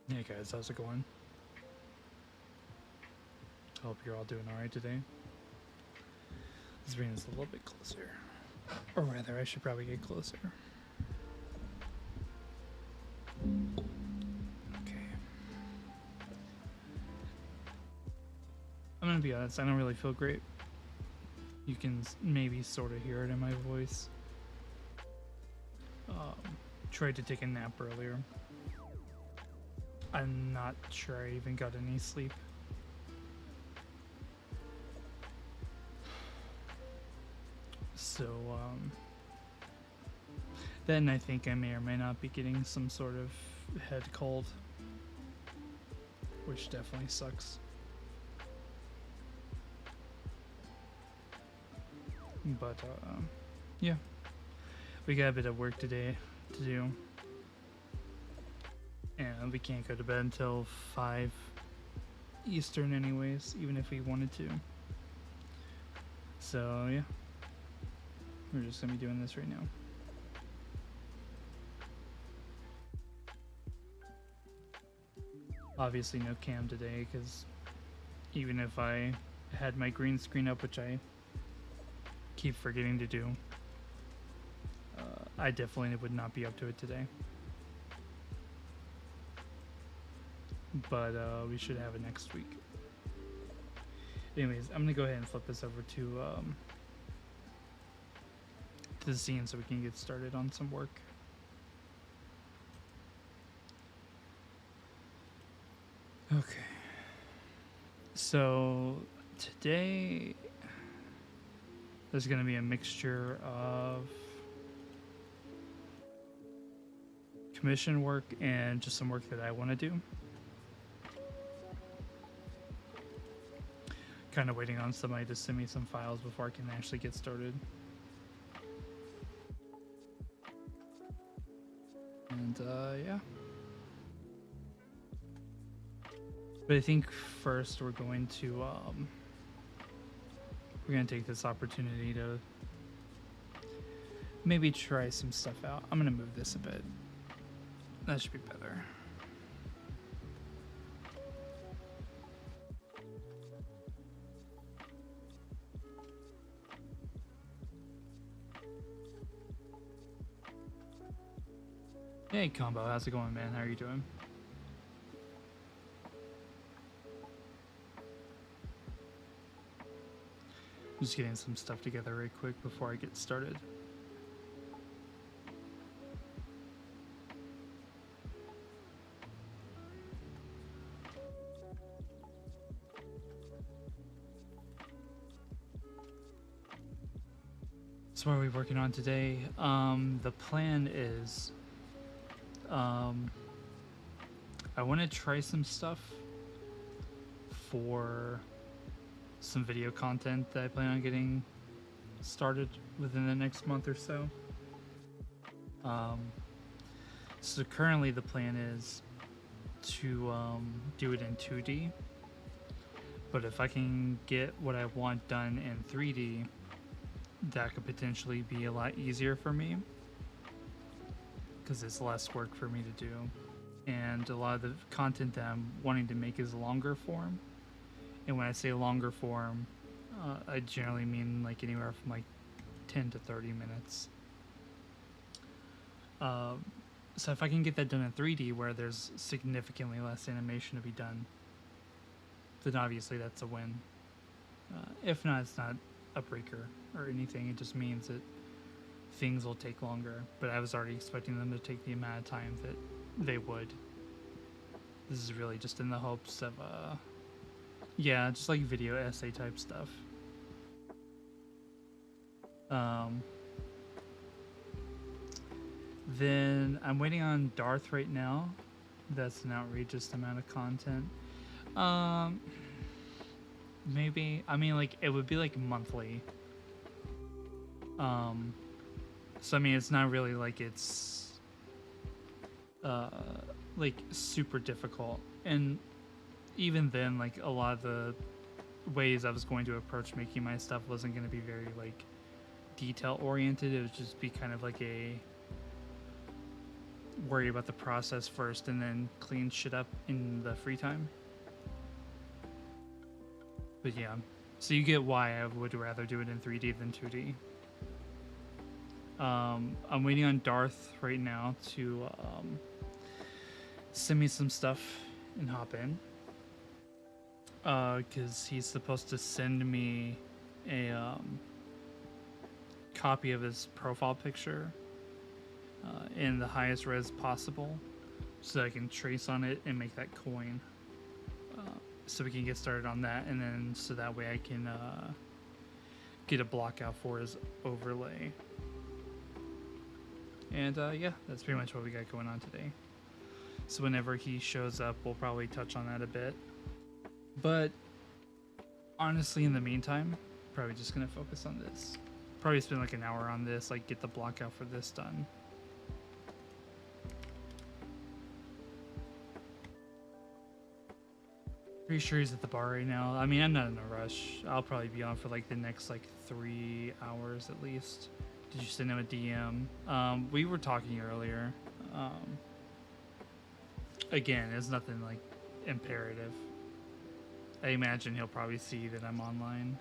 Hey guys, how's it going? Hope you're all doing alright today. Let's bring this a little bit closer. Or rather, I should probably get closer. Okay. I'm gonna be honest, I don't really feel great. You can maybe sort of hear it in my voice. Tried to take a nap earlier. I'm not sure I even got any sleep. So, then I think I may or may not be getting some sort of head cold, which definitely sucks. But, yeah. We got a bit of work today to do. And we can't go to bed until 5 Eastern anyways, even if we wanted to. So, yeah. We're just gonna be doing this right now. Obviously no cam today, because even if I had my green screen up, which I keep forgetting to do, I definitely would not be up to it today. But we should have it next week. Anyways, I'm gonna go ahead and flip this over to the scene so we can get started on some work. Okay. So today there's gonna be a mixture of commission work and just some work that I want to do. Kind of waiting on somebody to send me some files before I can actually get started. And yeah. But I think first we're going to take this opportunity to maybe try some stuff out. I'm gonna move this a bit. That should be better. Hey Combo, how's it going, man? How are you doing? I'm just getting some stuff together right quick before I get started. So what are we working on today? The plan is I want to try some stuff for some video content that I plan on getting started within the next month or so. So currently the plan is to do it in 2D, but if I can get what I want done in 3D, that could potentially be a lot easier for me because it's less work for me to do, and a lot of the content that I'm wanting to make is longer form. And when I say longer form, I generally mean like anywhere from like 10 to 30 minutes. So if I can get that done in 3D where there's significantly less animation to be done, then obviously that's a win. If not, it's not a breaker or anything. It just means that things will take longer. But I was already expecting them to take the amount of time that they would. This is really just in the hopes of, yeah, just like video essay type stuff. Then I'm waiting on Darth right now. That's an outrageous amount of content. Maybe, I mean, like, it would be like monthly. So I mean, it's not really like it's like super difficult. And even then, like, a lot of the ways I was going to approach making my stuff wasn't going to be very like detail oriented. It would just be kind of like a worry about the process first and then clean shit up in the free time. But yeah, so you get why I would rather do it in 3D than 2D. I'm waiting on Darth right now to send me some stuff and hop in. Because he's supposed to send me a copy of his profile picture in the highest res possible, so I can trace on it and make that coin. So we can get started on that, and then so that way I can get a block out for his overlay. And yeah, that's pretty much what we got going on today. So whenever he shows up, we'll probably touch on that a bit. But honestly, in the meantime, probably just gonna focus on this. Probably spend like an hour on this, like get the block out for this done. Pretty sure he's at the bar right now. I mean, I'm not in a rush. I'll probably be on for like the next like 3 hours at least. Did you send him a DM? We were talking earlier. Again, it's nothing like imperative. I imagine he'll probably see that I'm online.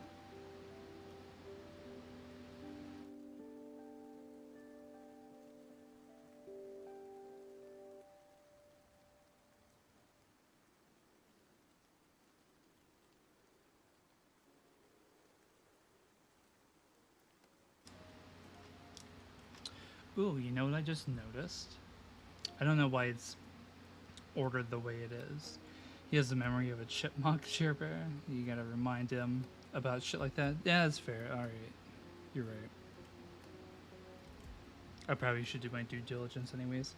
Ooh, you know what I just noticed? I don't know why it's ordered the way it is. He has the memory of a chipmunk, Share Bear. You gotta remind him about shit like that. Yeah, that's fair. Alright. You're right. I probably should do my due diligence anyways.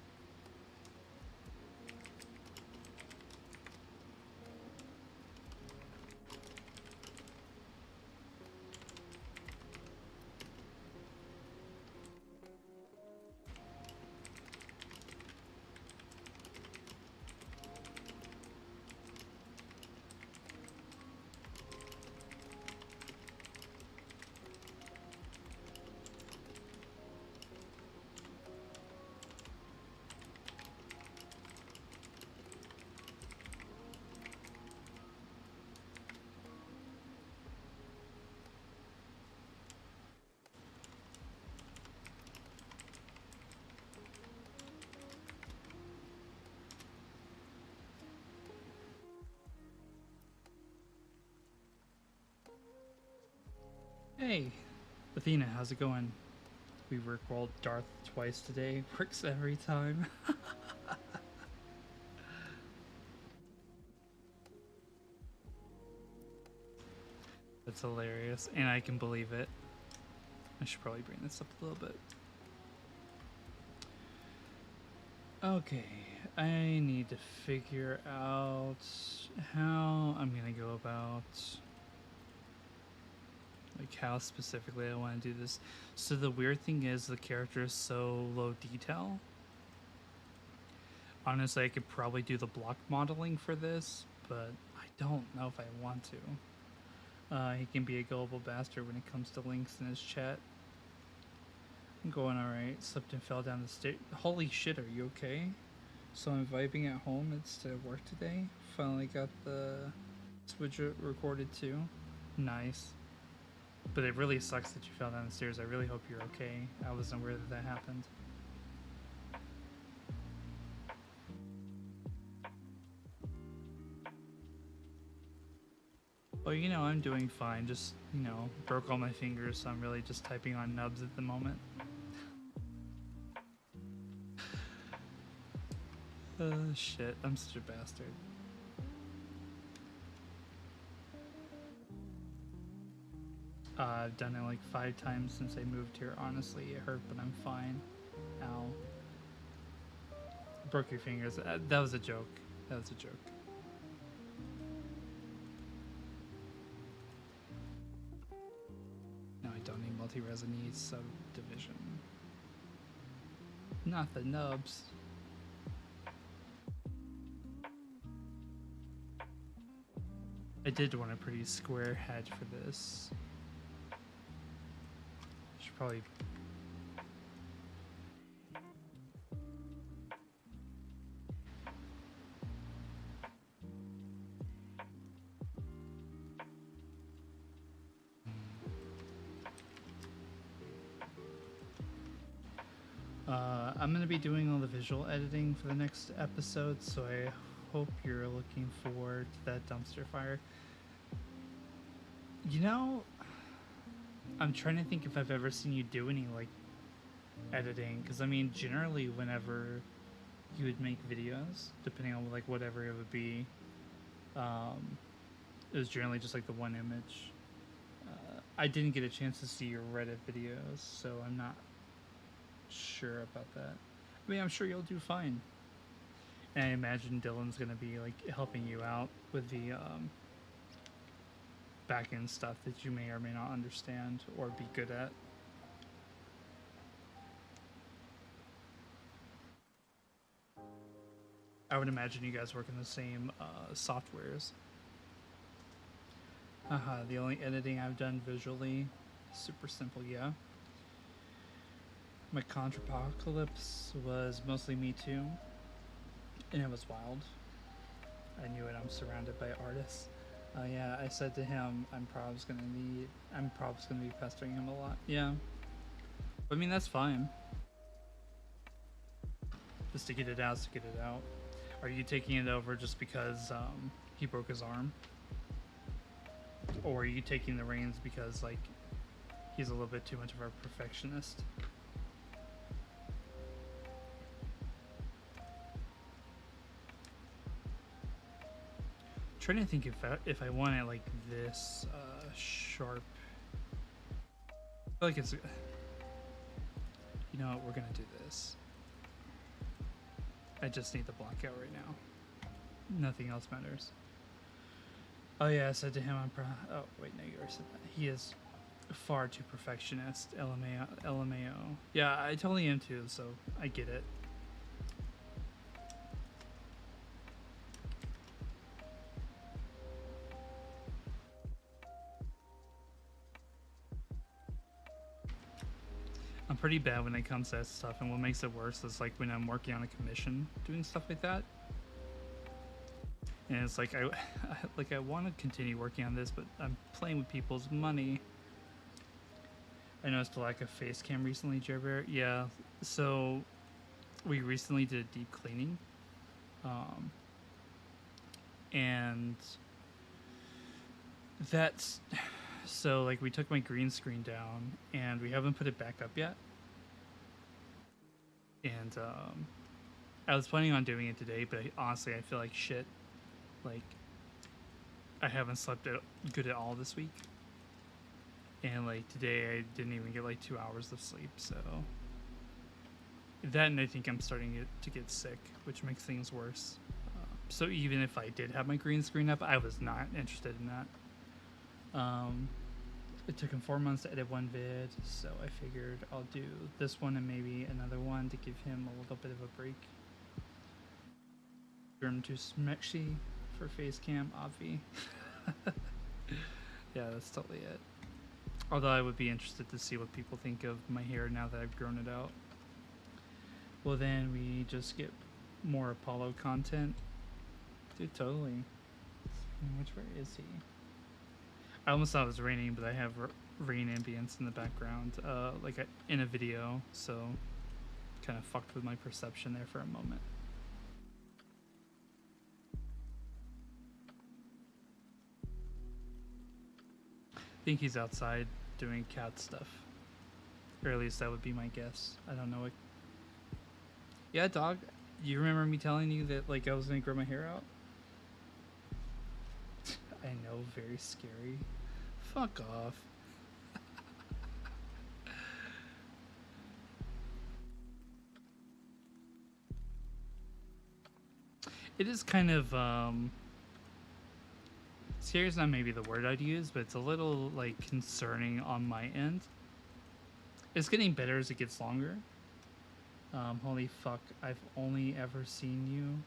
Hey, Athena, how's it going? We rickrolled Darth twice today. Works every time. That's hilarious, and I can believe it. I should probably bring this up a little bit. Okay, I need to figure out how I'm gonna go about like how specifically I want to do this. So the weird thing is the character is so low detail. Honestly, I could probably do the block modeling for this, but I don't know if I want to. He can be a gullible bastard when it comes to links in his chat. I'm going alright. Slipped and fell down the stairs. Holy shit, are you okay? So I'm vibing at home instead of work today. Finally got the Switch recorded too. Nice. But it really sucks that you fell down the stairs. I really hope you're okay. I wasn't aware that that happened. Well, you know, I'm doing fine. Just, you know, broke all my fingers, so I'm really just typing on nubs at the moment. Shit. I'm such a bastard. I've done it like 5 times since I moved here. Honestly, it hurt, but I'm fine. Ow. Broke your fingers. That was a joke. That was a joke. No, I don't need multi-res. I need subdivision. Not the nubs. I did want a pretty square head for this. Should probably I'm going to be doing all the visual editing for the next episode, so I hope you're looking forward to that dumpster fire. You know, I'm trying to think if I've ever seen you do any like editing, because I mean, generally, whenever you would make videos, depending on like whatever it would be, it was generally just like the one image. I didn't get a chance to see your Reddit videos, so I'm not sure about that. I mean, I'm sure you'll do fine. And I imagine Dylan's gonna be like helping you out with the back end stuff that you may or may not understand or be good at. I would imagine you guys work in the same softwares. Haha, the only editing I've done visually, super simple, yeah. My Contrapocalypse was mostly Me Too, and it was wild. I knew it, I'm surrounded by artists. Yeah, I said to him, I'm probably gonna be pestering him a lot. Yeah. I mean, that's fine. Just to get it out, to get it out. Are you taking it over just because he broke his arm? Or are you taking the reins because like he's a little bit too much of a perfectionist? Trying to think if I want it like this sharp. I feel like it's. You know what? We're gonna do this. I just need the blackout right now. Nothing else matters. Oh yeah, I said to him, oh wait, no, you already said that. He is far too perfectionist. LMAO. Yeah, I totally am too, so I get it. I'm pretty bad when it comes to that stuff, and what makes it worse is like when I'm working on a commission, doing stuff like that. And it's like I want to continue working on this, but I'm playing with people's money. I noticed a lack of face cam recently, Jerbear. Yeah, so we recently did a deep cleaning, and that's so like we took my green screen down, and we haven't put it back up yet. And I was planning on doing it today, but honestly, I feel like shit. Like, I haven't slept good at all this week. And, like, today I didn't even get, like, 2 hours of sleep, so... That, and I think I'm starting to get sick, which makes things worse. So even if I did have my green screen up, I was not interested in that. It took him 4 months to edit one vid, so I figured I'll do this one and maybe another one to give him a little bit of a break. Germ to smexy for face cam, obvi. Yeah, that's totally it. Although I would be interested to see what people think of my hair now that I've grown it out. Well, then we just get more Apollo content. Dude, totally. Where is he? I almost thought it was raining, but I have rain ambience in the background, in a video, so kind of fucked with my perception there for a moment. I think he's outside doing cat stuff. Or at least that would be my guess. I don't know what... Yeah, dog. You remember me telling you that like I was gonna grow my hair out? I know, very scary. Fuck off. It is kind of scary is not maybe the word I'd use, but it's a little like concerning on my end. It's getting better as it gets longer. Holy fuck, I've only ever seen you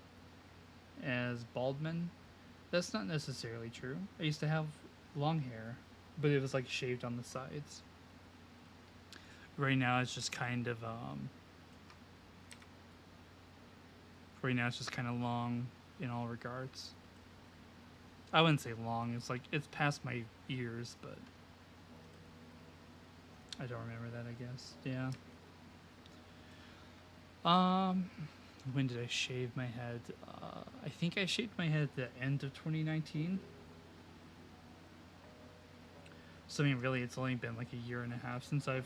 as Baldman. That's not necessarily true. I used to have long hair, but it was like shaved on the sides. Right now it's just kind of long in all regards. I wouldn't say long, it's like it's past my ears, but I don't remember that, I guess. Yeah. Um, when did I shave my head? I think I shaved my head at the end of 2019. So I mean, really, it's only been like a year and a half since I've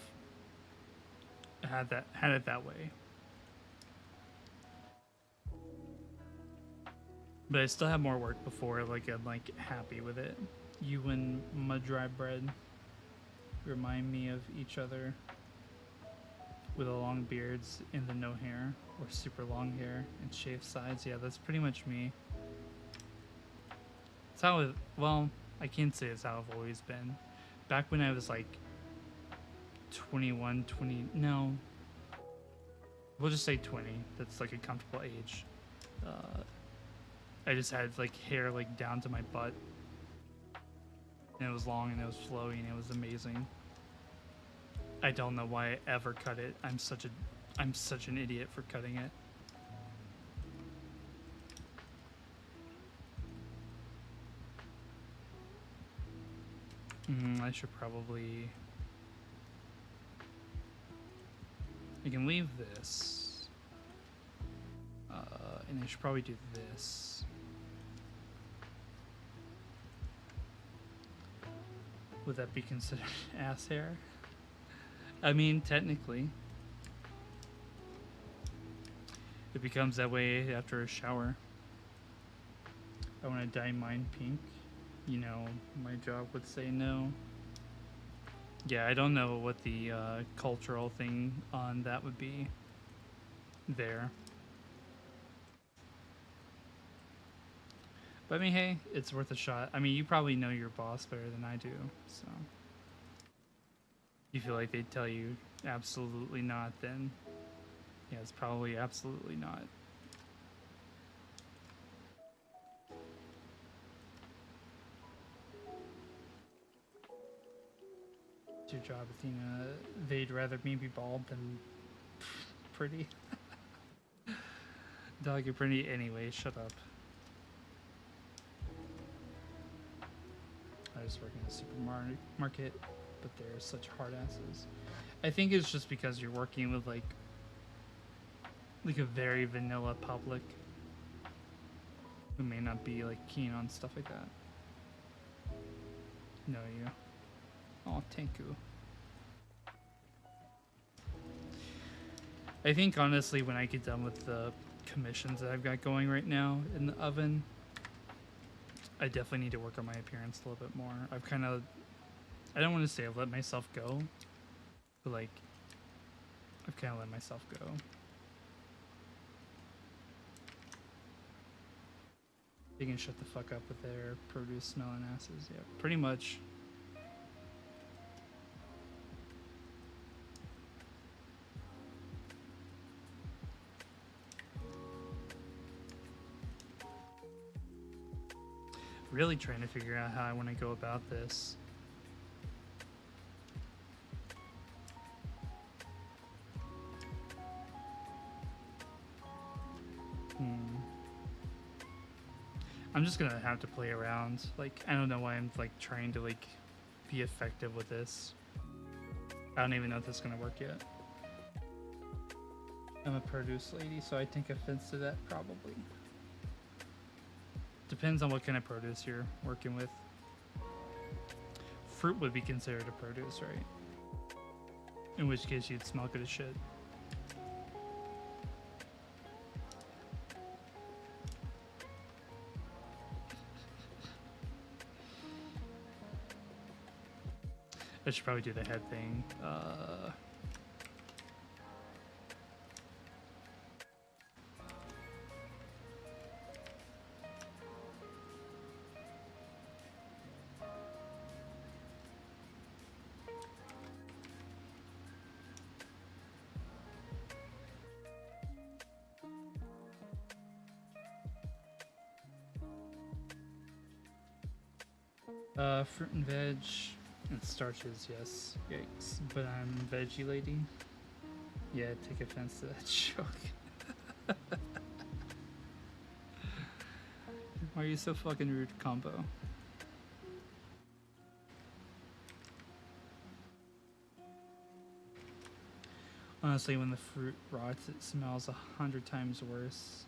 had it that way. But I still have more work before like I'm like happy with it. You and my dry bread remind me of each other with the long beards and the no hair or super long hair and shaved sides. Yeah, that's pretty much me. It's how it, well, I can't say it's how I've always been. Back when I was like 21, 20, no, we'll just say 20. That's like a comfortable age. I just had like hair like down to my butt, and it was long and it was flowy and it was amazing. I don't know why I ever cut it. I'm such an idiot for cutting it. I should probably. I can leave this, and I should probably do this. Would that be considered ass hair? I mean, technically. It becomes that way after a shower. I want to dye mine pink. You know, my job would say no. Yeah, I don't know what the cultural thing on that would be there. But I mean, hey, it's worth a shot. I mean, you probably know your boss better than I do, so. You feel like they'd tell you absolutely not, then yeah, it's probably absolutely not. It's your job, Athena. They'd rather me be bald than pretty. Dog, you're pretty anyway, shut up. I just work in a supermarket, but they're such hard asses. I think it's just because you're working with like a very vanilla public who may not be like keen on stuff like that. No, you. Oh, thank you. I think honestly, when I get done with the commissions that I've got going right now in the oven, I definitely need to work on my appearance a little bit more. I've kind of, I don't want to say I've let myself go, but like, I've kind of let myself go. They can shut the fuck up with their produce smelling asses. Yeah, pretty much. Really trying to figure out how I want to go about this. I'm just gonna have to play around. Like, I don't know why I'm like trying to like be effective with this. I don't even know if this is gonna work yet. I'm a produce lady, so I take offense to that probably. Depends on what kind of produce you're working with. Fruit would be considered a produce, right? In which case you'd smell good as shit. I should probably do the head thing. Fruit and veg and starches, yes. Yikes. But I'm veggie lady. Yeah, take offense to that joke. Why are you so fucking rude, combo? Honestly, when the fruit rots, it smells 100 times worse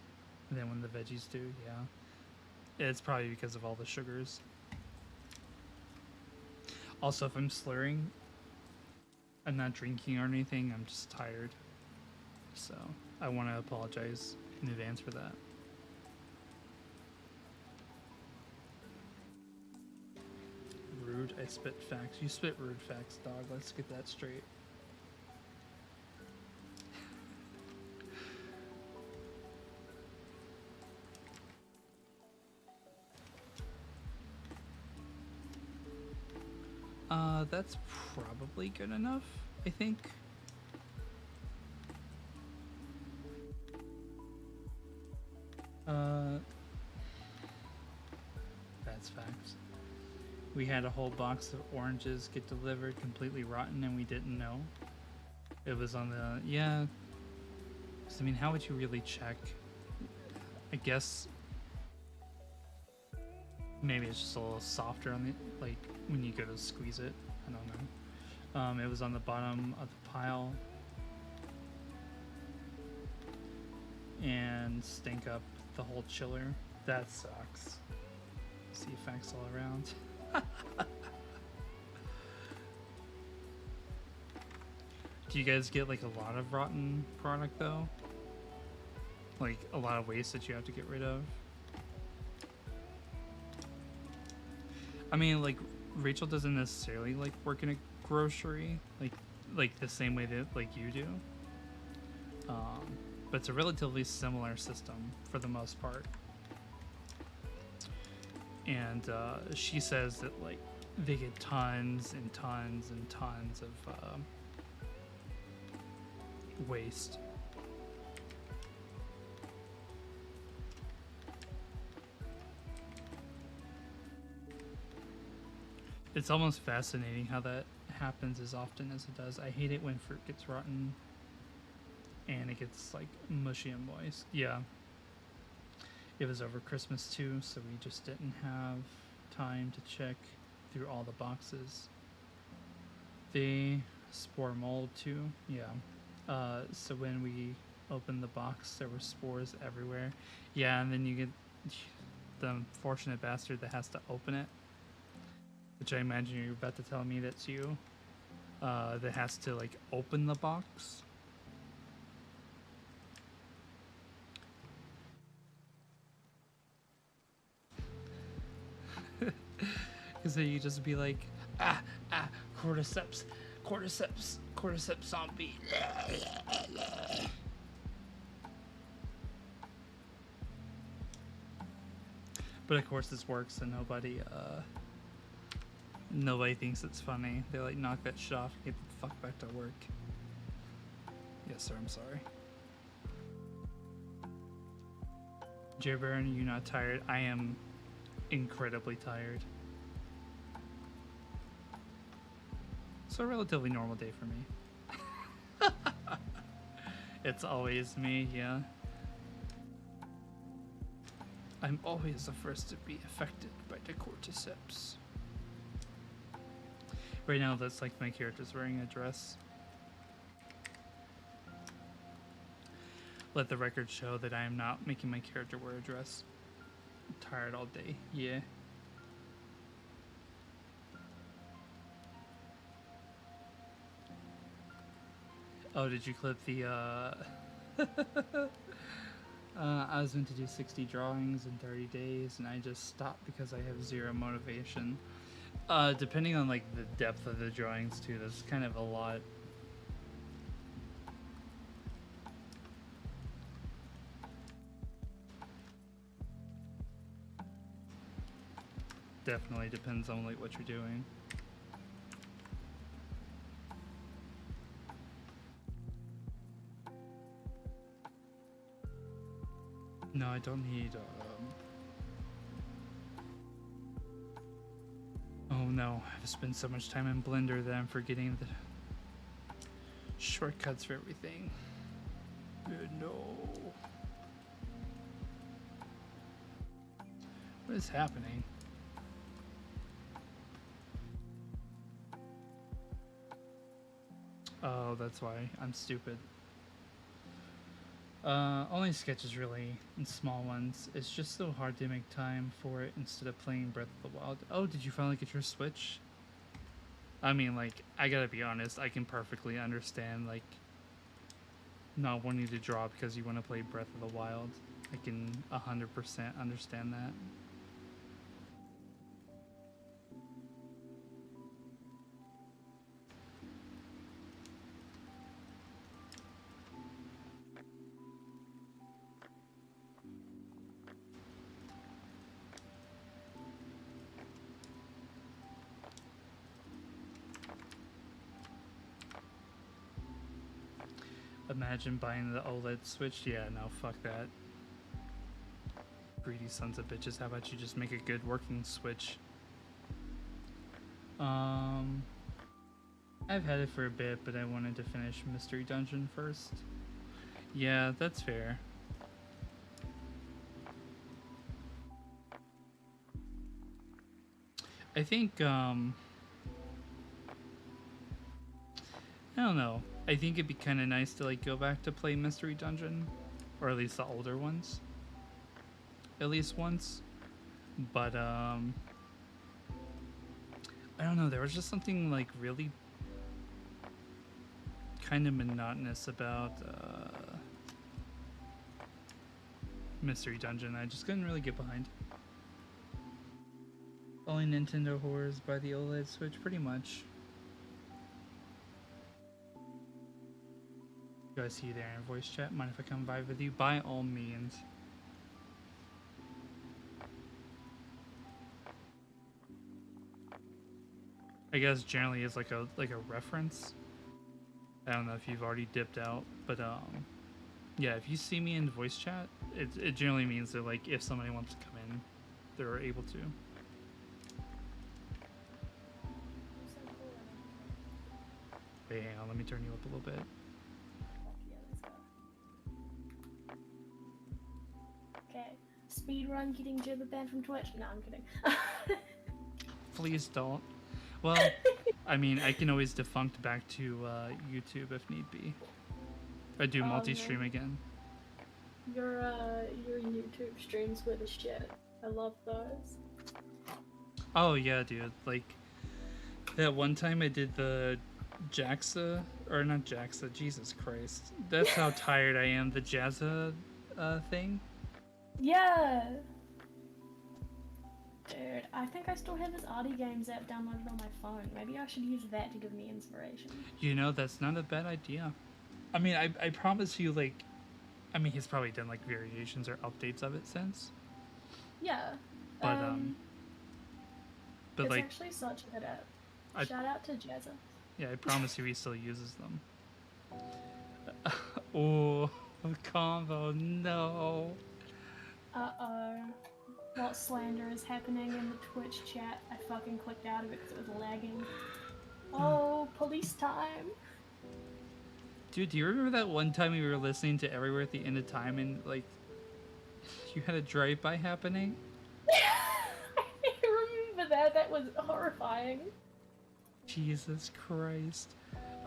than when the veggies do. Yeah, it's probably because of all the sugars. Also, if I'm slurring, I'm not drinking or anything. I'm just tired. So I want to apologize in advance for that. Rude. I spit facts. You spit rude facts, dog. Let's get that straight. That's probably good enough, I think. That's facts. We had a whole box of oranges get delivered completely rotten and we didn't know. It was on the, yeah. 'Cause, I mean, how would you really check? I guess maybe it's just a little softer on the, like, when you go to squeeze it. I don't know. It was on the bottom of the pile. And stink up the whole chiller. That sucks. See effects all around. Do you guys get like a lot of rotten product though? Like a lot of waste that you have to get rid of? I mean, like Rachel doesn't necessarily like work in a grocery like the same way that like you do. But it's a relatively similar system for the most part. And she says that like they get tons and tons and tons of waste. It's almost fascinating how that happens as often as it does. I hate it when fruit gets rotten and it gets like mushy and moist. Yeah. It was over Christmas too, so we just didn't have time to check through all the boxes. They spore mold too, yeah. So when we opened the box, there were spores everywhere. Yeah, and then you get the unfortunate bastard that has to open it, which I imagine you're about to tell me that's you, that has to like open the box. Because then you just be like, cordyceps, cordyceps zombie. But of course this works and nobody thinks it's funny. They like knock that shit off and get the fuck back to work. Yes sir, I'm sorry. Jayburn, you not tired? I am incredibly tired. It's a relatively normal day for me. It's always me, yeah. I'm always the first to be affected by the cordyceps. Right now, that's like my character's wearing a dress. Let the record show that I am not making my character wear a dress. I'm tired all day, yeah. Oh, did you clip the, I was meant to do 60 drawings in 30 days, and I just stopped because I have zero motivation. Depending on, like, the depth of the drawings, too, there's kind of a lot. Definitely depends on, like, what you're doing. No, I don't need, Oh no, I've spent so much time in Blender that I'm forgetting the shortcuts for everything. No. What is happening? Oh, that's why I'm stupid. Only sketches really, and small ones. It's just so hard to make time for it instead of playing Breath of the Wild. Oh, did you finally get your Switch? I mean, like, I gotta be honest, I can perfectly understand, like, not wanting to draw because you want to play Breath of the Wild. I can 100% understand that. Imagine buying the OLED Switch. Yeah, no, fuck that. Greedy sons of bitches. How about you just make a good working Switch? I've had it for a bit, but I wanted to finish Mystery Dungeon first. Yeah, that's fair. I think, I don't know. I think it'd be kind of nice to, like, go back to play Mystery Dungeon. Or at least the older ones. At least once. But, I don't know. There was just something, like, really kind of monotonous about, Mystery Dungeon. I just couldn't really get behind. Only Nintendo horrors by the OLED Switch, pretty much. You guys see you there in voice chat? Mind if I come by with you? By all means. I guess generally it's like a reference. I don't know if you've already dipped out, but yeah, if you see me in voice chat, it generally means that, like, if somebody wants to come in, they're able to. Wait, hang on, let me turn you up a little bit. Okay, speedrun getting Jibber banned from Twitch? No, I'm kidding. Please don't. Well, I mean, I can always defunct back to YouTube if need be. I do multi-stream again. Your YouTube streams were the shit. I love those. Oh yeah, dude. Like, that one time I did the JAXA, or not JAXA, Jesus Christ. That's how tired I am, the Jazza thing. Yeah! Dude, I think I still have his Arty Games app downloaded on my phone. Maybe I should use that to give me inspiration. You know, that's not a bad idea. I mean, I promise you, like, I mean, he's probably done, like, variations or updates of it since. Yeah. But, it's like, actually such a good app. Shout out to Jazza. Yeah, I promise you he still uses them. Oh, a combo, no. Uh-oh. What slander is happening in the Twitch chat? I fucking clicked out of it because it was lagging. Oh, police time. Dude, do you remember that one time we were listening to Everywhere at the End of Time and, like, you had a drive-by happening? I remember that. That was horrifying. Jesus Christ.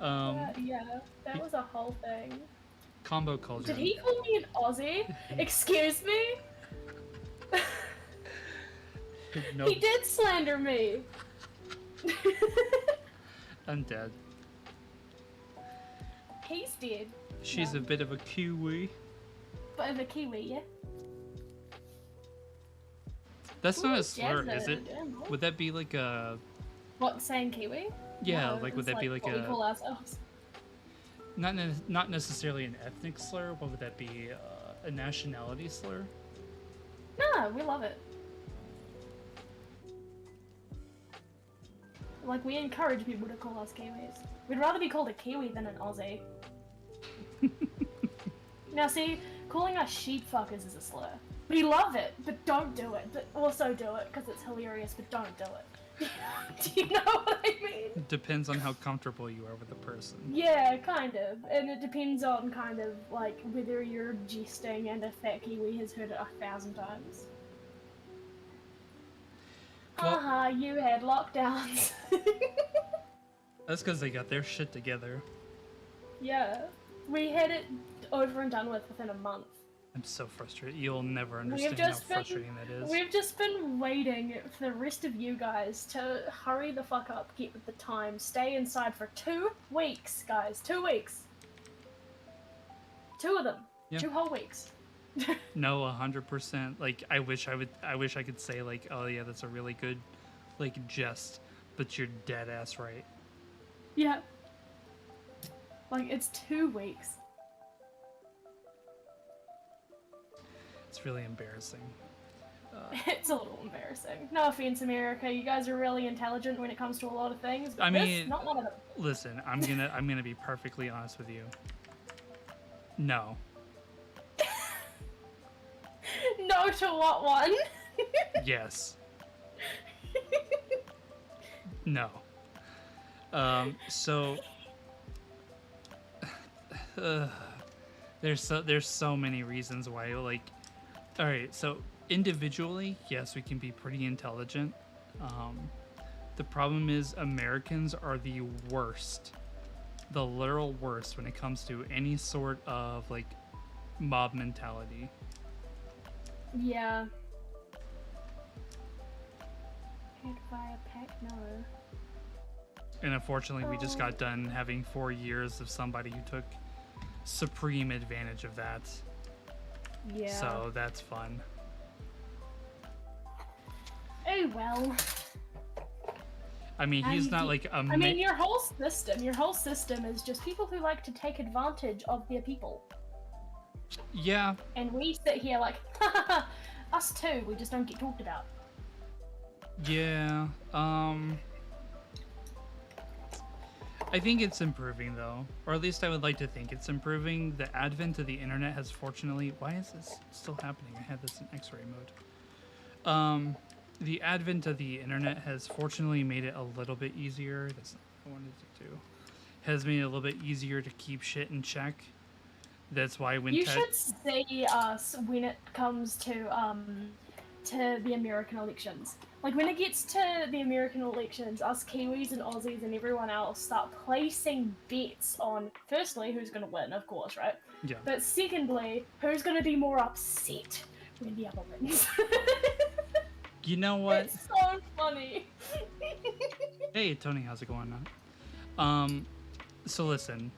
Yeah, that was a whole thing. Combo culture. Did he call me an Aussie? Excuse me? Nope. He did slander me. I'm dead. He's dead. She's a bit of a Kiwi. Bit of a Kiwi, yeah? That's not a slur, is it? Would that be like a... What, saying Kiwi? Yeah, no, like would that be like what we call ourselves. Not necessarily an ethnic slur. What would that be? A nationality slur? No, we love it. Like, we encourage people to call us Kiwis. We'd rather be called a Kiwi than an Aussie. Now see, calling us sheep fuckers is a slur. We love it, but don't do it. But also do it, because it's hilarious, but don't do it. Do you know what I mean? Depends on how comfortable you are with the person. Yeah, kind of. And it depends on kind of, like, whether you're jesting and a fat Kiwi has heard it 1,000 times. Haha, you had lockdowns. That's because they got their shit together. Yeah. We had it over and done with within a month. I'm so frustrated. You'll never We've understand how frustrating that is. We've just been waiting for the rest of you guys to hurry the fuck up, get with the time, stay inside for 2 weeks, guys. 2 weeks. 2 of them. Yeah. 2 whole weeks. No, 100%. Like, I wish I could say like, oh yeah, that's a really good, like, jest, but you're dead ass right. Yeah. Like, it's 2 weeks. It's really embarrassing. It's a little embarrassing. No offense, America. You guys are really intelligent when it comes to a lot of things. But I mean, not one of them. Listen, I'm gonna be perfectly honest with you. No. No to what one? Yes. No. So there's so many reasons why, like, all right, so individually, yes, we can be pretty intelligent. The problem is Americans are the worst, the literal worst when it comes to any sort of like mob mentality. Yeah. Paid by a pack? No. And unfortunately, we just got done having 4 years of somebody who took supreme advantage of that. Yeah. So that's fun. Oh well. I mean, he's not like a. I mean, your whole system is just people who like to take advantage of their people. Yeah. And we sit here like, us too. We just don't get talked about. Yeah. I think it's improving though, or at least I would like to think it's improving. The advent of the internet has fortunately. Why is this still happening? I had this in X-ray mode. The advent of the internet has fortunately made it a little bit easier. That's not what I wanted to do. Has made it a little bit easier to keep shit in check. That's why when you should see us when it comes to the American elections. Like when it gets to the American elections, us Kiwis and Aussies and everyone else start placing bets on, firstly, who's going to win, of course, right? Yeah. But secondly, who's going to be more upset when the other wins. You know what? It's so funny. Hey, Tony, how's it going on? So listen,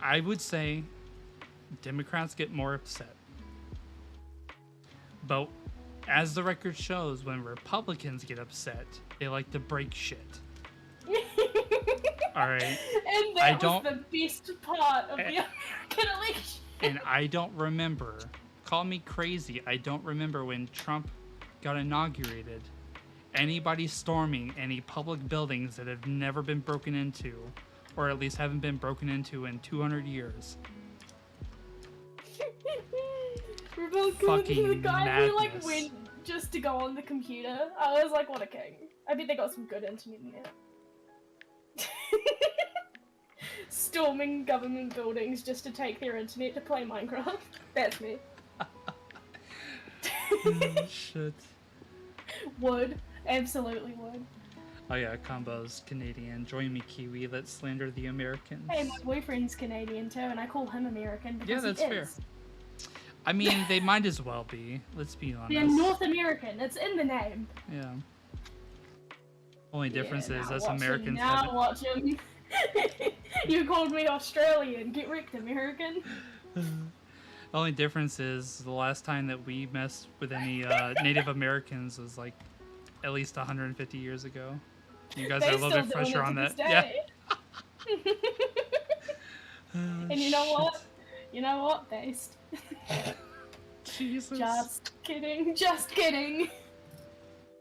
I would say Democrats get more upset. But as the record shows, when Republicans get upset, they like to break shit. Alright? And that was the best part of the American election. And I don't remember, call me crazy, I don't remember when Trump got inaugurated, anybody storming any public buildings that have never been broken into, or at least haven't been broken into in 200 years. Fucking the guy who like madness. went just to go on the computer. I was like, what a king. I bet they got some good internet in there. Storming government buildings just to take their internet to play Minecraft. That's me. Shit. Would. Absolutely would. Oh yeah, Combo's Canadian. Join me, Kiwi. Let's slander the Americans. Hey, my boyfriend's Canadian too, and I call him American because yeah, that's he fair. is. I mean, they might as well be. Let's be honest. They're North American. It's in the name. Yeah. Only difference is us watch Americans him. Now haven't. watch him. You called me Australian. Get wrecked, American. Only difference is the last time that we messed with any Native Americans was like at least 150 years ago. You guys are a little bit fresher on that. Yeah. And you know what? You know what, Based? Jesus. Just kidding. Just kidding.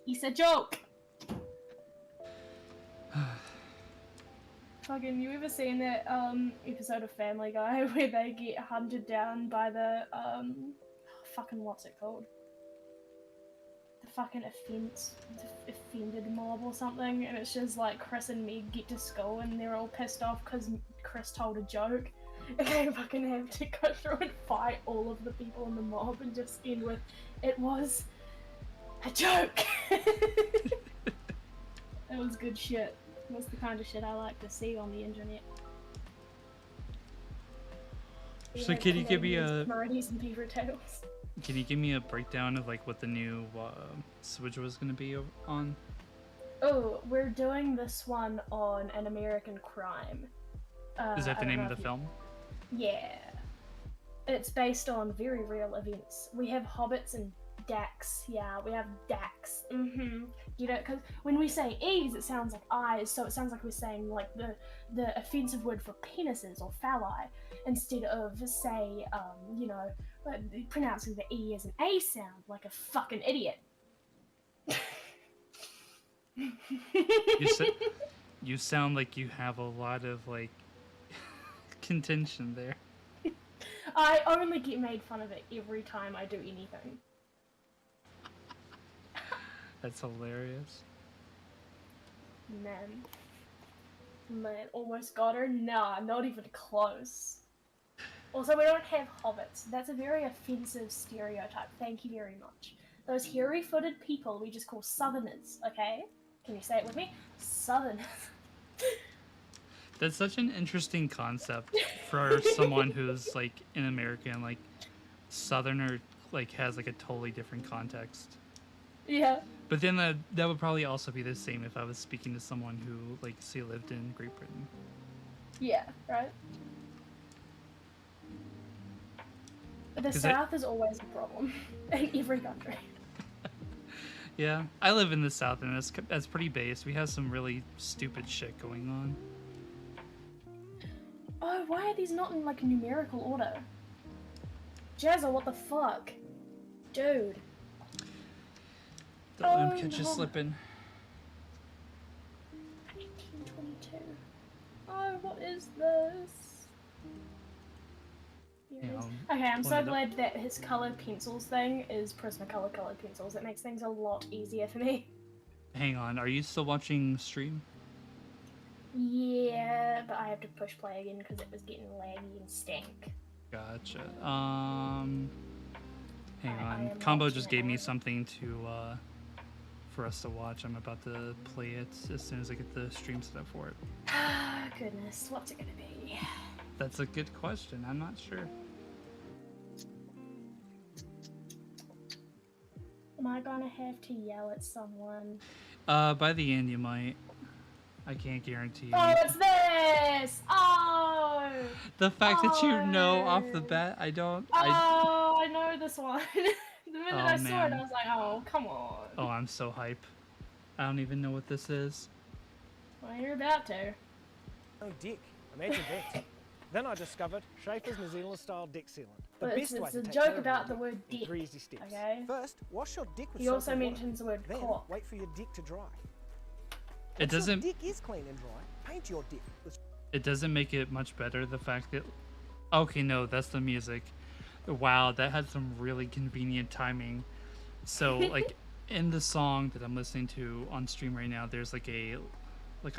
It's a joke. Fucking, you ever seen that episode of Family Guy where they get hunted down by the fucking what's it called? The fucking offended mob or something, and it's just like Chris and Meg get to school and they're all pissed off because Chris told a joke, and they fucking have to go through and fight all of the people in the mob and just end with, it was a joke. It was good shit. That's the kind of shit I like to see on the internet. We So have can you give me Canadians, a Marodies, and Beaver Tails. can you give me a breakdown of like what the new Switch was gonna be on? Oh, we're doing this one on An American Crime. Is that I the don't name know of the if you- film? Yeah. It's based on very real events. We have hobbits and Dax. Yeah, we have Dax. You know, because when we say E's, it sounds like eyes, so it sounds like we're saying like the offensive word for penises or phalli, instead of say, you know, pronouncing the E as an A sound like a fucking idiot. You sound like you have a lot of like contention there. I only get made fun of it every time I do anything. That's hilarious. Man, almost got her. Nah, not even close. Also, we don't have hobbits. That's a very offensive stereotype. Thank you very much. Those hairy-footed people we just call southerners, okay? Can you say it with me? Southerners. That's such an interesting concept for someone who's like in America and like Southerner like has like a totally different context. Yeah. But then that would probably also be the same if I was speaking to someone who like say lived in Great Britain. Yeah, right? The 'Cause South is always a problem in every country. Yeah, I live in the South and that's pretty base. We have some really stupid shit going on. Oh, why are these not in like numerical order? Jazza, what the fuck? Dude. Don't let him Oh, catch you no. slipping. 1822. Oh, what is this? Here it Yeah, is. I'll Okay, I'm pull so it up. glad that his colored pencils thing is Prismacolor colored pencils. It makes things a lot easier for me. Hang on, are you still watching stream? Yeah, but I have to push play again because it was getting laggy and stank. Gotcha. Hang I on. am Combo watching just it gave me now. something to for us to watch. I'm about to play it as soon as I get the stream set up for it. Ah, goodness, what's it gonna be? That's a good question. I'm not sure. Am I gonna have to yell at someone? By the end you might. I can't guarantee. Oh, it's this! Oh! The fact that you know off the Oh. bat, I don't. Oh, I know this one. The minute Oh, I saw it, man. I was like, oh, come on. Oh, I'm so hype. I don't even know what this is. Well, you're about to. Oh, dick. Imagine that. Then I discovered Schaefer's New Zealand style dick sealant. The But best way it's to a take joke care of about your the dick word in dick, 3 easy steps. okay? First, wash your dick with He soap also and water. mentions the word Then, cock. wait for your dick to dry. It Once doesn't. your dick is clean and dry, paint your dick with It doesn't make it much better. The fact that. Okay, no, that's the music. Wow, that had some really convenient timing. So, like, in the song that I'm listening to on stream right now, there's like a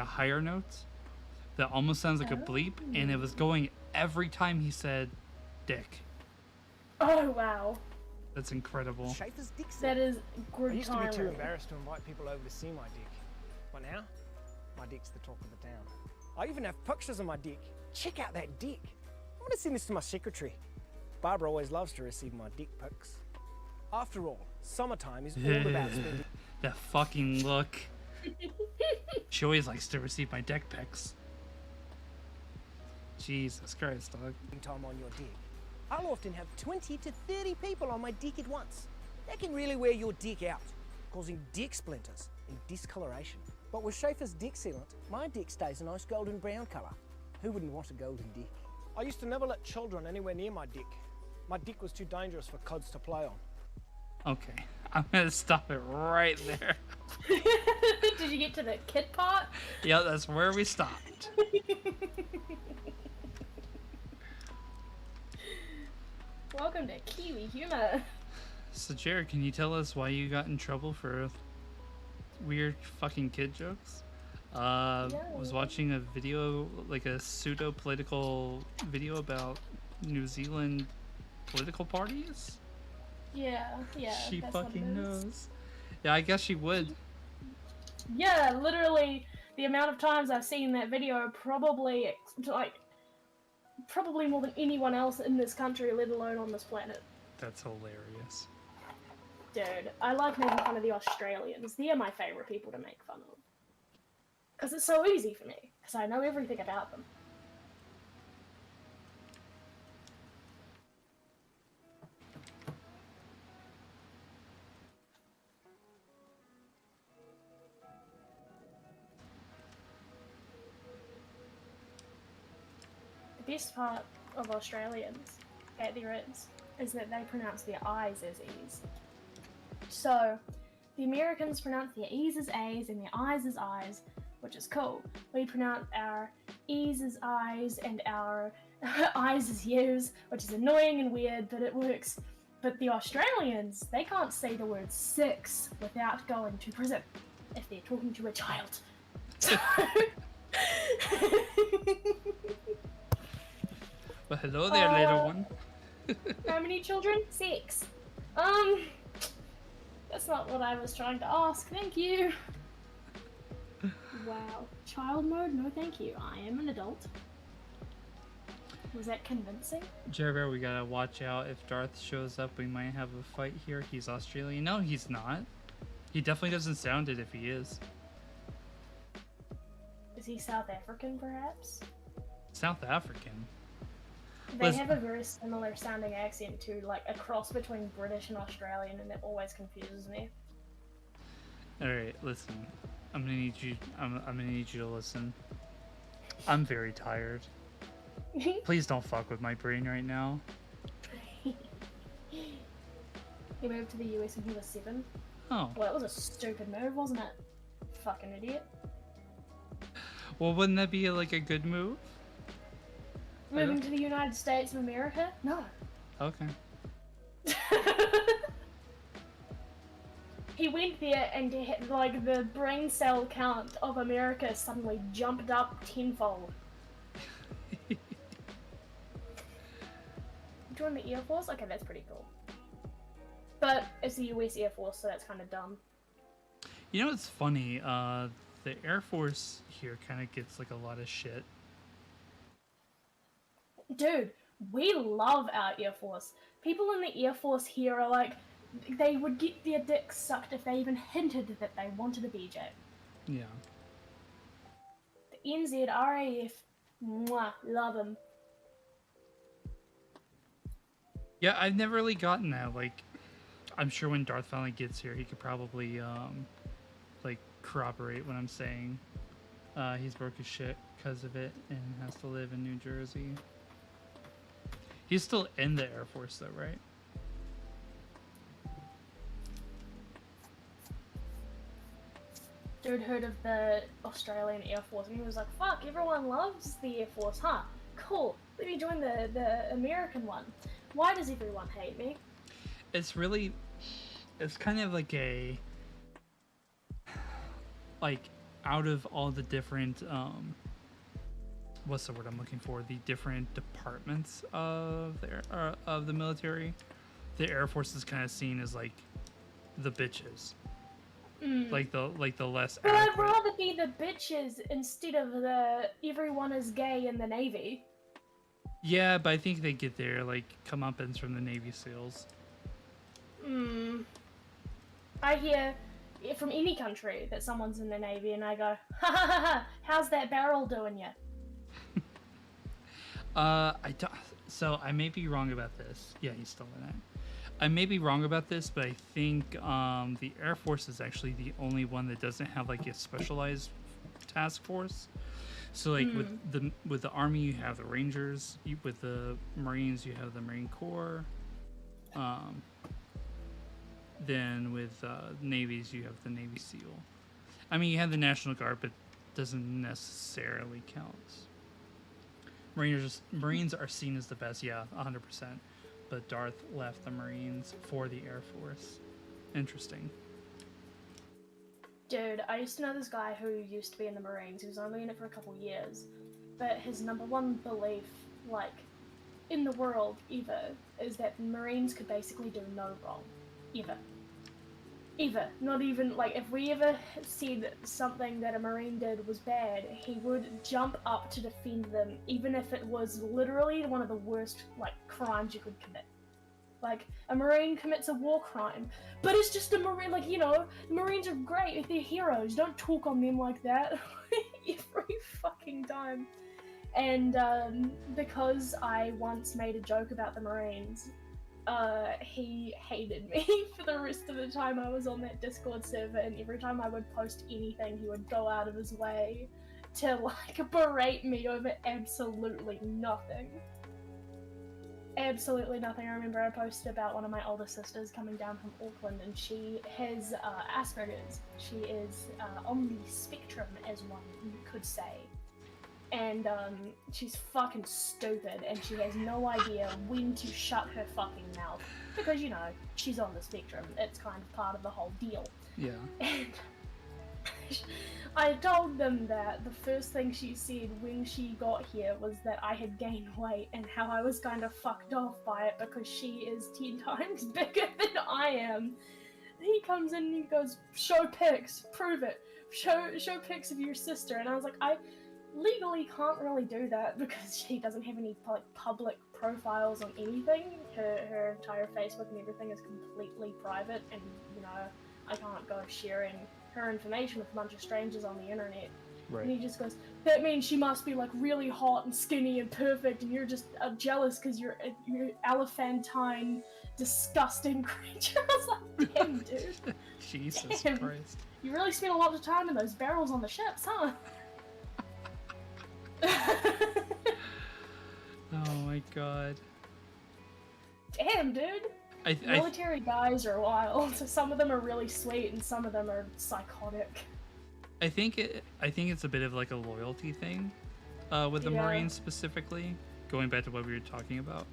higher note that almost sounds like a bleep, and it was going every time he said "dick." Oh, wow. That's incredible. Schaefer's dick sealant. That is I good used to be too timing. embarrassed to invite people over to see my dick. But now, my dick's the talk of the town. I even have pictures of my dick. Check out that dick. I'm gonna send this to my secretary. Barbara always loves to receive my dick pics. After all, summertime is all about spending That fucking look. She always likes to receive my dick pics. Jesus Christ, dog. time on your dick. I'll often have 20 to 30 people on my dick at once. That can really wear your dick out, causing dick splinters and discoloration. But with Schaefer's dick sealant, my dick stays a nice golden brown colour. Who wouldn't want a golden dick? I used to never let children anywhere near my dick. My dick was too dangerous for kids to play on. Okay, I'm gonna stop it right there. Did you get to the kid part? Yeah, that's where we stopped. Welcome to Kiwi Humor. So, Jared, can you tell us why you got in trouble for weird fucking kid jokes? Was watching a video, like a pseudo-political video about New Zealand political parties? Yeah, She that's what it fucking is. knows. Yeah, I guess she would. Yeah, literally, the amount of times I've seen that video probably, like, probably more than anyone else in this country, let alone on this planet. That's hilarious. Dude, I like making fun of the Australians. They are my favourite people to make fun of. Because it's so easy for me, because I know everything about them. The best part of Australians, that there is that they pronounce their I's as E's. So, the Americans pronounce their E's as A's and their I's as I's, which is cool. We pronounce our E's as I's and our I's as U's, which is annoying and weird, but it works. But the Australians, they can't say the word six without going to prison if they're talking to a child. So... Well, hello there, little one. How many children? 6. That's not what I was trying to ask. Thank you. Wow. Child mode? No, thank you. I am an adult. Was that convincing? Jerry, we gotta watch out. If Darth shows up, we might have a fight here. He's Australian. No, he's not. He definitely doesn't sound it if he is. Is he South African, perhaps? South African. They have a very similar sounding accent too, like a cross between British and Australian, and it always confuses me. All right, listen. I'm gonna need you. I'm gonna need you to listen. I'm very tired. Please don't fuck with my brain right now. He moved to the US when he was 7. Oh. Well, that was a stupid move, wasn't it? Fucking idiot. Well, wouldn't that be like a good move? Moving to the United States of America? No. Okay. He went there and like the brain cell count of America suddenly jumped up tenfold. Join the Air Force? Okay, that's pretty cool. But it's the US Air Force, so that's kind of dumb. You know what's funny? The Air Force here kind of gets like a lot of shit. Dude, we love our Air Force. People in the Air Force here are like, they would get their dicks sucked if they even hinted that they wanted a BJ. Yeah. The NZ, RAF, mwah, love them. Yeah, I've never really gotten that. Like, I'm sure when Darth finally gets here, he could probably, like, corroborate what I'm saying. He's broke his shit because of it and has to live in New Jersey. He's still in the Air Force, though, right? Dude heard of the Australian Air Force and he was like, fuck, everyone loves the Air Force, huh? Cool, let me join the American one. Why does everyone hate me? It's really, it's kind of like a, like, out of all the different, what's the word I'm looking for? The different departments of the military, the Air Force is kind of seen as like the bitches, like the less. But I'd adequate. rather be the bitches instead of the everyone is gay in the Navy. Yeah, but I think they get their like comeuppance from the Navy SEALs. I hear from any country that someone's in the Navy, and I go, ha ha ha ha, how's that barrel doing ya? So I may be wrong about this. Yeah, he's still in it. I may be wrong about this, but I think the Air Force is actually the only one that doesn't have like a specialized task force. So like with the Army, you have the Rangers. With the Marines, you have the Marine Corps. Then with Navies, you have the Navy SEAL. I mean, you have the National Guard, but doesn't necessarily count. Marines are seen as the best, yeah, 100%. But Darth left the Marines for the Air Force. Interesting. Dude, I used to know this guy who used to be in the Marines. He was only in it for a couple years. But his number one belief, like, in the world, ever, is that the Marines could basically do no wrong. Ever. Ever. Not even, like, if we ever said something that a Marine did was bad, he would jump up to defend them, even if it was literally one of the worst, like, crimes you could commit. Like, a Marine commits a war crime, but it's just a Marine, like, you know, Marines are great, they're heroes, don't talk on them like that. Every fucking time. And, because I once made a joke about the Marines, he hated me for the rest of the time I was on that Discord server, and every time I would post anything, he would go out of his way to, like, berate me over absolutely nothing. Absolutely nothing. I remember I posted about one of my older sisters coming down from Auckland, and she has Asperger's. She is on the spectrum, as one could say. And she's fucking stupid, and she has no idea when to shut her fucking mouth. Because, you know, she's on the spectrum. It's kind of part of the whole deal. Yeah. And I told them that the first thing she said when she got here was that I had gained weight and how I was kind of fucked off by it because she is 10 times bigger than I am. He comes in and he goes, show pics, prove it, show pics of your sister. And I was like, I legally can't really do that because she doesn't have any like public profiles on anything. Her entire Facebook and everything is completely private, and you know, I can't go sharing her information with a bunch of strangers on the internet. Right. And he just goes, that means she must be like really hot and skinny and perfect, and you're just jealous because you're elephantine, disgusting creature. I was like, damn, dude. Jesus Damn. Christ. You really spent a lot of time in those barrels on the ships, huh? Oh my god. Damn, dude. Military guys are wild. So some of them are really sweet, and some of them are psychotic. I think it's a bit of like a loyalty thing, with the Yeah. Marines specifically. Going back to what we were talking about,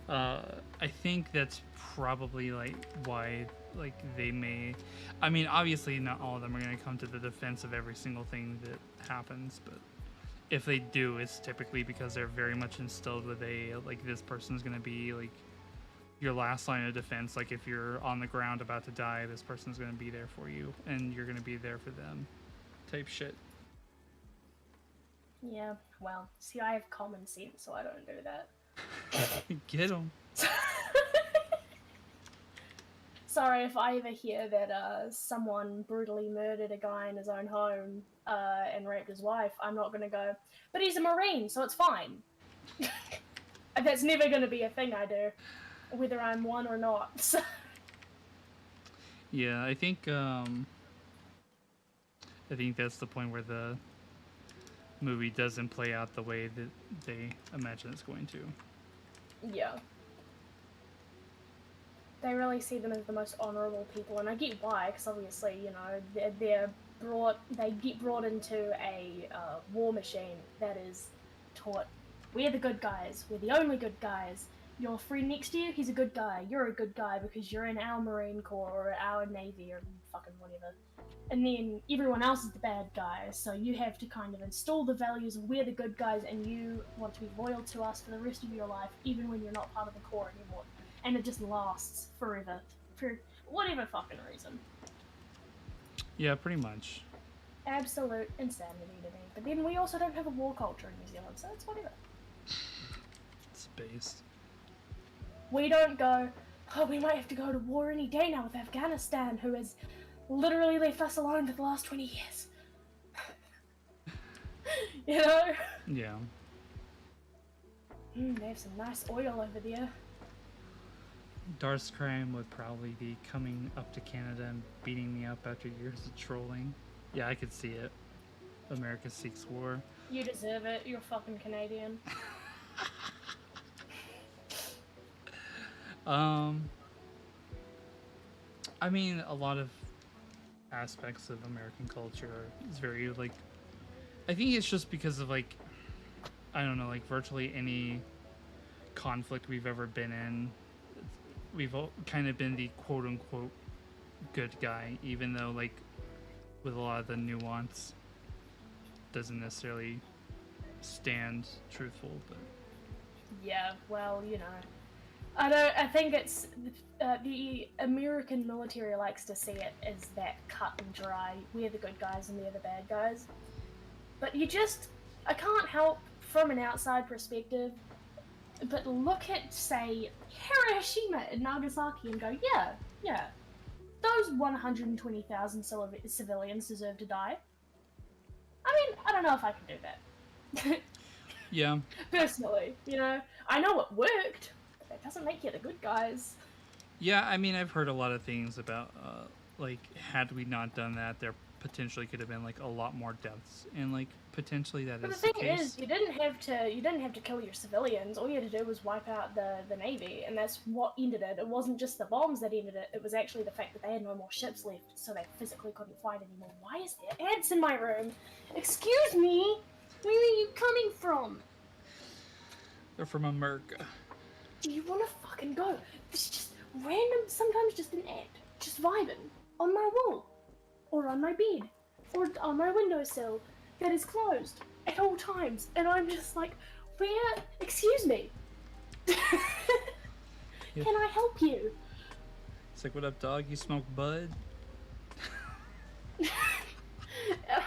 I think that's probably like why like they may. I mean, obviously not all of them are going to come to the defense of every single thing that happens, but if they do, it's typically because they're very much instilled with a like this person's going to be like your last line of defense. Like if you're on the ground about to die, this person's going to be there for you, and you're going to be there for them. Type shit. Yeah, well, see, I have common sense, so I don't do that. Get them. Sorry if I ever hear that someone brutally murdered a guy in his own home and raped his wife, I'm not gonna go, but he's a Marine, so it's fine. That's never gonna be a thing I do, whether I'm one or not. So. Yeah, I think that's the point where the movie doesn't play out the way that they imagine it's going to. Yeah. They really see them as the most honourable people, and I get why, because obviously, you know, they get brought into a war machine that is taught, we're the good guys, we're the only good guys. Your friend next to you, he's a good guy. You're a good guy because you're in our Marine Corps or our Navy or fucking whatever. And then everyone else is the bad guy, so you have to kind of install the values of we're the good guys and you want to be loyal to us for the rest of your life, even when you're not part of the Corps anymore. And it just lasts forever, for whatever fucking reason. Yeah, pretty much. Absolute insanity to me. But then we also don't have a war culture in New Zealand, so it's whatever. It's based. We don't go, oh, we might have to go to war any day now with Afghanistan, who has literally left us alone for the last 20 years. You know? Yeah. They have some nice oil over there. Darthcrime would probably be coming up to Canada and beating me up after years of trolling. Yeah, I could see it. America seeks war. You deserve it. You're fucking Canadian. I mean, a lot of aspects of American culture is very, like, I think it's just because of, like, I don't know, like, virtually any conflict we've ever been in, we've all kind of been the quote-unquote good guy, even though, like, with a lot of the nuance, doesn't necessarily stand truthful, but... Yeah, well, you know, I don't. I think it's the American military likes to see it as that cut and dry. We're the good guys and they're the bad guys. But I can't help from an outside perspective, but look at say Hiroshima and Nagasaki and go, yeah, those 120,000 civilians deserve to die. I mean, I don't know if I can do that. Yeah. Personally, I know it worked. That doesn't make you the good guys. Yeah, I mean, I've heard a lot of things about, like, had we not done that, there potentially could have been like a lot more deaths, and like potentially that But is the the thing case. is, you didn't have to kill your civilians. All you had to do was wipe out the navy, and that's what ended it. It wasn't just the bombs that ended it. It was actually the fact that they had no more ships left, so they physically couldn't fight anymore. Why is there ants in my room? Excuse me. Where are you coming from? They're from America. Do you want to fucking go? It's just random, sometimes just an ant, just vibing on my wall, or on my bed, or on my windowsill that is closed at all times, and I'm just like, where? Excuse me. Yeah. Can I help you? It's like, what up, dog? You smoke bud?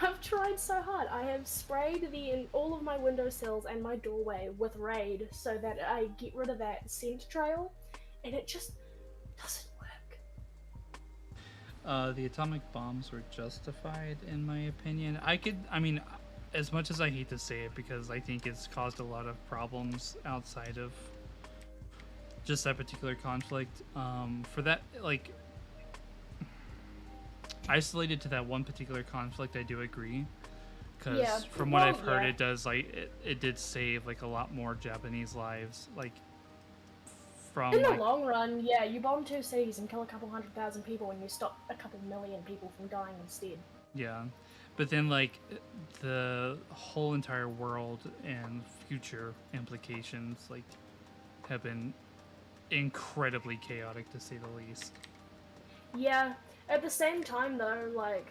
I've tried so hard. I have sprayed all of my windowsills and my doorway with Raid so that I get rid of that scent trail, and it just doesn't work. The atomic bombs were justified, in my opinion. I mean, as much as I hate to say it, because I think it's caused a lot of problems outside of just that particular conflict. For that, like, isolated to that one particular conflict, I do agree. Because Yeah, from what I've heard, yeah. it does, like, it did save, like, a lot more Japanese lives, like, from, In the like, long run, yeah, you bomb 2 cities and kill a couple 100,000 people and you stop a couple million people from dying instead. yeah. But then, like, the whole entire world and future implications, like, have been incredibly chaotic, to say the least. Yeah, at the same time though, like,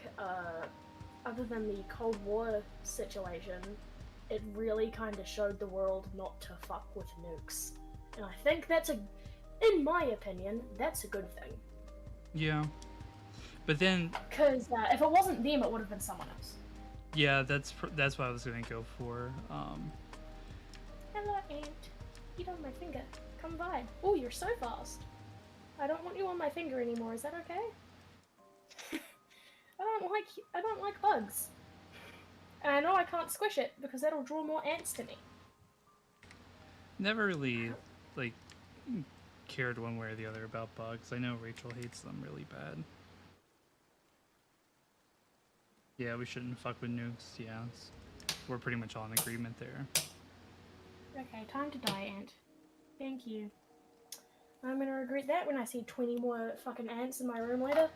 other than the Cold War situation, it really kind of showed the world not to fuck with nukes. And I think in my opinion, that's a good thing. Yeah. But then, Because if it wasn't them, it would have been someone else. yeah, that's what I was gonna go for. Hello, ant. Eat on my finger. Come by. Oh, you're so fast. I don't want you on my finger anymore. Is that okay? I don't like bugs. And I know I can't squish it because that'll draw more ants to me. Never really, like, cared one way or the other about bugs. I know Rachel hates them really bad. Yeah, we shouldn't fuck with nukes. Yeah, we're pretty much all in agreement there. Okay, time to die, ant. Thank you. I'm gonna regret that when I see 20 more fucking ants in my room later.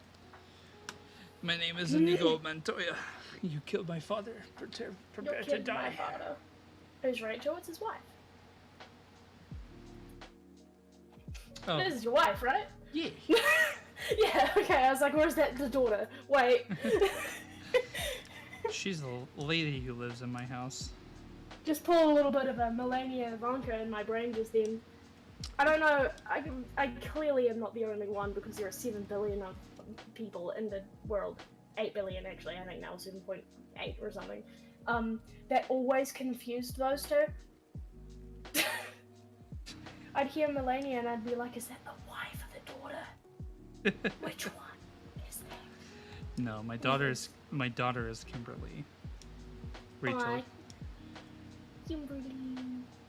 My name is Inigo Montoya. You killed my father. Prepare Your to kid, my die. father. Who's Rachel? It's his wife. Oh, This is your wife, right? yeah. Yeah, okay, I was like, where's the daughter? Wait. She's the lady who lives in my house. Just pull a little bit of a Melania Ivanka in my brain just then. I don't know, I clearly am not the only one because there are 7 billion of people in the world. 8 billion actually, I think now 7.8 or something. That always confused those two. I'd hear Melania and I'd be like, is that the wife or the daughter? Which one is that? No, my daughter is Kimberly. Rachel. Hi. Kimberly.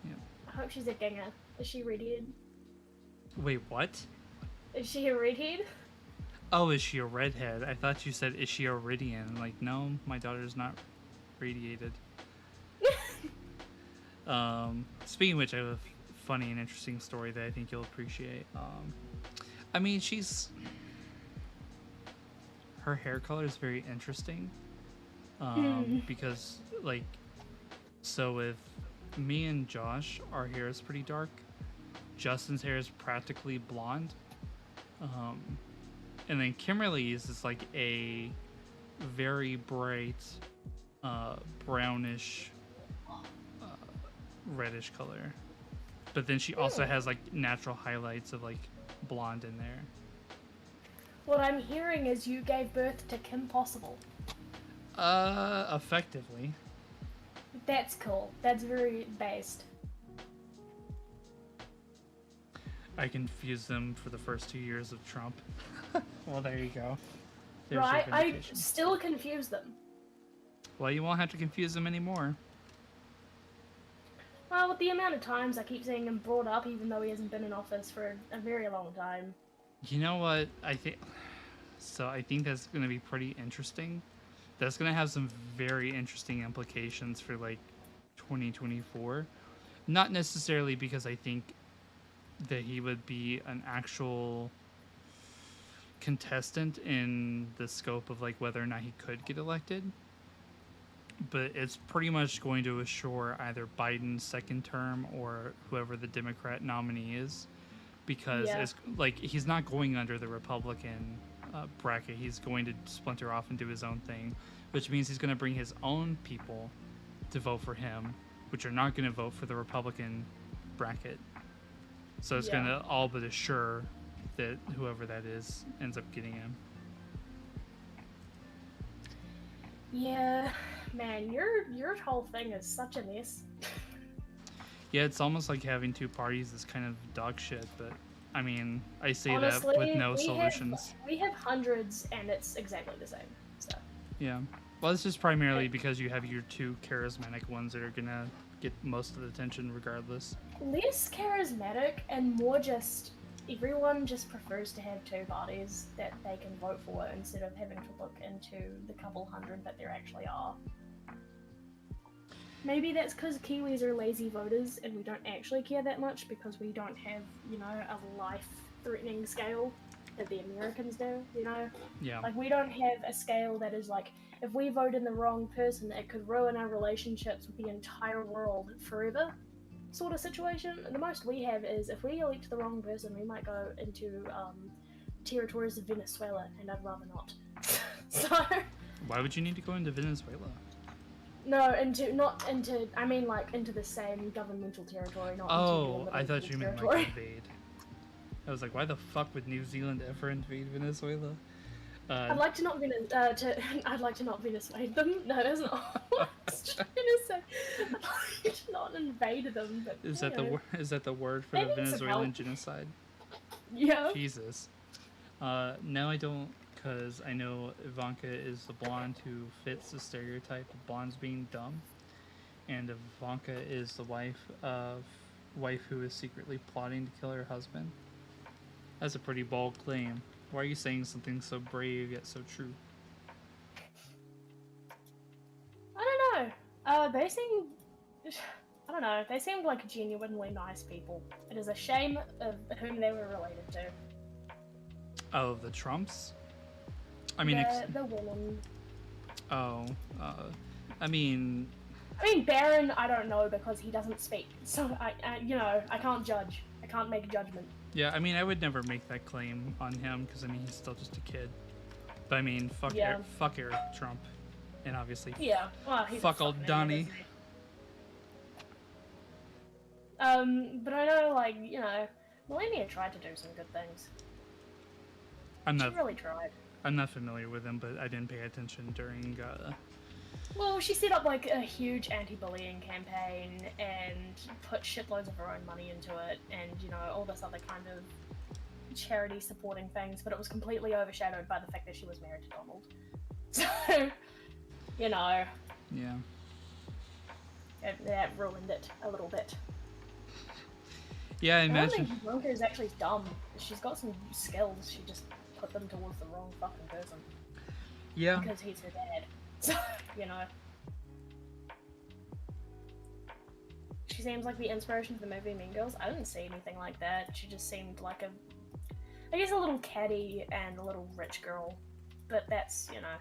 Yeah. I hope she's a ganger. Is she redheaded? Wait, what? Is she a redhead? Oh, is she a redhead? I thought you said, is she Iridian? Like, no, my daughter's not radiated. Speaking of which, I have a funny and interesting story that I think you'll appreciate. I mean, her hair color is very interesting. Because, like, so with me and Josh, our hair is pretty dark. Justin's hair is practically blonde. And then Kimberly's is like a very bright, brownish, reddish color. But then she also has like natural highlights of like blonde in there. What I'm hearing is you gave birth to Kim Possible. Effectively. That's cool. That's very based. I confused them for the first 2 years of Trump. Well, there you go. There's your Right? I vindication. still confuse them. Well, you won't have to confuse them anymore. Well, with the amount of times I keep seeing him brought up, even though he hasn't been in office for a very long time. You know what? I think that's going to be pretty interesting. That's going to have some very interesting implications for like 2024. Not necessarily because I think that he would be an actual contestant in the scope of like whether or not he could get elected, but it's pretty much going to assure either Biden's second term or whoever the Democrat nominee is, because it's like he's not going under the Republican bracket. He's going to splinter off and do his own thing, which means he's going to bring his own people to vote for him, which are not going to vote for the Republican bracket. So it's going to all but assure that whoever that is ends up getting him. Yeah, man, your whole thing is such a mess. Yeah, it's almost like having two parties is kind of dog shit, but I mean, I say Honestly, that with no solutions. We have hundreds, and it's exactly the same. So. Yeah. Well, it's just primarily because you have your two charismatic ones that are gonna get most of the attention regardless. Less charismatic and more just everyone just prefers to have two parties that they can vote for instead of having to look into the couple hundred that there actually are. Maybe that's because Kiwis are lazy voters and we don't actually care that much because we don't have, you know, a life-threatening scale that the Americans do, you know? Yeah. Like, we don't have a scale that is like, if we vote in the wrong person, it could ruin our relationships with the entire world forever sort of situation. The most we have is if we elect the wrong person, we might go into territories of Venezuela, and I'd rather not. So... Why would you need to go into Venezuela? No, I mean like into the same governmental territory, not Oh, into I thought you meant territory. like invade. I was like, why the fuck would New Zealand ever invade Venezuela? I'd like to not I'd like to not Venezuela them. No, that's not what I was trying to say. I'd like to not invade them, but Is that the word for They the need some Venezuelan help. genocide? Yeah. Jesus. No, I don't, because I know Ivanka is the blonde who fits the stereotype of blondes being dumb, and Ivanka is the wife who is secretly plotting to kill her husband. That's a pretty bold claim. Why are you saying something so brave yet so true? I don't know. They seem. I don't know. They seemed like genuinely nice people. It is a shame of whom they were related to. Oh, the Trumps? I mean, The women. oh, I mean, Barron, I don't know because he doesn't speak. So I can't judge. I can't make a judgment. yeah, I mean, I would never make that claim on him because I mean, he's still just a kid. But I mean, fuck Eric Trump, and obviously, Yeah. Well, he's a fuck old fucking Donnie. idiot, isn't he? But I know, like, you know, Melania tried to do some good things. She really tried. I'm not familiar with him, but I didn't pay attention during. Well, she set up like a huge anti-bullying campaign and put shitloads of her own money into it, and you know all this other kind of charity supporting things. But it was completely overshadowed by the fact that she was married to Donald. So, you know, Yeah. that ruined it a little bit. Yeah, I I don't imagine. think Blanca is actually dumb. She's got some skills. She just put them towards the wrong fucking person Yeah. because he's her dad. So, you know. She seems like the inspiration for the movie Mean Girls. I didn't see anything like that. She just seemed like a little catty and a little rich girl. But that's, you know,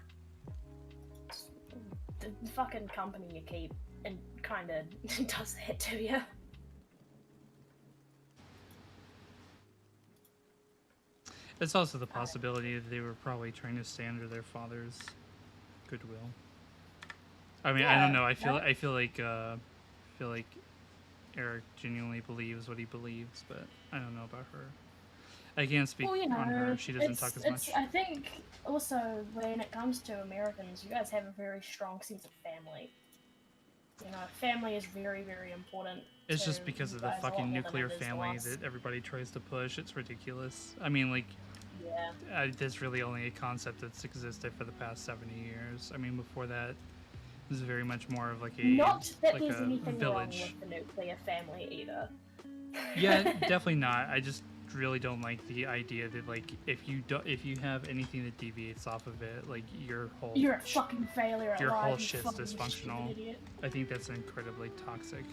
the fucking company you keep and kinda does that to you. It's also the possibility that they were probably trying to stay under their father's goodwill. I mean, I don't know. I feel like Eric genuinely believes what he believes, but I don't know about her. I can't speak Well, you know, on her. She doesn't talk as much. I think also when it comes to Americans, you guys have a very strong sense of family. You know, family is very, very important. It's to just because you of the guys a lot fucking more than nuclear it is to family us. that everybody tries to push. It's ridiculous. I mean, like, Yeah. there's really only a concept that's existed for the past 70 years. I mean, before that, it was very much more of like a Not that like there's a anything wrong village. with the nuclear family either. Yeah, definitely not. I just really don't like the idea that like if you have anything that deviates off of it, like your whole You're a fucking failure at your life. whole you shit's fucking dysfunctional. stupid idiot. I think that's incredibly toxic.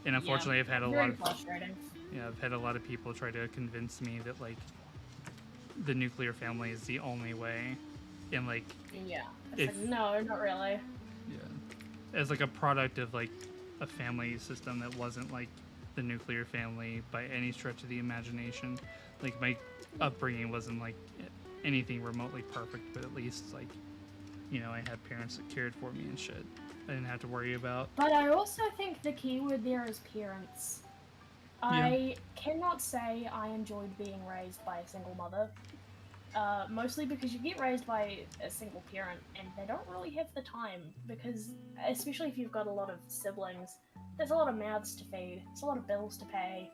And unfortunately, I've had a Very lot of frustrating. I've had a lot of people try to convince me that like the nuclear family is the only way, and like Yeah. It's If- like, no, not really. as like a product of like a family system that wasn't like the nuclear family by any stretch of the imagination. Like my upbringing wasn't like anything remotely perfect, but at least like I had parents that cared for me and shit. I didn't have to worry about. But I also think the keyword there is parents. I cannot say I enjoyed being raised by a single mother. Mostly because you get raised by a single parent and they don't really have the time because, especially if you've got a lot of siblings, there's a lot of mouths to feed, there's a lot of bills to pay,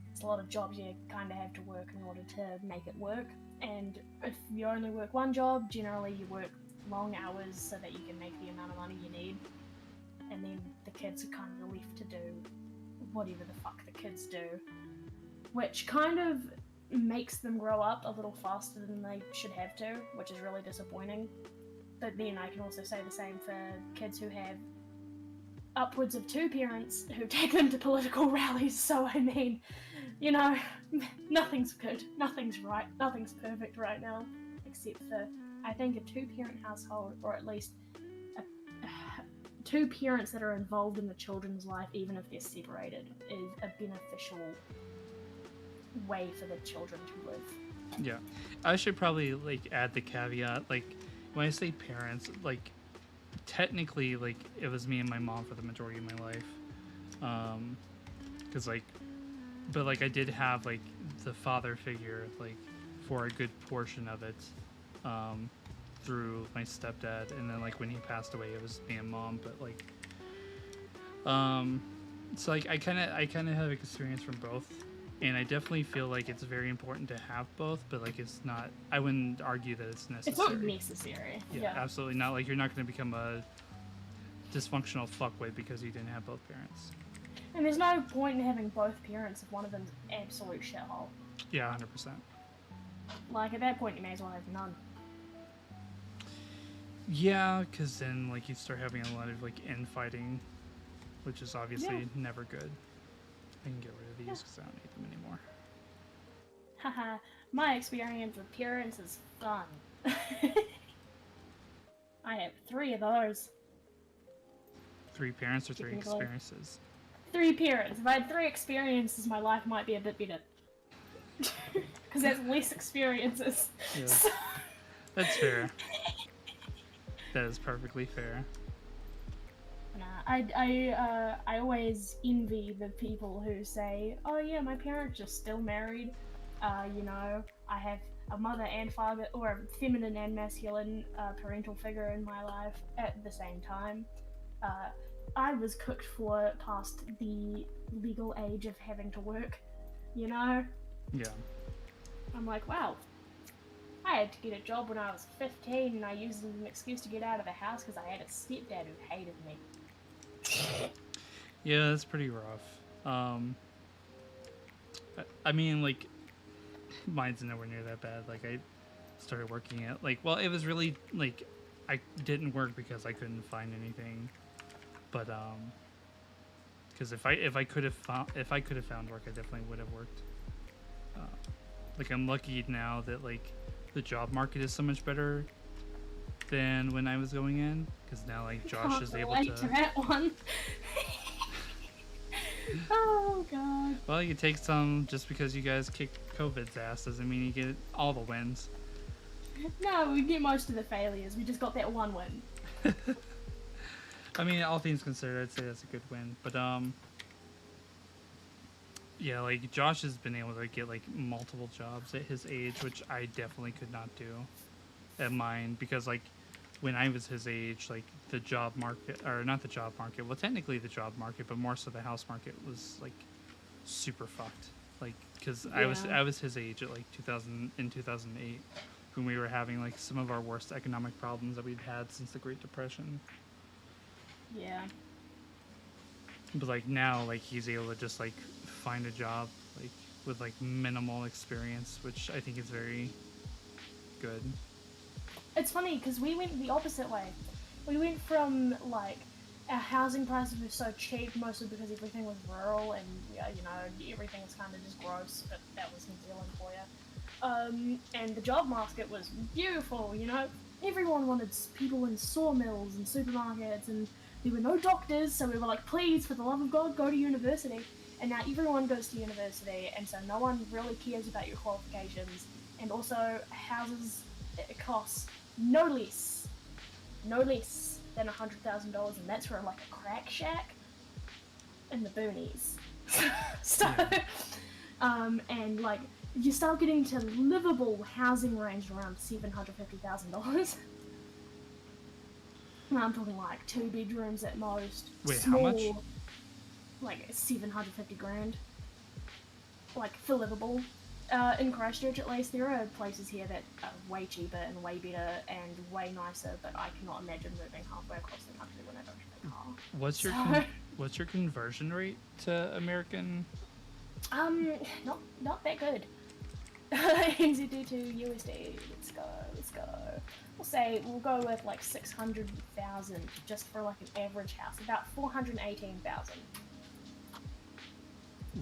there's a lot of jobs you kind of have to work in order to make it work. And if you only work one job, generally you work long hours so that you can make the amount of money you need. And then the kids are kind of left to do whatever the fuck the kids do. Which kind of makes them grow up a little faster than they should have to, which is really disappointing. But then I can also say the same for kids who have upwards of 2 parents who take them to political rallies, so I mean, nothing's good, nothing's right, nothing's perfect right now, except for, I think, a 2-parent household, or at least 2 parents that are involved in the children's life, even if they're separated, is a beneficial way for the children to live. Yeah, I should probably like add the caveat. Like when I say parents, like technically, like it was me and my mom for the majority of my life. Because but like I did have like the father figure like for a good portion of it, through my stepdad, and then like when he passed away, it was me and mom. But like, so like I kind of have experience from both. And I definitely feel like it's very important to have both, but like it's not. I wouldn't argue that it's necessary. It's not necessary. Yeah, absolutely not. Like you're not going to become a dysfunctional fuckwit because you didn't have both parents. And there's no point in having both parents if one of them's an absolute shithole. Yeah, 100%. Like at that point, you may as well have none. Yeah, because then like you start having a lot of like infighting, which is obviously never good. I can get rid of these because I don't need them anymore. Haha, my experience with parents is fun. I have 3 of those. 3 parents or 3 Technically. experiences? 3 parents. If I had 3 experiences, my life might be a bit better. Because that's less experiences. Yeah. So- That's fair. That is perfectly fair. Nah, I always envy the people who say, oh yeah, my parents are still married. I have a mother and father, or a feminine and masculine parental figure in my life at the same time. I was cooked for past the legal age of having to work, Yeah. I'm like, wow. I had to get a job when I was 15 and I used it as an excuse to get out of the house because I had a stepdad who hated me. Yeah, that's pretty rough. I mean, like, mine's nowhere near that bad. Like, I started working at, like, well, it was really, like, I didn't work because I couldn't find anything. But, because if I could have found work, I definitely would have worked. Like, I'm lucky now that, like, the job market is so much better than when I was going in, because now, like, Josh is able Relate to that one. Oh god. Well, you take some just because you guys kicked COVID's ass doesn't mean you get all the wins. No, we get most of the failures. We just got that one win. I mean, all things considered, I'd say that's a good win. But Yeah, like Josh has been able to get like multiple jobs at his age, which I definitely could not do at mine because like when I was his age, like the job market or not the job market, well technically the job market, but more so the house market was like super fucked. Like cuz Yeah. I was his age at like 2000 in 2008 when we were having like some of our worst economic problems that we'd had since the Great Depression. Yeah. But like now, like he's able to just like find a job like with like minimal experience, which I think is very good. It's funny because we went the opposite way. We went from like our housing prices were so cheap, mostly because everything was rural and yeah, you know everything was kind of just gross. But that was New Zealand for you. And the job market was beautiful. You know, everyone wanted people in sawmills and supermarkets, and there were no doctors, so we were like, please, for the love of God, go to university. And now everyone goes to university, and so no one really cares about your qualifications. And also, houses it costs no less than $100,000, and that's for like a crack shack in the boonies. So, and like you start getting to livable housing range around $750,000. I'm talking like 2 bedrooms at most. Wait, small, how much? Like 750 grand. Like for livable. In Christchurch, at least, there are places here that are way cheaper and way better and way nicer, but I cannot imagine moving halfway across the country when I don't have a car. What's your conversion rate to American? Not that good. NZD to USD. Let's go. We'll go with like 600,000 just for like an average house, about 418,000.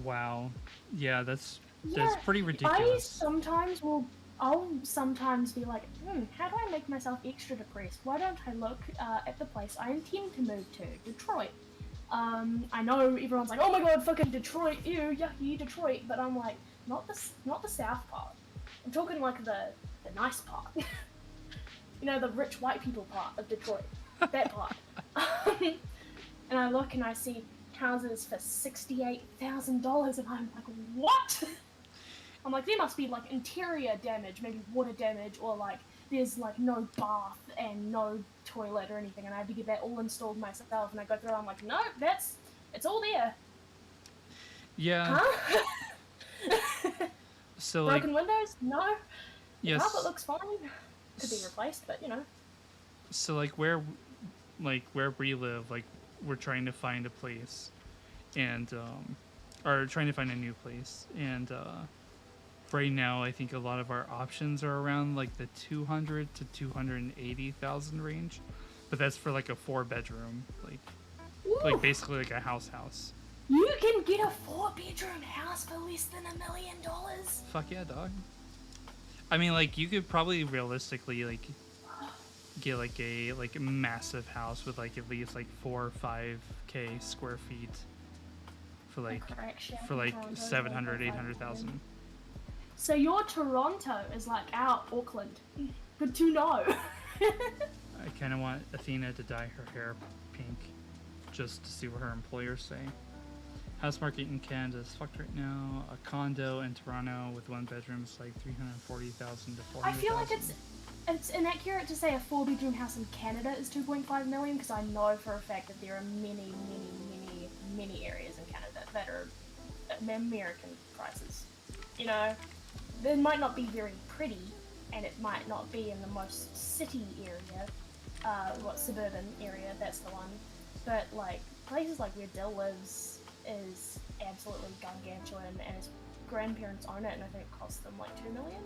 Wow, yeah, that's Yeah, pretty ridiculous. I'll sometimes be like, how do I make myself extra depressed? Why don't I look at the place I intend to move to, Detroit? I know everyone's like, oh my god, fucking Detroit, ew, yucky, Detroit, but I'm like, not the south part. I'm talking like the nice part. You know, the rich white people part of Detroit. That part. And I look and I see houses for $68,000 and I'm like, what? I'm like, there must be like interior damage, maybe water damage, or like there's like no bath and no toilet or anything, and I have to get that all installed myself. And I go through, I'm like, no, it's all there. Yeah. Huh? So like, Broken windows? No. The yes. carpet looks fine. Could be replaced, but you know. So like where we live, like we're trying to find a place, and or trying to find a new place, and right now I think a lot of our options are around like the 200 to 280,000 range, but that's for like a 4-bedroom, like basically like a house. You can get a 4-bedroom house for less than $1 million. Fuck yeah, dog. I mean, like you could probably realistically like get like a massive house with like at least like 4 or 5K square feet for like 700, 800,000. So your Toronto is like our Auckland. Good to know. I kind of want Athena to dye her hair pink just to see what her employers say. House market in Canada is fucked right now. A condo in Toronto with 1 bedroom is like 340,000 to 400,000. I feel like it's inaccurate to say a 4-bedroom house in Canada is 2.5 million because I know for a fact that there are many areas in Canada that are American prices. You know, they might not be very pretty, and it might not be in the most city area, suburban area, that's the one. But like places like where Dill lives is absolutely gargantuan, and his grandparents own it, and I think it costs them like 2 million.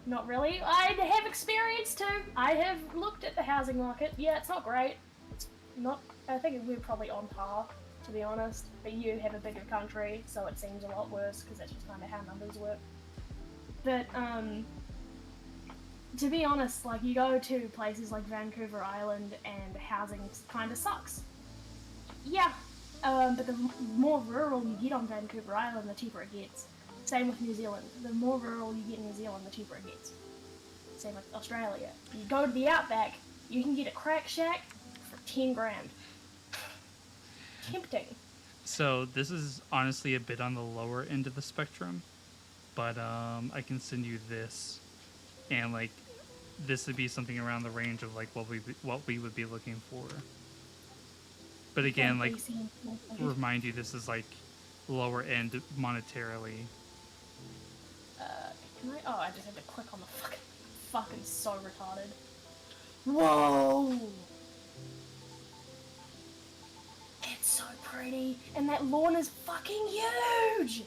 Not really. I have experience too. I have looked at the housing market. Yeah, it's not great. It's not. I think we're probably on par, to be honest. But you have a bigger country, so it seems a lot worse because that's just kind of how numbers work. But to be honest, like you go to places like Vancouver Island and housing kind of sucks. Yeah, but the more rural you get on Vancouver Island, the cheaper it gets. Same with New Zealand. The more rural you get in New Zealand, the cheaper it gets. Same with Australia. You go to the outback, you can get a crack shack for 10 grand. Tempting. So this is honestly a bit on the lower end of the spectrum, but I can send you this, and like this would be something around the range of like what we would be looking for. But again, like remind you, this is like lower end monetarily. Can I? Oh, I just had to click on the fucking so retarded. Whoa! It's so pretty, and that lawn is fucking huge.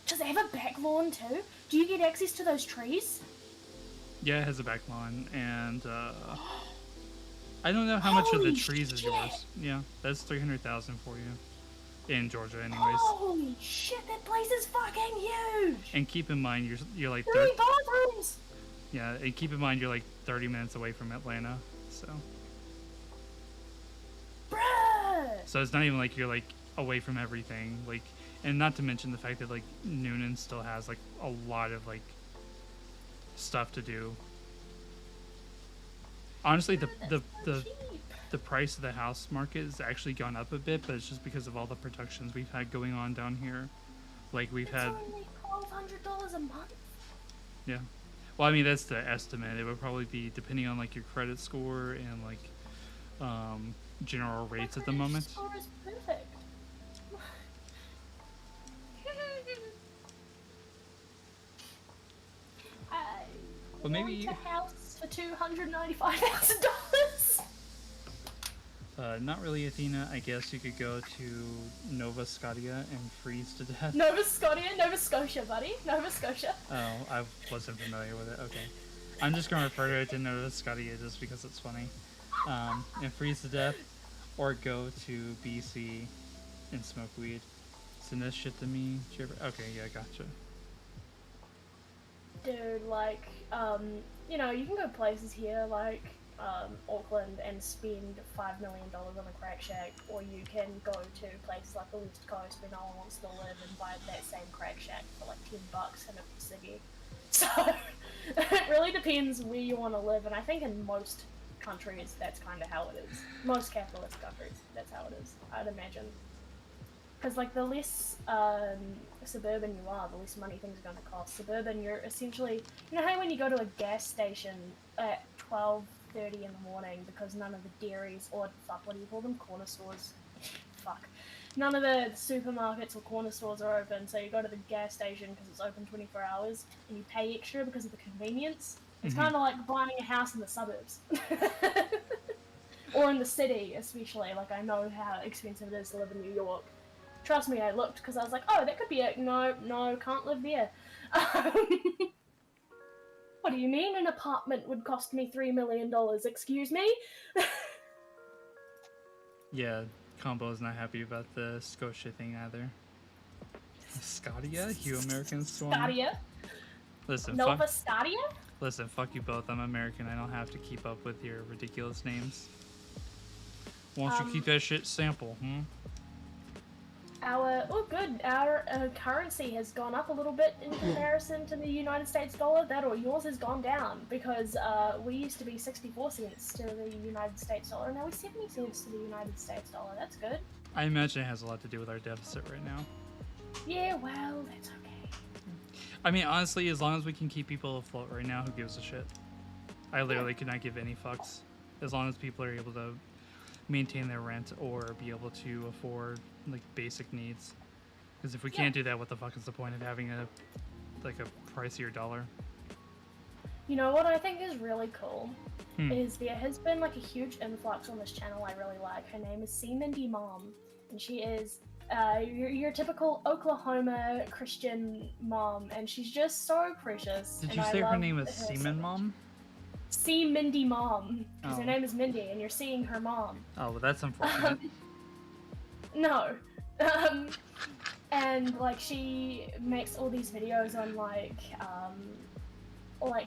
Does it have a back lawn too? Do you get access to those trees? Yeah, it has a back lawn, and I don't know how much of the Holy trees is shit. yours. Yeah, that's 300,000 for you in Georgia, anyways. Holy shit! That place is fucking huge. And keep in mind, you're like 3 bathrooms. yeah, and keep in mind you're like 30 minutes away from Atlanta, so Bruh. it's not even like you're like away from everything, like, and not to mention the fact that like Noonan still has like a lot of like stuff to do. Honestly, the price of the house market has actually gone up a bit, but it's just because of all the productions we've had going on down here. Like we've had Only $1,200 a month. yeah. Well, I mean that's the estimate. It would probably be depending on like your credit score and like general rates at the moment. Score is perfect. I Well, maybe want a house for $295,000. Not really, Athena. I guess you could go to Nova Scotia and freeze to death. Nova Scotia, buddy. Nova Scotia. Oh, I wasn't familiar with it. Okay. I'm just going to refer to it to Nova Scotia just because it's funny. And freeze to death, or go to BC and smoke weed. Send this shit to me. Okay, yeah, gotcha. Dude, like, you know, you can go places here like Auckland and spend $5 million on a crack shack, or you can go to places like the West Coast where no one wants to live and buy that same crack shack for like $10 and a ciggy. So it really depends where you want to live, and I think in most countries that's kind of how it is. Most capitalist countries, that's how it is, I'd imagine. Because like the less suburban you are, the less money things are going to cost. Suburban, you're essentially, you know how when you go to a gas station at 12:30 in the morning because none of the dairies, or fuck, what do you call them, corner stores? Fuck. None of the supermarkets or corner stores are open, so you go to the gas station because it's open 24 hours, and you pay extra because of the convenience. It's kind of like buying a house in the suburbs. Or in the city, especially. Like, I know how expensive it is to live in New York. Trust me, I looked because I was like, oh, that could be it. No, can't live there. What do you mean an apartment would cost me $3 million? Excuse me? Yeah, Combo's not happy about the Scotia thing either. Scotia? You American swan? Scotia? Listen, Nova Scotia? Listen, fuck you both. I'm American. I don't have to keep up with your ridiculous names. Why don't you keep that shit simple, hmm? Our currency has gone up a little bit in comparison to the United States dollar. That or yours has gone down because we used to be 64 cents to the United States dollar. Now we're 70 cents to the United States dollar. That's good. I imagine it has a lot to do with our deficit right now. Yeah, well, that's okay. I mean, honestly, as long as we can keep people afloat right now, who gives a shit? I literally could not give any fucks. As long as people are able to maintain their rent or be able to afford like basic needs. Because if we can't do that, what the fuck is the point of having a pricier dollar? You know what I think is really cool is there has been like a huge influx on this channel I really like. Her name is Mindy Mom, and she is your typical Oklahoma Christian mom, and she's just so precious. Did you say her name is Seaman Mom? Mindy Mom, because Oh. her name is Mindy, and you're seeing her mom. Oh, well, that's unfortunate. No. And like she makes all these videos on like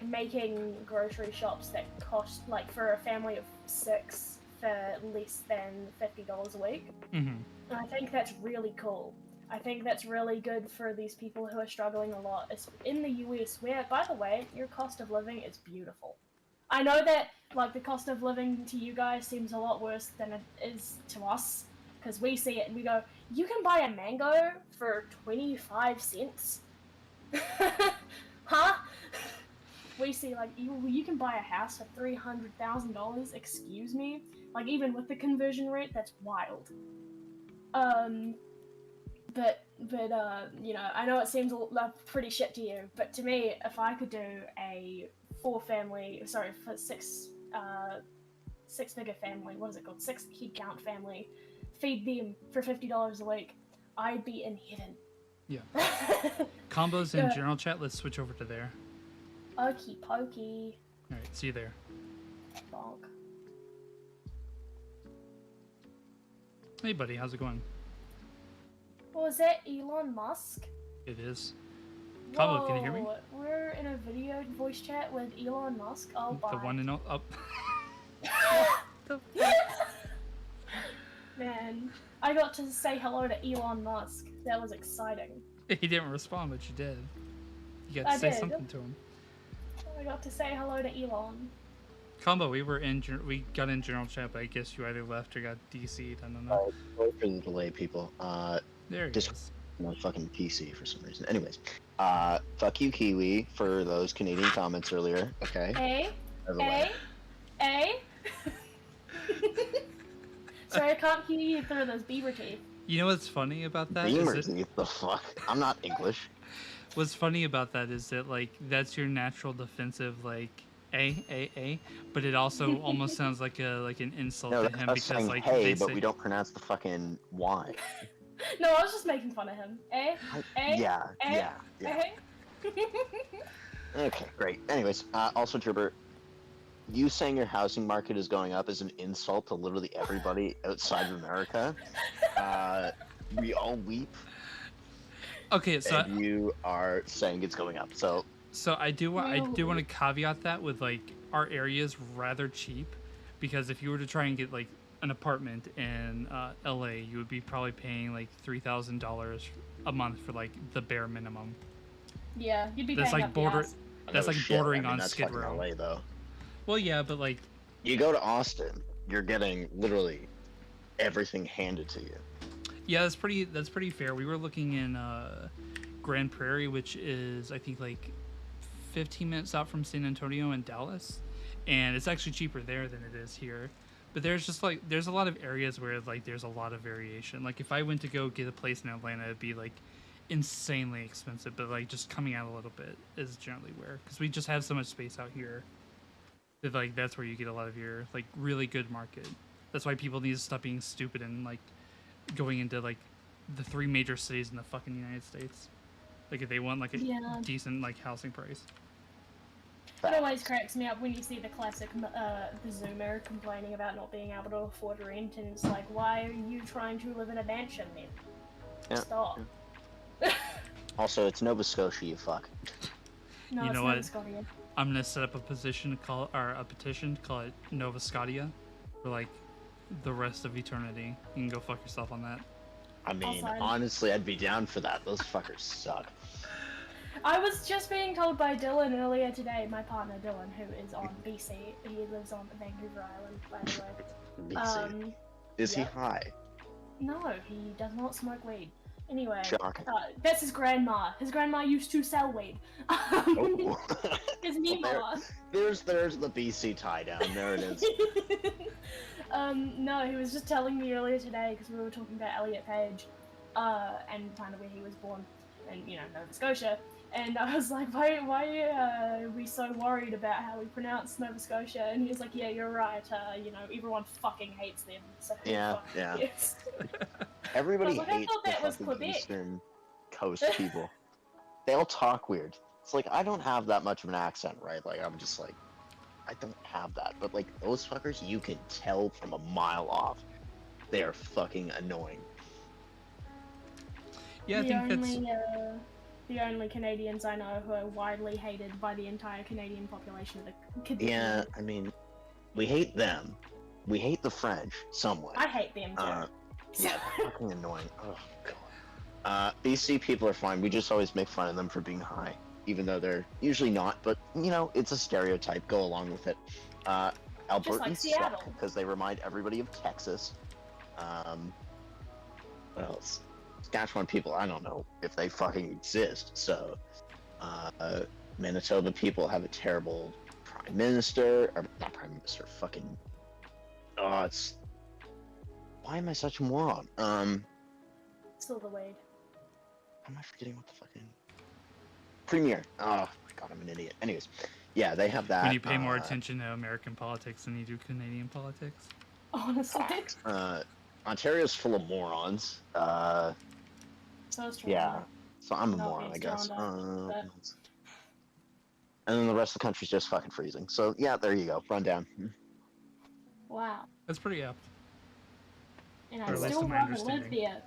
making grocery shops that cost like for a family of 6 for less than $50 a week. Mm-hmm. And I think that's really cool. I think that's really good for these people who are struggling a lot in the US, where, by the way, your cost of living is beautiful. I know that like the cost of living to you guys seems a lot worse than it is to us, because we see it and we go, you can buy a mango for 25 cents. Huh? We see like you can buy a house for $300,000. Excuse me. Like even with the conversion rate, that's wild. But you know, I know it seems pretty shit to you, but to me, if I could do a six-figure family, what is it called? 6 kid count family, feed them for $50 a week, I'd be in heaven. Yeah. Combos in Yeah. general chat. Let's switch over to there. Okie pokey. All right. See you there. Bonk. Hey, buddy. How's it going? Was that Elon Musk? It is. Combo, can you hear me? Whoa, we're in a video voice chat with Elon Musk. Oh, bye. The one and all up. Man, I got to say hello to Elon Musk. That was exciting. He didn't respond, but you did. You got to I say did. something to him. I got to say hello to Elon. Combo, we got in general chat, but I guess you either left or got DC'd. I don't know. Sorry for the delay, people. There he Just- is. My fucking PC for some reason. Anyways, fuck you, Kiwi, for those Canadian comments earlier. Okay. By the way. Sorry, I can't hear you through those beaver teeth. You know what's funny about that? Beamer Is teeth, the fuck? I'm not English. what's funny about that is that like that's your natural defensive like but it also almost sounds like an insult No, to that's him us because saying like hey, they but say, we don't pronounce the fucking Y. No, I was just making fun of him. Yeah. Okay, great. Anyways, also, Gerber, you saying your housing market is going up is an insult to literally everybody outside of America. We all weep, Okay, so and you are saying it's going up. So, I do want to caveat that with like our area is rather cheap because if you were to try and get like an apartment in LA, you would be probably paying like $3,000 a month for like the bare minimum. Yeah, you'd be That's paying like up the border. ass. That's no like shit, bordering I mean, on that's Skid fucking Row. LA, though. Well, yeah, but like You go to Austin, you're getting literally everything handed to you. yeah, that's pretty fair. We were looking in Grand Prairie, which is I think like 15 minutes out from San Antonio and Dallas, and it's actually cheaper there than it is here. But there's just like there's a lot of areas where like there's a lot of variation. Like if I went to go get a place in Atlanta, it'd be like insanely expensive. But like just coming out a little bit is generally where because we just have so much space out here. That like that's where you get a lot of your like really good market. That's why people need to stop being stupid and like going into like the 3 major cities in the fucking United States. Like if they want like a Yeah. decent like housing price. It always cracks me up when you see the classic the Zoomer complaining about not being able to afford rent, and it's like, why are you trying to live in a mansion then? Yeah, Stop. Also, it's Nova Scotia, you fuck. No, You it's know not what? Scotia. I'm gonna set up a petition to call it Nova Scotia for like the rest of eternity. You can go fuck yourself on that. I mean, Also, honestly, I'd be down for that. Those fuckers suck. I was just being told by Dylan earlier today, my partner Dylan, who is on BC. He lives on Vancouver Island, by the way. BC. Is he yeah. high? No, he does not smoke weed. Anyway, Shocking. that's his grandma. His grandma used to sell weed. Oh. His Well, Mima. there's the BC tie down. There it is. No, he was just telling me earlier today because we were talking about Elliot Page, and kind of where he was born, and Nova Scotia. And I was like, why are we so worried about how we pronounce Nova Scotia? And he was like, yeah, you're right. Everyone fucking hates them. So who Yeah, fuck yeah. cares? Everybody I was like, I hates thought the that was fucking Quebec. Eastern Coast people. They all talk weird. It's like, I don't have that much of an accent, right? Like, I'm just like, I don't have that. But, like, those fuckers, you can tell from a mile off. They are fucking annoying. Yeah, I think that's The only Canadians I know who are widely hated by the entire Canadian population are the Canadians. Yeah, I mean, we hate them. We hate the French, somewhat. I hate them too. Yeah, fucking annoying. Oh, God. BC people are fine. We just always make fun of them for being high. Even though they're usually not, but, it's a stereotype. Go along with it. Albertans Seattle. suck because they remind everybody of Texas. what else? Saskatchewan people, I don't know if they fucking exist. So, Manitoba people have a terrible prime minister, or not prime minister, fucking. Oh, it's. Why am I such a moron? Still the Wade. How am I forgetting what the fucking premier? Oh my god, I'm an idiot. Anyways, yeah, they have that. When you pay more attention to American politics than you do Canadian politics. Honestly. Ontario's full of morons. So is Toronto. Yeah. So I'm a No moron, I offense, guess. Toronto, but- And then the rest of the country's just fucking freezing. So yeah, there you go. Rundown. Wow. That's pretty apt. And Or I at least still to my want to live understanding. there.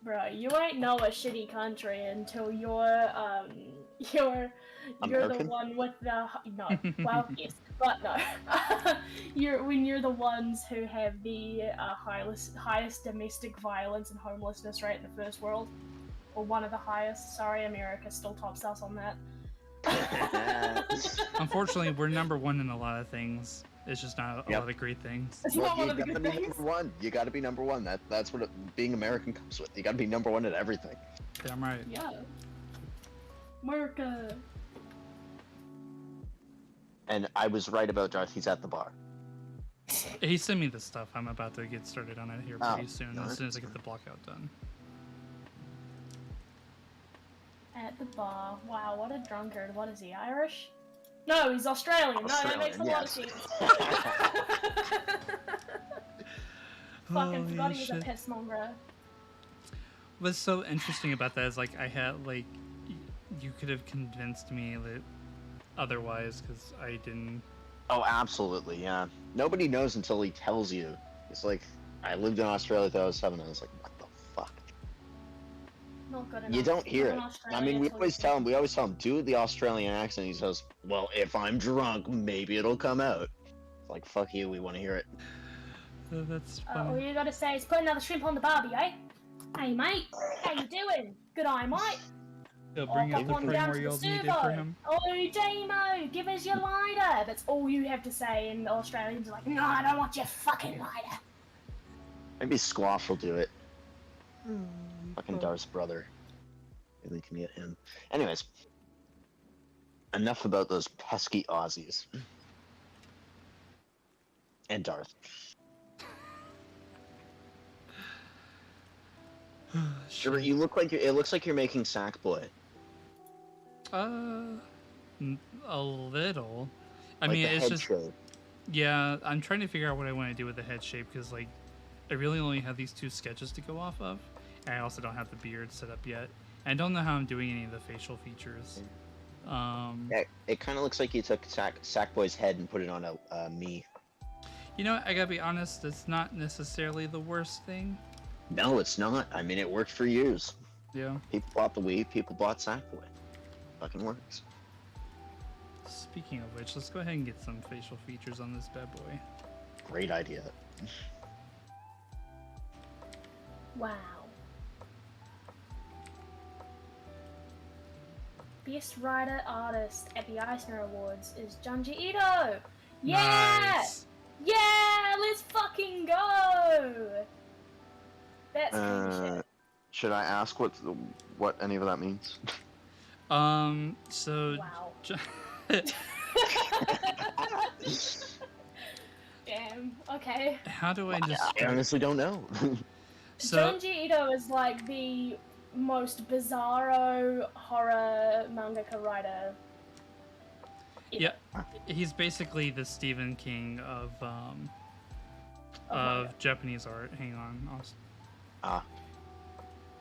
Bro, you ain't know a shitty country until you're the American? one with the no. Well, yes, but no. When you're the ones who have the highest domestic violence and homelessness rate in the first world, or one of the highest. Sorry, America still tops us on that. Unfortunately, we're number one in a lot of things. It's just not a Yep. lot of great things. It's Well, not one you of the gotta good be things. number one. You gotta be number one. That's what being American comes with. You gotta be number one at everything. Damn right. Yeah. America. And I was right about Darth. He's at the bar. He sent me the stuff. I'm about to get started on it here Oh, pretty soon. alright. As soon as I get the blockout done. At the bar. Wow, what a drunkard. What is he, Irish? No, he's Australian. No, that makes a lot of Australian, sense. Fucking Holy forgot he was a shit. pissmonger. What's so interesting about that is like I had like you could have convinced me that otherwise because I didn't. Oh, absolutely, yeah. Nobody knows until he tells you. It's like, I lived in Australia till I was 7, and I was like, what the fuck? Not good enough. You don't hear Not it. an I mean, we Australian always tell him, do the Australian accent. He says, well, if I'm drunk, maybe it'll come out. It's like, fuck you, we want to hear it. That's all funny. you gotta say is put another shrimp on the barbie, eh? Hey mate, how you doing? Good eye, mate. He'll bring Oh, up the come on down to the primordials needed servo. for him. Oh, Demo, give us your lighter. That's all you have to say, and the Australians are like, no, I don't want your fucking lighter. Maybe Squash will do it. Fucking Darth's brother. Maybe we can get him. Anyways. Enough about those pesky Aussies. And Darth. Sure, you look like it looks like you're making Sackboy. A little. I Like mean, the it's head just shape. yeah. I'm trying to figure out what I want to do with the head shape because like I really only have these 2 sketches to go off of, and I also don't have the beard set up yet. And I don't know how I'm doing any of the facial features. Yeah, it kind of looks like you took Sackboy's head and put it on a me. You know, I gotta be honest. It's not necessarily the worst thing. No, it's not. I mean, it worked for years. Yeah. People bought the Wii, people bought Sackboy. Fucking works. Speaking of which, let's go ahead and get some facial features on this bad boy. Great idea. Wow. Best writer artist at the Eisner Awards is Junji Ito. Yeah, Nice. yeah, let's fucking go. That's kind of shit. Should I ask what any of that means? So. Wow. Damn. Okay. How do I just? I honestly don't know. So Junji Ito is like the most bizarro horror mangaka writer. yeah, he's basically the Stephen King of manga. Japanese art. Hang on.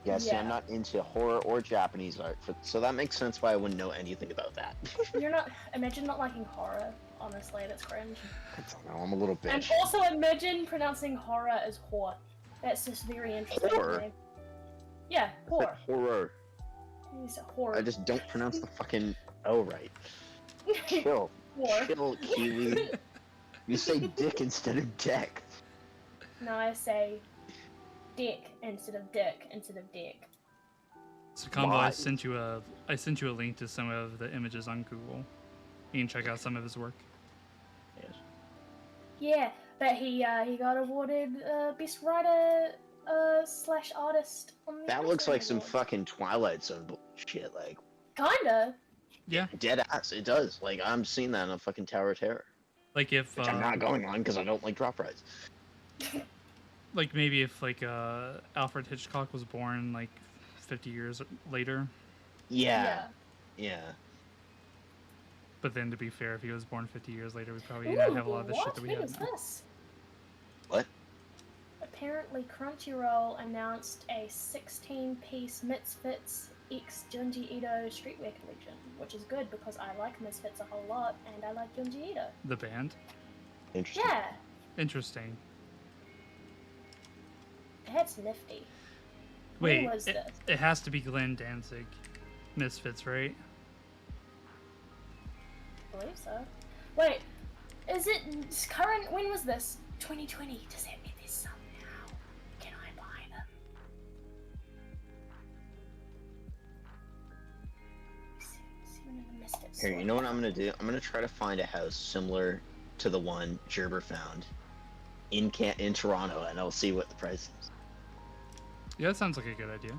Yeah, see, I'm Yeah. not into horror or Japanese art, so that makes sense why I wouldn't know anything about that. You're not. Imagine not liking horror. Honestly, that's cringe. I don't know, I'm a little And bitch. also imagine pronouncing horror as whore. That's just very interesting. to Whore? me. Yeah, I said whore. horror. You said whore. I just don't pronounce the fucking O right. Chill. Whore. Chill, Kiwi. You say dick instead of deck. No, I say dick instead of dick instead of dick. So Combo, Why? I sent you a link to some of the images on Google. You can check out some of his work. Yes. Yeah, But he got awarded best writer slash artist on the That looks like Academy some Awards. fucking Twilight Zone shit. Like Kinda. Yeah, dead ass. It does. Like I'm seeing that on fucking Tower of Terror, like if which I'm not going on because I don't like drop rides. like maybe if like Alfred Hitchcock was born like 50 years later. Yeah. Yeah. But then to be fair, if he was born 50 years later, we probably Ooh, not have a lot of the what? shit that we When have was now. this? What? Apparently, Crunchyroll announced a 16-piece Misfits X Junji Ito streetwear collection, which is good because I like Misfits a whole lot and I like Junji Ito. The band? Interesting. Yeah, Interesting. that's nifty. Wait, When was this? it has to be Glenn Danzig. Misfits, right? I believe so. Wait, is it current? When was this? 2020. Does that mean there's some now? Can I buy them? See when the Misfits. Here, you know what I'm gonna do? I'm gonna try to find a house similar to the one Gerber found in Toronto, and I'll see what the price is. Yeah, that sounds like a good idea.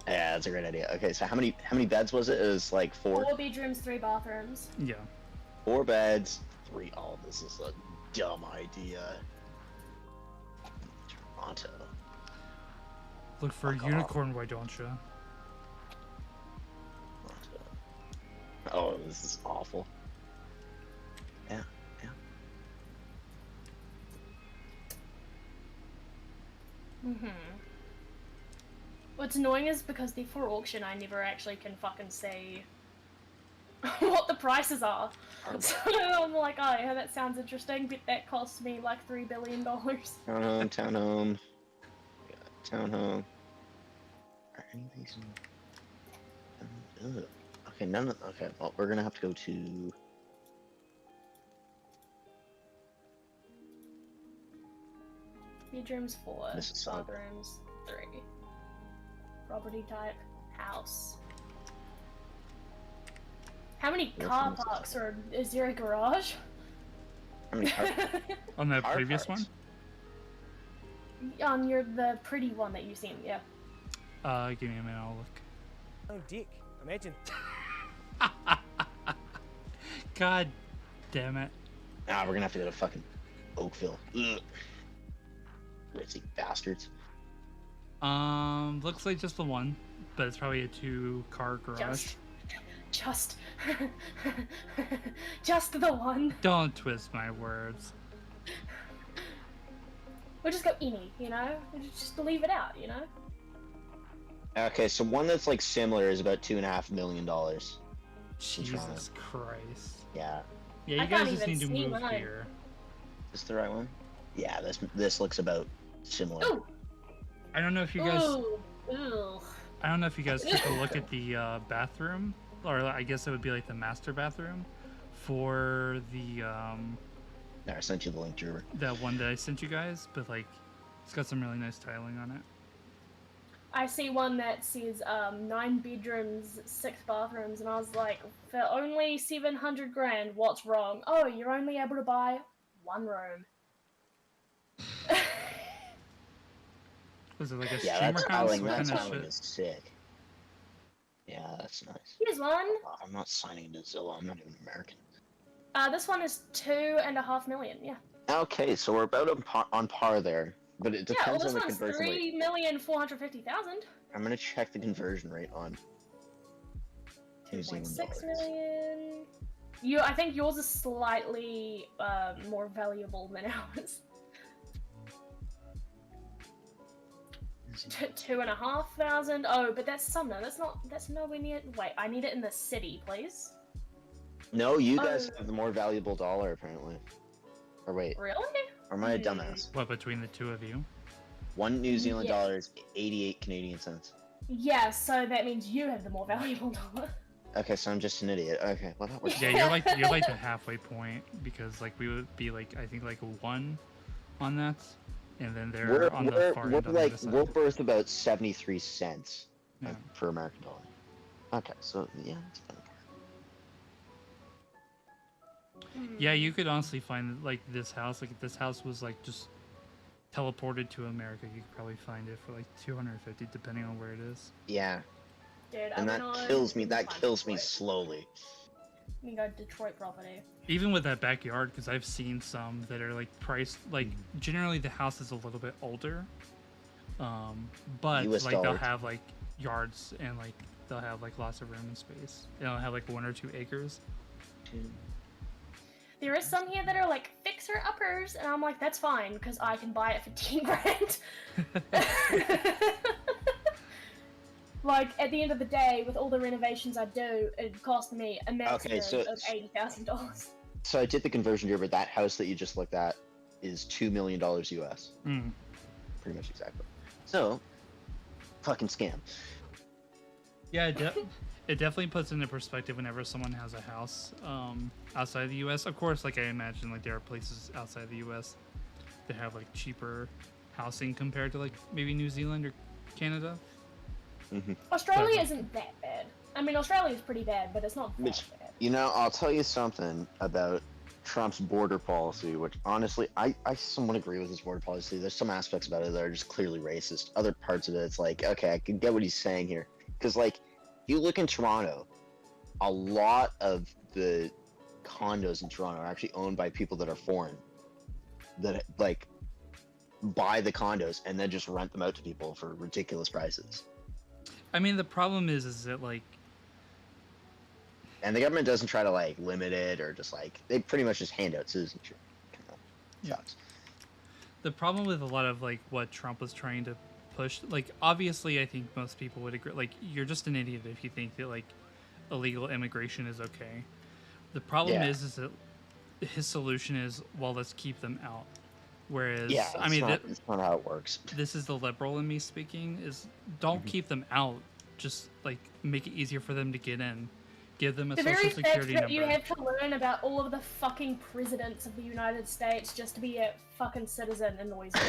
Yeah, that's a great idea. Okay, so how many beds was it? It was like four. 4 bedrooms, 3 bathrooms. Yeah. 4 beds, 3. Oh, this is a dumb idea. Toronto. Look for a Fuck off. unicorn, why don't you? Toronto. Oh, this is awful. Yeah, yeah. Mm-hmm. What's annoying is because they're for auction, I never actually can fucking see what the prices are. So I'm like, oh yeah, that sounds interesting, but that cost me like $3 billion. Townhome, townhome. Yeah, townhome. Are any of these in... Ugh. Okay, none of... Okay, well, we're gonna have to go to... Bedrooms 4, Mississauga. bathrooms 3. Property type, house. How many Where's car Mississauga? parks or is there a garage? How many car... On that car previous parks? one? You're the pretty one that you've seen, yeah. Give me a minute, I'll look. Oh, Dick, imagine. God damn it. Ah, we're gonna have to go to fucking Oakville. Ugh. Ritzy bastards. Looks like just the one, but it's probably a 2-car garage. Just just the one. Don't twist my words. We'll just go any, you know? We'll just leave it out, you know? Okay, so one that's like similar is about $2.5 million. Jesus Christ. Yeah. Yeah, you I guys can't just even need to see move mine. here. Is this the right one? Yeah, this looks about similar. Ooh! I don't know if you guys Ooh! Ooh! I don't know if you guys took a look at the bathroom, or I guess it would be like the master bathroom for the There, I sent you the link, Drewer. that one that I sent you guys, but like it's got some really nice tiling on it. I see one that says 9 bedrooms, 6 bathrooms, and I was like, for only 700 grand, what's wrong? Oh, you're only able to buy 1 room. Was it like a Yeah, streamer that's house? tiling. What That kind of tiling shit? is sick. Yeah, that's nice. Here's one. I'm not signing to Zillow. I'm not even American. This one is 2.5 million, yeah. Okay, so we're about on par there, but it Yeah, well, depends this on the one's conversion rate. 3,450,000. I'm gonna check the conversion rate on New Zealand 2.6 dollars. million. I think yours is slightly more valuable than ours. 2,500. Oh, but that's Sumner. That's nowhere near. Wait, I need it in the city, please. No, you guys Oh. have the more valuable dollar apparently. Or wait, Really? or am I a dumbass? What, between the two of you? One New Zealand Yeah. dollar is 88 Canadian cents. Yeah, so that means you have the more valuable dollar. Okay, so I'm just an idiot. Okay, well that was Yeah, you're like the halfway point because like we would be like I think like a 1 on that, and then they're on the far we're end on the like other side. we're worth about 73 cents Yeah. per American dollar. Okay, so yeah, it's fine. Yeah, you could honestly find like this house. Like if this house was like just teleported to America, you could probably find it for like 250, depending on where it is. Yeah, Dude, and I that went on kills me. That Find kills me Detroit. slowly. We got Detroit property. Even with that backyard, because I've seen some that are like priced like generally the house is a little bit older, but US like they'll dollars. have like yards and like they'll have like lots of room and space. They'll have like 1 or 2 acres. There is some here that are like fixer uppers, and I'm like, that's fine because I can buy it for 10 grand. Like at the end of the day, with all the renovations I do, it cost me a maximum so- of $80,000. So I did the conversion here, but that house that you just looked at is $2 million US. Mm. Pretty much exactly. So, fucking scam. Yeah, it definitely puts into perspective whenever someone has a house outside the U.S. Of course, like I imagine, like there are places outside the U.S. that have like cheaper housing compared to like maybe New Zealand or Canada. Australia isn't that bad. I mean, Australia's pretty bad, but it's not that Which- bad. You know, I'll tell you something about Trump's border policy, which honestly, I somewhat agree with his border policy. There's some aspects about it that are just clearly racist. Other parts of it, it's like, okay, I can get what he's saying here. Because, like, you look in Toronto, a lot of the condos in Toronto are actually owned by people that are foreign, that, like, buy the condos and then just rent them out to people for ridiculous prices. I mean, the problem is that like And the government doesn't try to, like, limit it or just, like, they pretty much just hand out citizenship. Yeah. Sucks. the problem with a lot of like what Trump was trying to push, like obviously I think most people would agree, like you're just an idiot if you think that like illegal immigration is okay. The problem Yeah. is that his solution is, well, let's keep them out. Whereas, Yeah, I mean, it's not how it works. this is the liberal in me speaking, is don't keep them out, just like make it easier for them to get in. Give them a The social very fact security that number. you have to learn about all of the fucking presidents of the United States just to be a fucking citizen annoys me.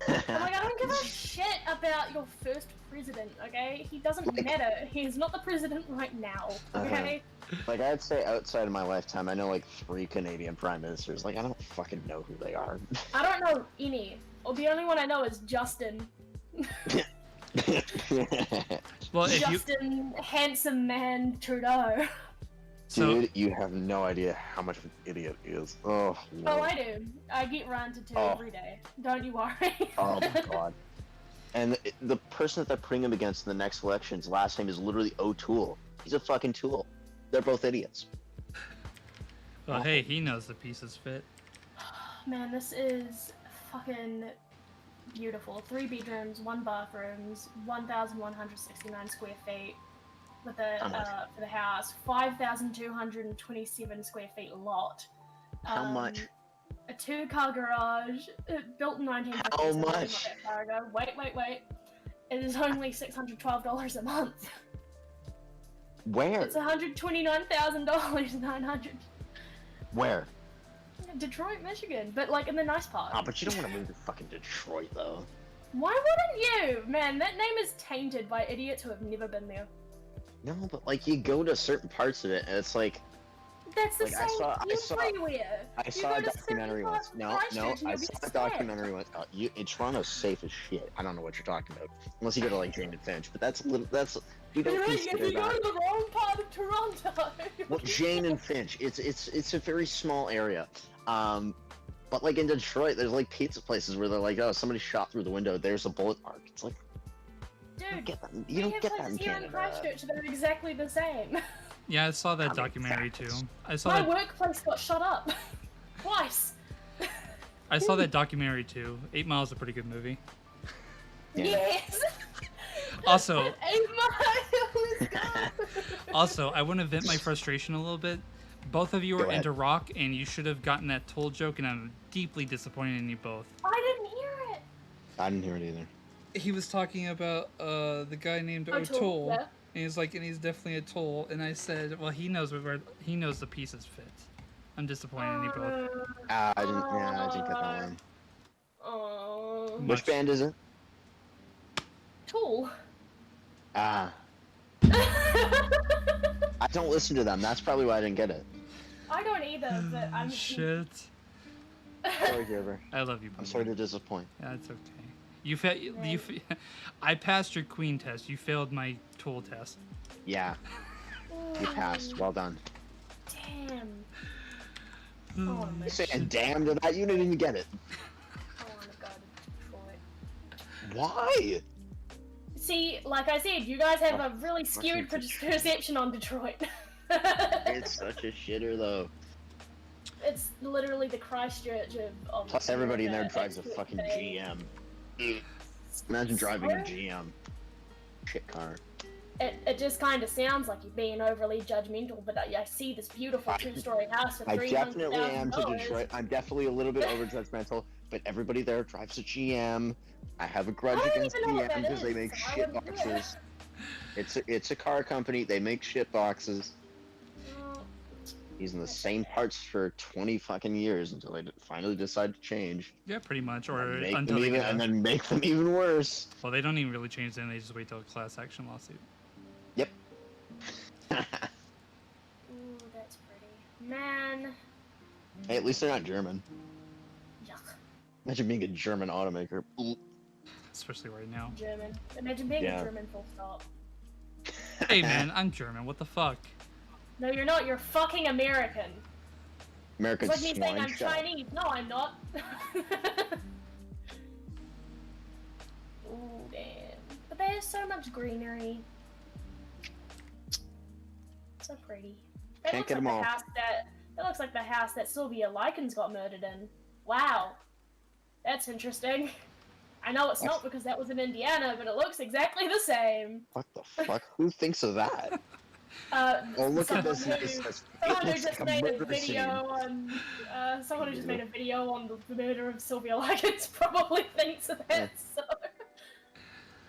I'm like, I don't give a shit about your first president, okay? He doesn't matter. He's not the president right now, okay? Like, I'd say outside of my lifetime, I know like 3 Canadian prime ministers. Like, I don't fucking know who they are. I don't know any. Or the only one I know is Justin. Well, if you Justin, handsome man Trudeau. so Dude, you have no idea how much of an idiot he is. Oh, Oh, Lord. I do. I get ranted to Oh. every day. Don't you worry. Oh my god. And the person that they're putting him against in the next election's last name is literally O'Toole. He's a fucking tool. They're both idiots. well, hey, he knows the pieces fit. Man, this is fucking beautiful. 3 bedrooms, 1 bathrooms, 1,169 square feet with How much? for the house. 5,227 square feet lot. How much? A 2-car garage, built in 1950s. How so not much? that far ago. Wait. It is only $612 a month. Where? It's $129,900. Where? Detroit, Michigan, but like in the nice part. Oh, but you don't want to move to fucking Detroit, though. Why wouldn't you? Man, that name is tainted by idiots who have never been there. No, but like you go to certain parts of it, and it's like That's the Like, I same saw- everywhere. I You saw go a to certain documentary parts once. of No, Christchurch no, and I you'll be saw a scared. documentary once. Toronto's safe as shit. I don't know what you're talking about, unless you go to like Jane and Finch. But that's a little. That's we don't If consider you go that. to the wrong part of Toronto. Well, Jane and Finch, it's a very small area. But like in Detroit, there's like pizza places where they're like, oh, somebody shot through the window. There's a bullet mark. It's like you don't Dude, get that. we You don't have get that in places here in Canada. Christchurch that are exactly the same. Yeah, I saw that I mean, documentary too. facts. I saw My that. workplace got shut up. Twice. I saw that documentary too. 8 Mile is a pretty good movie. Yeah. Yes. Also, 8 miles. Go. also, I want to vent my frustration a little bit. Both of you Go are ahead. into rock, and you should have gotten that toll joke, and I'm deeply disappointed in you both. I didn't hear it. I didn't hear it either. He was talking about the guy named O'Toole, O'Toole, yeah. and he's like, and he's definitely a toll. And I said, well, he knows he knows the pieces fit. I'm disappointed in you both. I didn't get that one. Oh. Much. Which band is it? Tool. I don't listen to them. That's probably why I didn't get it. I don't either, but I'm. Shit. Sorry, Gerber. I love you. I'm sorry to Boomer. disappoint. That's okay. You failed. I passed your queen test. You failed my tool test. Yeah, you passed. Well done. Damn. Oh, man. Saying damn to that, you didn't even get it. I want to go to Detroit. Why? See, like I said, you guys have a really skewed perception on Detroit. It's such a shitter though. It's literally the Christchurch of Plus, everybody in there America. drives a It's fucking insane. GM. Imagine driving a So- GM. Shit car. It just kind of sounds like you're being overly judgmental, but I see this beautiful two-story house for I $300,000. definitely am to Detroit. I'm definitely a little bit over judgmental, but everybody there drives a GM. I have a grudge I don't against even know what GM that because they is, make so I shit wouldn't do it. boxes. It's a car company. They make shit boxes. Well, Using the same parts for 20 fucking years until they finally decide to change. Yeah, pretty much. Or And make until them they even, get and then make them even worse. Well, they don't even really change them. They just wait till a class action lawsuit. Yep. ooh, that's pretty. Man, Hey, at least they're not German. yuck. Imagine being a German automaker. Ooh. Especially right now. German. Imagine being Yeah. a German full stop. Hey man, I'm German. What the fuck? No, you're not. You're fucking American. American It's like me saying swine I'm shell. Chinese. No, I'm not. Ooh, damn. But there's so much greenery. So pretty. That Can't looks get like 'em the all. house that looks like the house that Sylvia Likens got murdered in. Wow. That's interesting. I know it's not because that was in Indiana, but it looks exactly the same. What the fuck? Who thinks of that? Oh, look at someone this. who- It says, Someone it who looks just like a made a murder video scene. on, someone who just made a video on the murder of Sylvia Likens probably thinks of that. So,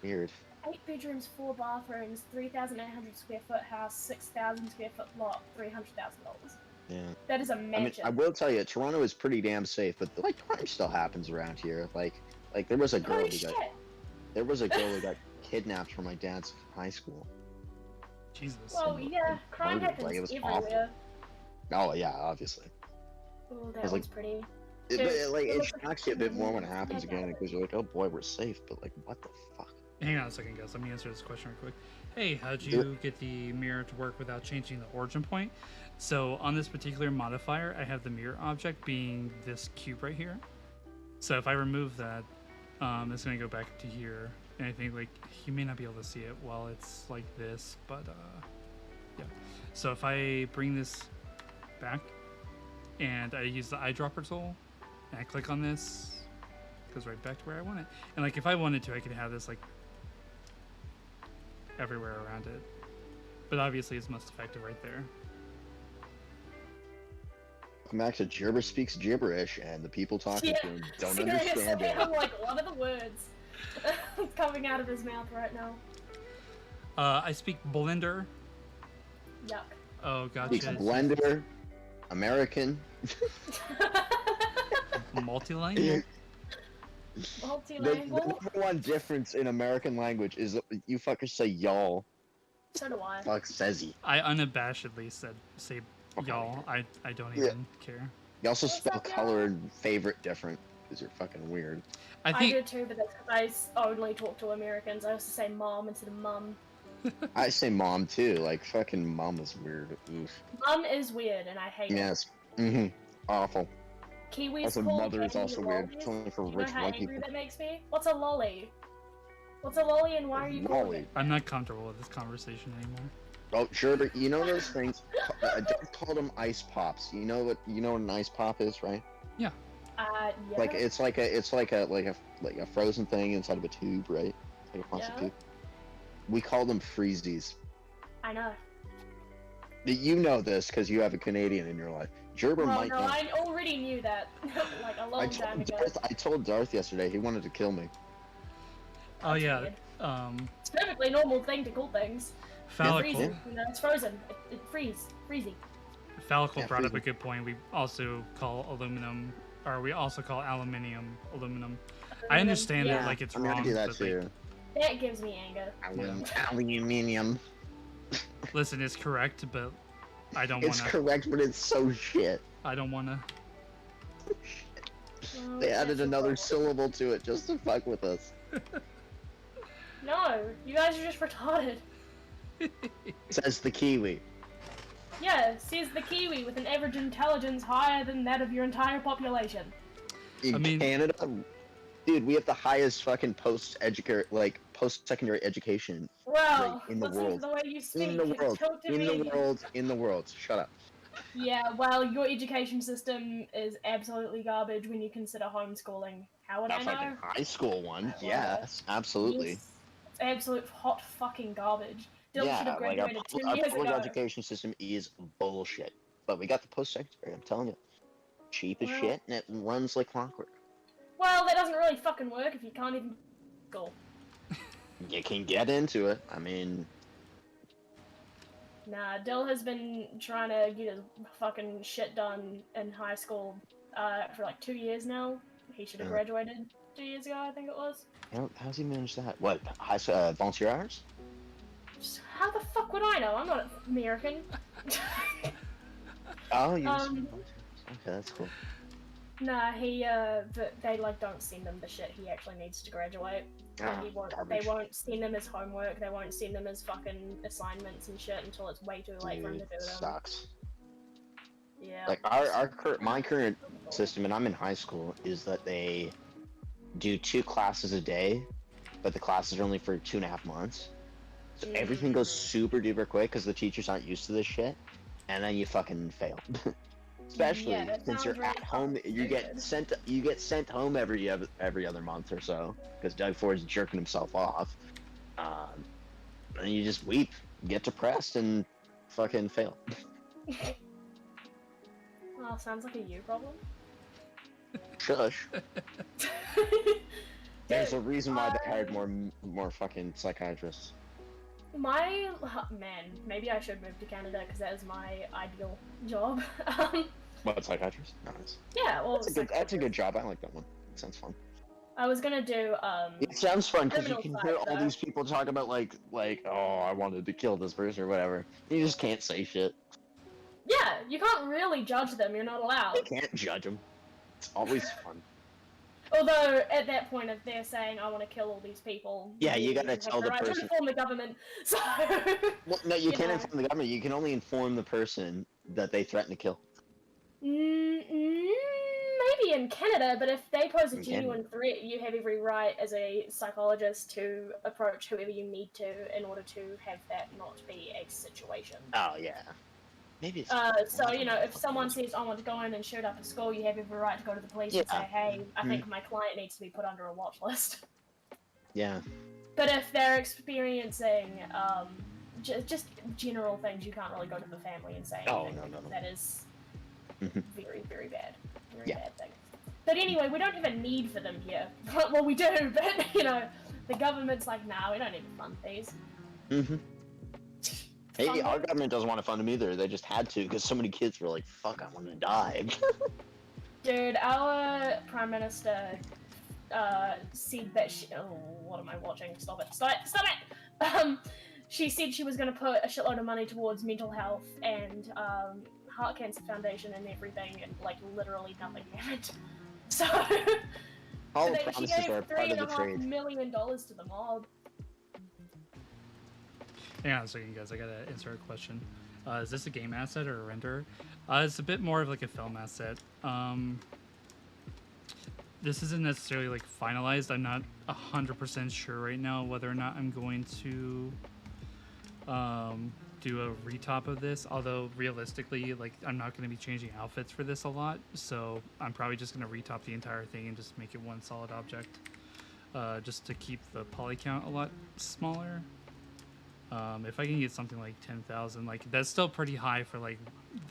Weird. 8 bedrooms, 4 bathrooms, 3,800 square foot house, 6,000 square foot lot, $300,000. Yeah. That is a I mean, mansion. I will tell you, Toronto is pretty damn safe, but like crime still happens around here. Like there was a girl Holy who shit! got kidnapped from my dad's high school. Jesus. Well, yeah, crime Like, happens it was everywhere. Oh yeah, obviously. Oh, that It's was like- pretty. It, Dude, but it, like it it looks like shocks you a bit more when it Yeah, happens again yeah. because you're like, oh boy, we're safe, but like, what the fuck? Hang on a second, guys. Let me answer this question real quick. Hey, how'd you get the mirror to work without changing the origin point? So on this particular modifier, I have the mirror object being this cube right here. So if I remove that, it's gonna go back to here. And I think like you may not be able to see it while it's like this, but yeah. So if I bring this back and I use the eyedropper tool and I click on this, it goes right back to where I want it. And like if I wanted to, I could have this like everywhere around it. But obviously it's most effective right there. Come back to Gerber speaks gibberish, and the people talking to him don't Seriously, understand it. I'm like, what are the words coming out of his mouth right now? I speak Blender. Yuck. Oh, Speaks gotcha. Blender, American. Multilingual. The Multilingual. number one difference in American language is that you fuckers say y'all. So do I. Fuck says he. I unabashedly say y'all. I don't Yeah. even care. You also What's spell up, y'all? color and favorite different because you're fucking weird. I I think do too, but that's because I only talk to Americans. I also say mom instead of mum. I say mom too. Like fucking mom is weird. Oof. Mum is weird, and I hate it. Yes. Mm-hmm. Awful. Kiwis Also, call mother is candy also weird. lollies. It's only for Do you rich know how white angry people. that makes me? What's a lolly? What's a lolly, and why are you calling Lolly. it? I'm not comfortable with this conversation anymore. Oh, sure, but you know those things. Don't call them ice pops. You know what an ice pop is, right? Yeah. Like it's like a frozen thing inside of a tube, right? Like a plastic Yeah. tube. We call them freezies. I know. You know this because you have a Canadian in your life. Gerber Well, might no, not. I already knew that, like a long time ago. I told Darth yesterday he wanted to kill me. Oh That's yeah. weird. It's a perfectly normal thing to call things. Phallical. Freezing, you know, it's frozen. It freezy. Phallical Yeah, brought up a freezing. good point. We also call aluminum, or we also call aluminium aluminum. I understand Yeah. that like it's I'm gonna wrong, do that but like, too. That gives me anger. Aluminium. listen, it's correct, but I don't It's wanna. correct, but it's so shit. I don't wanna. Well, They that's added your another problem. syllable to it just to fuck with us. No, you guys are just retarded. Says the Kiwi. Yeah, says the Kiwi with an average intelligence higher than that of your entire population. In I mean- Canada, dude, we have the highest fucking post-secondary education Well, in the listen world. to the way you speak. in the world. Talk to In me. the world. In the world. Shut up. Yeah, well, your education system is absolutely garbage when you consider homeschooling. How would I That know? fucking high school one. Well, Yes, absolutely. Yes, it's absolute hot fucking garbage. Dylan should Yeah, have like graduated 2 our years public ago. education system is bullshit. But we got the post-secondary, I'm telling you. Cheap as Well- shit, and it runs like clockwork. Well, that doesn't really fucking work if you can't even go. You can get into it. I mean, Nah, Dill has been trying to get his fucking shit done in high school for like 2 years now. He should have Yeah. graduated 2 years ago, I think it was. how's he manage that? What, high volunteer hours? Just, how the fuck would I know? I'm not American. Oh, you Um, Okay, that's cool. Nah, they like don't send him the shit he actually needs to graduate. Ah, They garbage. won't send him his homework, they won't send him his fucking assignments and shit until it's way too late for him to Dude, do them. sucks. Yeah. Like my current system, and I'm in high school, is that they do 2 classes a day, but the classes are only for 2.5 months. So everything goes super duper quick because the teachers aren't used to this shit, and then you fucking fail. Especially Yeah, that since you're sounds really at home, fucking you get sent home every other month or so because Doug Ford's jerking himself off. And you just weep, get depressed, and fucking fail. Oh, sounds like a you problem. Shush. There's a Dude, reason why they hired more fucking psychiatrists. Man, maybe I should move to Canada because that is my ideal job. What, psychiatrist? Nice. Yeah, well, That's a good job. I like that one. It sounds fun. I was gonna do It sounds fun because you Criminal can hear side, all though. these people talk about like oh, I wanted to kill this person or whatever. You just can't say shit. Yeah, you can't really judge them. You're not allowed. You can't judge them. It's always fun. Although at that point, if they're saying I want to kill all these people, Yeah, you gotta have tell the right to person- inform the government. So Well, no, you You can't know. inform the government. You can only inform the person that they threaten to kill. maybe in Canada, but if they pose a In genuine threat, you have every right as a psychologist to approach whoever you need to in order to have that not be a situation. Oh yeah. Maybe. It's So, you know, if someone says, I want to go in and shoot up a school, you have every right to go to the police and say, Yeah. hey, I think my client needs to be put under a watch list. Yeah. But if they're experiencing just general things, you can't really go to the family and say Oh, anything. no, no, no. That is Mhm. very, very bad. Very Yeah. bad thing. But anyway, we don't have a need for them here. Well, we do, but, you know, the government's like, nah, we don't need to fund these. Mm-hmm. Hey, Fund our them. government doesn't want to fund them either. They just had to because so many kids were like, "Fuck, I want to die." Dude, our Prime Minister said that she... Oh, what am I watching? Stop it. Stop it! Stop it! She said she was going to put a shitload of money towards mental health and Heart Cancer Foundation and everything, and, like, literally nothing happened. So... All she promises gave are part of the $3.5 trade. million to the mob. Hang on a second, guys. I gotta answer a question. Is this a game asset or a render? It's a bit more of like a film asset. This isn't necessarily like finalized. I'm not 100% sure right now whether or not I'm going to do a retop of this. Although realistically, like I'm not going to be changing outfits for this a lot, so I'm probably just going to retop the entire thing and just make it one solid object, just to keep the poly count a lot smaller. If I can get something like 10,000, like that's still pretty high for like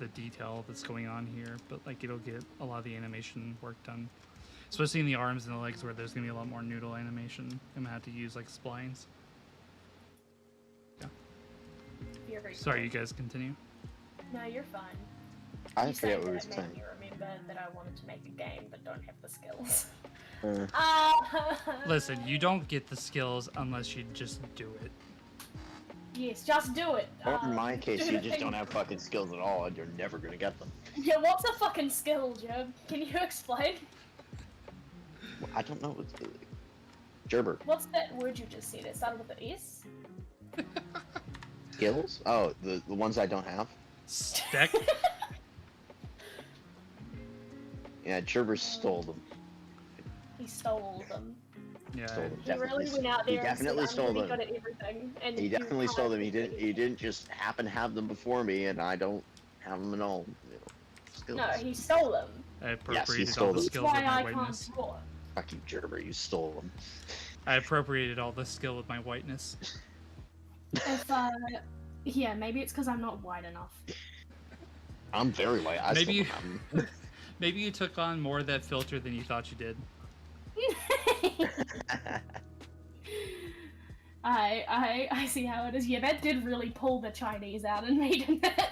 the detail that's going on here, but like it'll get a lot of the animation work done, especially in the arms and the legs where there's gonna be a lot more noodle animation. I'm gonna have to use like splines. Very Sorry, you guys continue. No, you're fine. I You forget saying what we were that made saying. me remember that I wanted to make a game but don't have the skills. Uh, Listen, you don't get the skills unless you just do it. Yes, just do it. Or in my case, do you the just thing. don't have fucking skills at all, and you're never gonna get them. Yeah, what's a fucking skill, Jeb? Can you explain? I don't know what's Gerber. What's that word you just said? It started with an S? Skills? Oh, the ones I don't have? Stack. Yeah, Gerber stole them. He stole all of them. Yeah. Stole them. He really went out He there and said, definitely I'm stole gonna be them. good at everything. And He you definitely can't stole them. do He anything. didn't just happen to have them before me, and I don't have them at all. You know, skills. No, he stole them. I Yes, he appropriated stole all the them. That's skills why with my I can't whiteness. draw. Fuck you, Gerber. You stole them. I appropriated all the skill with my whiteness. If, yeah, maybe it's because I'm not white enough. I'm very white. I Maybe still you- don't have Maybe you took on more of that filter than you thought you did. them. I see how it is. Yeah, that did really pull the Chinese out in me, didn't it?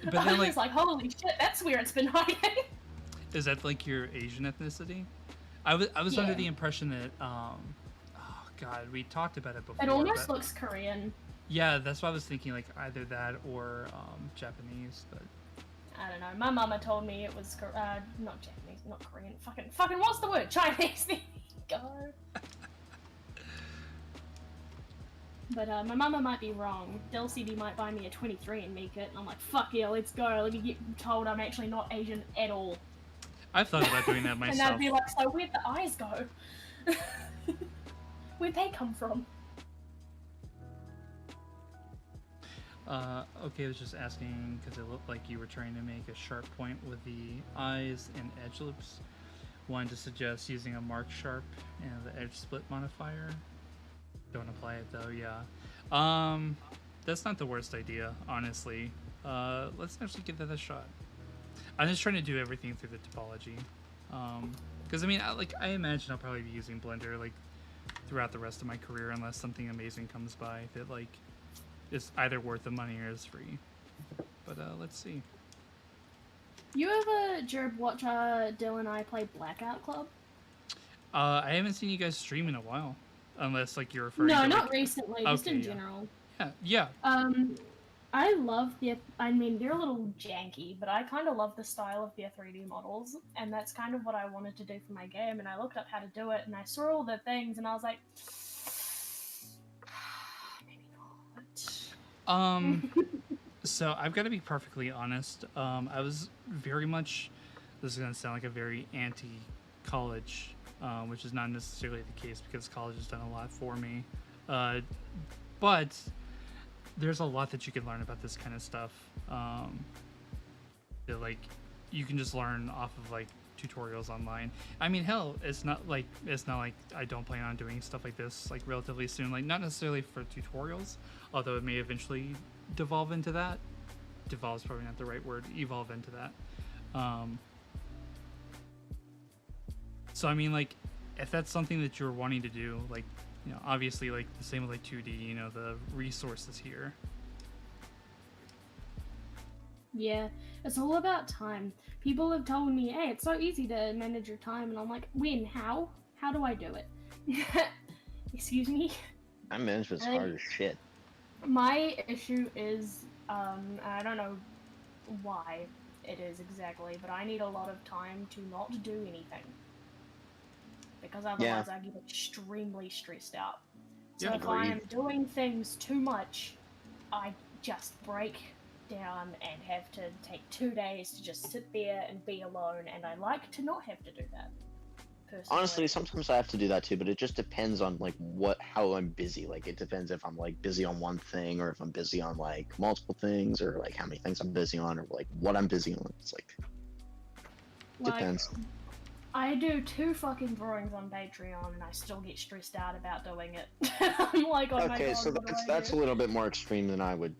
But I then, was like, holy shit, that's where it's been hiding. Is that like your Asian ethnicity? I was under Yeah. the impression that oh god, we talked about it before. It almost but- looks Korean. Yeah, that's why I was thinking like either that or Japanese. But I don't know. My mama told me it was not Japanese, not Korean. Fucking, what's the word? Chinese. There you go. But my mama might be wrong. Dulcie might buy me a 23 and make it, and I'm like, fuck yeah, let's go. Let me get told I'm actually not Asian at all. I've thought about doing that And myself. I'd be like, so where'd the eyes go? Where'd they come from? Okay, I was just asking because it looked like you were trying to make a sharp point with the eyes and edge lips. Wanted to suggest using a mark sharp and the edge split modifier. Don't apply it though, yeah. That's not the worst idea, honestly. Let's actually give that a shot. I'm just trying to do everything through the topology. Because I mean, I imagine I'll probably be using Blender like throughout the rest of my career unless something amazing comes by that like is either worth the money or is free. But let's see. You ever, Jerb, watch Dylan and I play Blackout Club? I haven't seen you guys stream in a while, unless like you're referring No, to not like, recently, just okay, in yeah. general. yeah. I love I mean, they're a little janky, but I kind of love the style of their 3D models, and that's kind of what I wanted to do for my game, and I looked up how to do it, and I saw all the things, and I was like, maybe not. So I've got to be perfectly honest. I was very much. This is gonna sound like a very anti-college, which is not necessarily the case because college has done a lot for me. But there's a lot that you can learn about this kind of stuff. That like you can just learn off of like tutorials online. I mean, hell, it's not like I don't plan on doing stuff like this like relatively soon. Like not necessarily for tutorials, although it may eventually devolve into that. Devolve is probably not the right word. Evolve into that. So I mean, like, if that's something that you're wanting to do, like, you know, obviously, like the same with like 2D, you know, the resources here. Yeah, it's all about time. People have told me, hey, it's so easy to manage your time, and I'm like, when? How? How do I do it? Excuse me? Time management's I think- hard as shit. My issue is, I don't know why it is exactly, but I need a lot of time to not do anything. Because otherwise I get extremely stressed out. So Yeah, if I am agreed. doing things too much, I just break down and have to take 2 days to just sit there and be alone, and I like to not have to do that. Personally. Honestly, sometimes I have to do that too, but it just depends on like how I'm busy. Like it depends if I'm like busy on one thing or if I'm busy on like multiple things or like how many things I'm busy on or like what I'm busy on. It's like depends. I do 2 fucking drawings on Patreon and I still get stressed out about doing it. I'm like, oh my Okay, god, so what do I that's a do? little bit more extreme than I would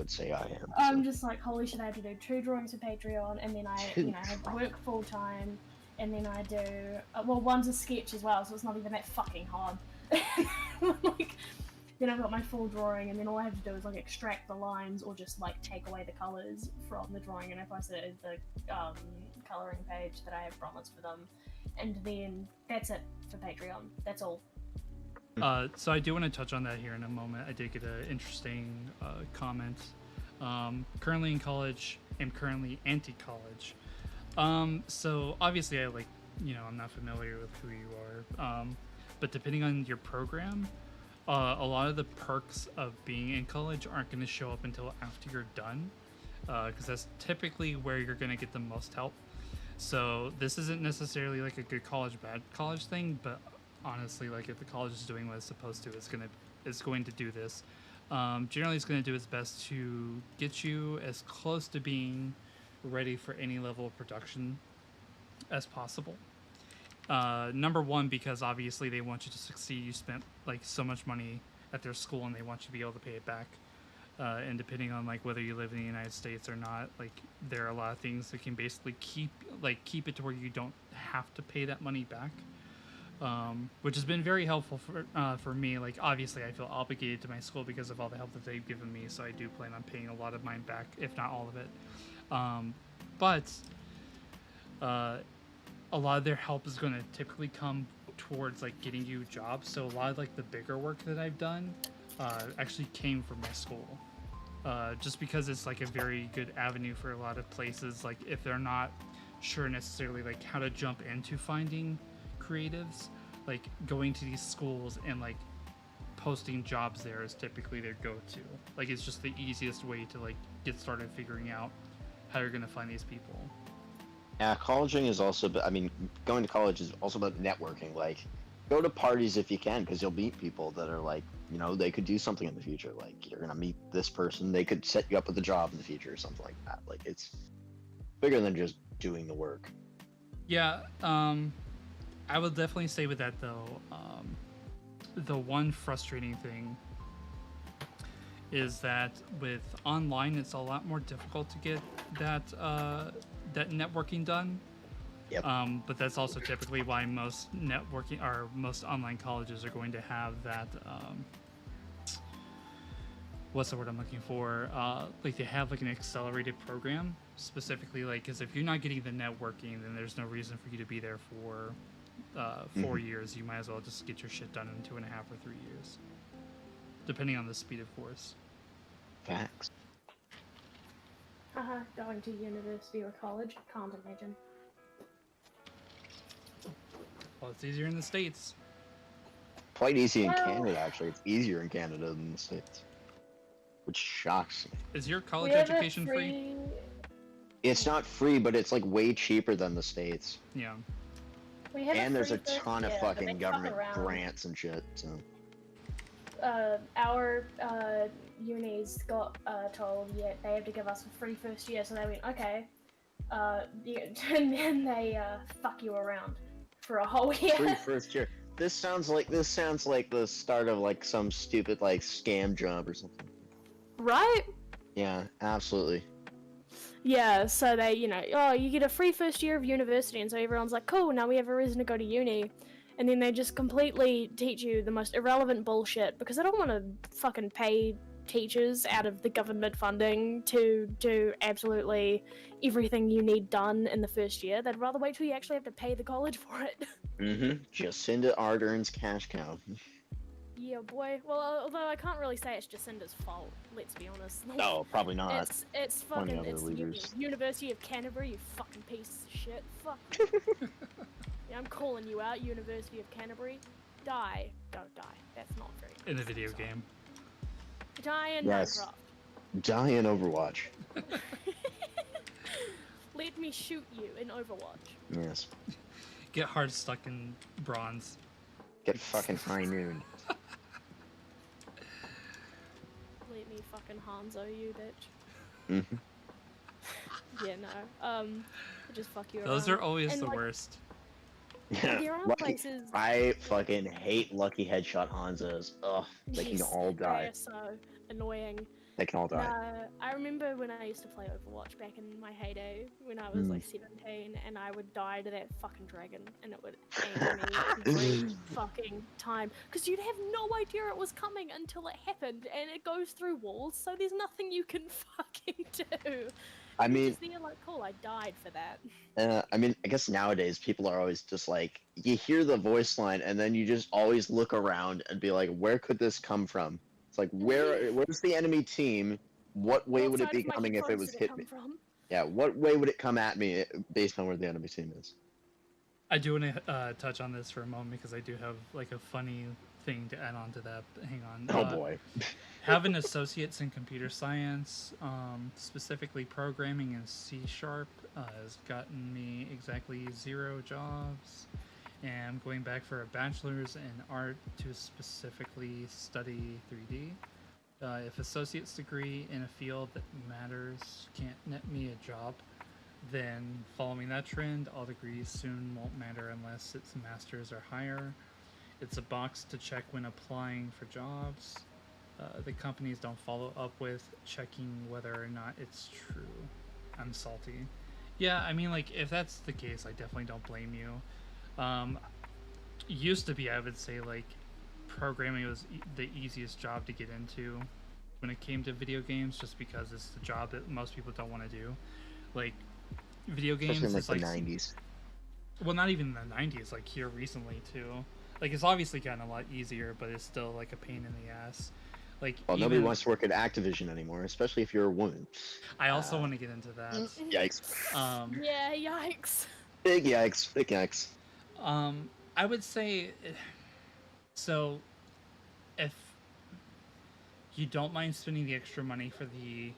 say I am. I'm so. just like, holy shit, I have to do 2 drawings for Patreon, and then I, Two. you know, have to work full time, and then I do, well, one's a sketch as well, so it's not even that fucking hard. Like, then I've got my full drawing, and then all I have to do is like extract the lines or just like take away the colors from the drawing, and I post it as the coloring page that I have promised for them, and then that's it for Patreon. That's all. So I do want to touch on that here in a moment. I did get an interesting comment. Currently in college, am currently anti-college. So obviously I'm not familiar with who you are. But depending on your program, a lot of the perks of being in college aren't going to show up until after you're done, because that's typically where you're going to get the most help. So this isn't necessarily like a good college, bad college thing, but honestly, like if the college is doing what it's supposed to, it's going to do this. Generally, it's going to do its best to get you as close to being ready for any level of production as possible. Number one, because obviously they want you to succeed. You spent like so much money at their school, and they want you to be able to pay it back. And depending on like whether you live in the United States or not, like there are a lot of things that can basically keep it to where you don't have to pay that money back, which has been very helpful for me. Like obviously I feel obligated to my school because of all the help that they've given me, so I do plan on paying a lot of mine back, if not all of it. But a lot of their help is going to typically come towards like getting you jobs. So a lot of like the bigger work that I've done actually came from my school, just because it's like a very good avenue for a lot of places. Like if they're not sure necessarily like how to jump into finding creatives, like going to these schools and like posting jobs there is typically their go-to. Like it's just the easiest way to like get started figuring out how you're going to find these people. Yeah, colleging is also, I mean, going to college is also about networking. Like, go to parties if you can, because you'll meet people that are like, you know, they could do something in the future. Like, you're gonna meet this person, they could set you up with a job in the future or something like that. Like, it's bigger than just doing the work. Yeah, I would definitely say with that though, the one frustrating thing is that with online, it's a lot more difficult to get that that networking done. Yep. But that's also typically why most networking or most online colleges are going to have that. What's the word I'm looking for? Like they have like an accelerated program specifically, like because if you're not getting the networking, then there's no reason for you to be there for 4 years. You might as well just get your shit done in 2.5 or 3 years, depending on the speed, of course. Facts. Going to university or college, can't imagine. Well, it's easier in the States. Quite easy in Well- Canada, actually. It's easier in Canada than the States, which shocks me. Is your college We have a education free? It's not free, but it's like way cheaper than the States. Yeah. We have And there's a free first ton of year, but they fucking fuck government around. grants and shit. So. Our uni's got told they have to give us a free first year, so they went okay. And then they fuck you around for a whole year. Free first year. This sounds like the start of like some stupid like scam job or something. Right? Yeah, absolutely. Yeah, so they, you get a free first year of university, and so everyone's like, cool, now we have a reason to go to uni. And then they just completely teach you the most irrelevant bullshit because they don't want to fucking pay teachers out of the government funding to do absolutely everything you need done in the first year. They'd rather wait till you actually have to pay the college for it. Jacinda Ardern's cash cow. Yeah, boy. Well, although I can't really say it's Jacinda's fault, let's be honest. No, probably not. It's Plenty fucking, other it's leaders. University of Canterbury, you fucking piece of shit. Fuck. Yeah, I'm calling you out, University of Canterbury. Die. Don't die. That's not very nice. In the video Sorry. game. Die in Yes. Minecraft. Die in Overwatch. Let me shoot you in Overwatch. Yes. Get hard stuck in bronze. Get fucking high noon. Let me fucking Hanzo you, bitch. Mhm. Yeah, no. Just fuck you Those around. are always And, the like, worst. Yeah. There are Lucky- places. I fucking hate Lucky Headshot Hanzos. Ugh, they can Yes, all They die. are so annoying. They can all die. I remember when I used to play Overwatch back in my heyday, when I was like 17, and I would die to that fucking dragon, and it would anger me every fucking time. Because you'd have no idea it was coming until it happened, and it goes through walls, so there's nothing you can fucking do. I You're mean, just there like, cool, I died for that. I mean, I guess nowadays people are always just like, you hear the voice line, and then you just always look around and be like, where could this come from? It's like, where's the enemy team? What way would it What be side of my coming if it hip was did it hit come me? from? Yeah, what way would it come at me based on where the enemy team is? I do want to touch on this for a moment because I do have like a funny thing to add on to that. Hang on. Oh boy. Have an associates in computer science, specifically programming in C#, has gotten me exactly 0 jobs. And I'm going back for a bachelor's in art to specifically study 3D. If associate's degree in a field that matters can't net me a job, then following that trend, all degrees soon won't matter unless it's master's or higher. It's a box to check when applying for jobs. The companies don't follow up with checking whether or not it's true. I'm salty. Yeah, I mean, like, if that's the case, I definitely don't blame you. Used to be, I would say, like, programming was the easiest job to get into when it came to video games, just because it's the job that most people don't want to do. Like, video games Especially in is like like the 90s. well, not even in the 90s, like here recently too. Like, it's obviously gotten a lot easier, but it's still like a pain in the ass. Like, Well, nobody even- wants to work at Activision anymore, especially if you're a woman. I also want to get into that. Yikes. Yeah, yikes. Big yikes. Big yikes. I would say, so if you don't mind spending the extra money for the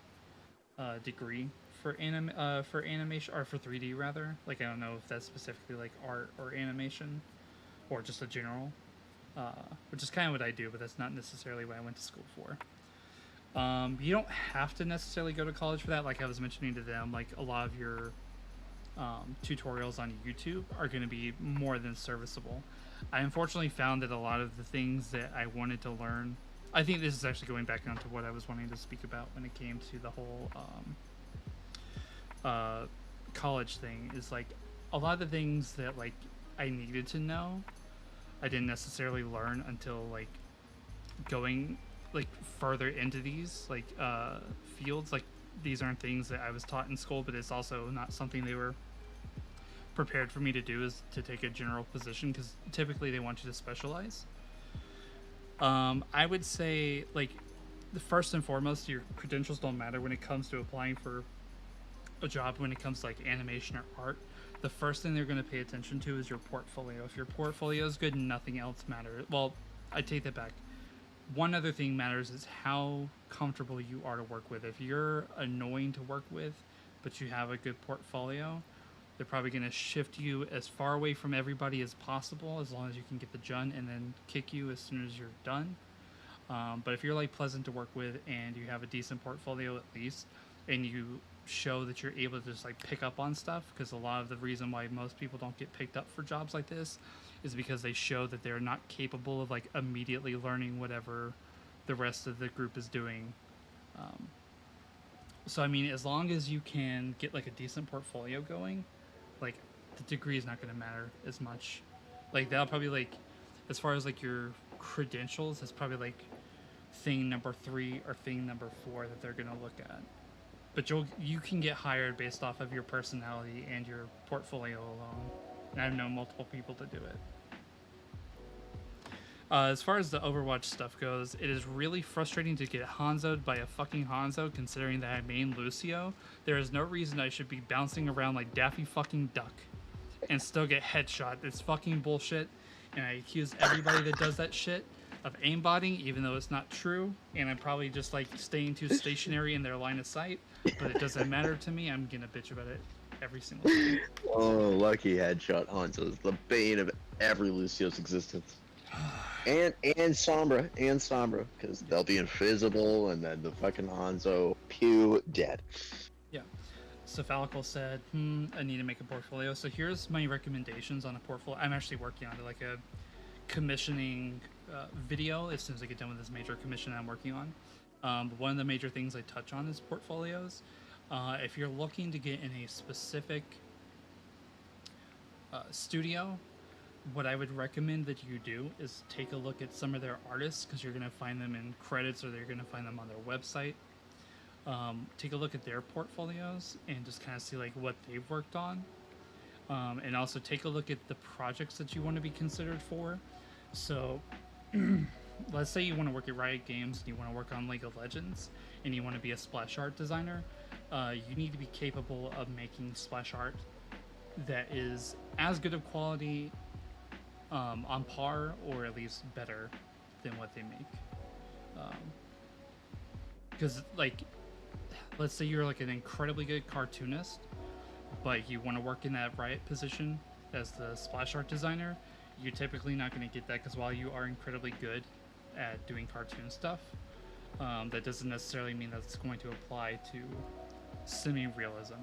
degree for animation, or for 3D rather, like, I don't know if that's specifically like art or animation or just a general, which is kind of what I do, but that's not necessarily what I went to school for. You don't have to necessarily go to college for that. Like I was mentioning to them, like, a lot of your tutorials on YouTube are going to be more than serviceable. I unfortunately found that a lot of the things that I wanted to learn, I think this is actually going back onto what I was wanting to speak about when it came to the whole college thing, is like a lot of the things that like I needed to know, I didn't necessarily learn until like going like further into these like fields. Like, these aren't things that I was taught in school, but it's also not something they were prepared for me to do, is to take a general position, because typically they want you to specialize. I would say, like, the first and foremost, your credentials don't matter when it comes to applying for a job. When it comes to like animation or art, the first thing they're going to pay attention to is your portfolio. If your portfolio is good, nothing else matters. Well, I take that back. One other thing matters is how comfortable you are to work with. If you're annoying to work with, but you have a good portfolio, they're probably going to shift you as far away from everybody as possible, as long as you can get the done, and then kick you as soon as you're done. But if you're like pleasant to work with and you have a decent portfolio at least, and you show that you're able to just like pick up on stuff, because a lot of the reason why most people don't get picked up for jobs like this is because they show that they're not capable of like immediately learning whatever the rest of the group is doing. So I mean, as long as you can get like a decent portfolio going, like, the degree is not going to matter as much. Like, that'll probably, like, as far as like your credentials, that's probably like thing number 3 or thing number 4 that they're going to look at. But you can get hired based off of your personality and your portfolio alone. And I've known multiple people to do it. As far as the Overwatch stuff goes, it is really frustrating to get Hanzo'd by a fucking Hanzo, considering that I main Lucio. There is no reason I should be bouncing around like Daffy fucking Duck and still get headshot. It's fucking bullshit, and I accuse everybody that does that shit of aimbotting, even though it's not true, and I'm probably just like staying too stationary in their line of sight, but it doesn't matter to me. I'm gonna bitch about it every single time. Oh, lucky headshot Hanzo is the bane of every Lucio's existence. And Sombra, because they'll be invisible, and then the fucking Hanzo, pew, dead. Yeah. Cephalical said, I need to make a portfolio. So here's my recommendations on a portfolio. I'm actually working on it, like a commissioning video as soon as I get done with this major commission I'm working on. But one of the major things I touch on is portfolios. If you're looking to get in a specific studio, what I would recommend that you do is take a look at some of their artists, because you're going to find them in credits or you're going to find them on their website. take a look at their portfolios and just kind of see like what they've worked on, and also take a look at the projects that you want to be considered for. So let's say you want to work at Riot Games and you want to work on League of Legends and you want to be a splash art designer. You need to be capable of making splash art that is as good of quality, on par or at least better than what they make. Because like, let's say you're like an incredibly good cartoonist, but you want to work in that Riot position as the splash art designer, you're typically not going to get that, because while you are incredibly good at doing cartoon stuff, that doesn't necessarily mean that's going to apply to semi-realism.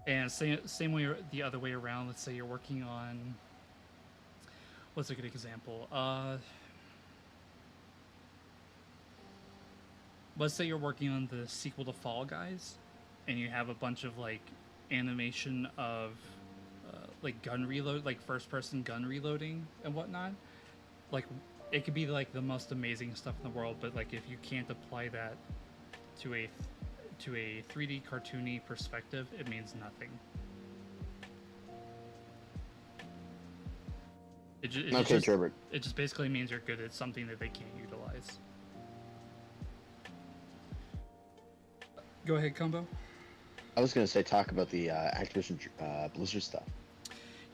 And same way the other way around. Let's say you're working on, what's a good example? Let's say you're working on the sequel to Fall Guys, and you have a bunch of like animation of like gun reload, like first-person gun reloading and whatnot. Like, it could be like the most amazing stuff in the world, but like if you can't apply that to a 3D cartoony perspective, it means nothing. Okay, Trevor. It just basically means you're good at something that they can't utilize. Go ahead, Combo. I was gonna say talk about the Activision Blizzard stuff.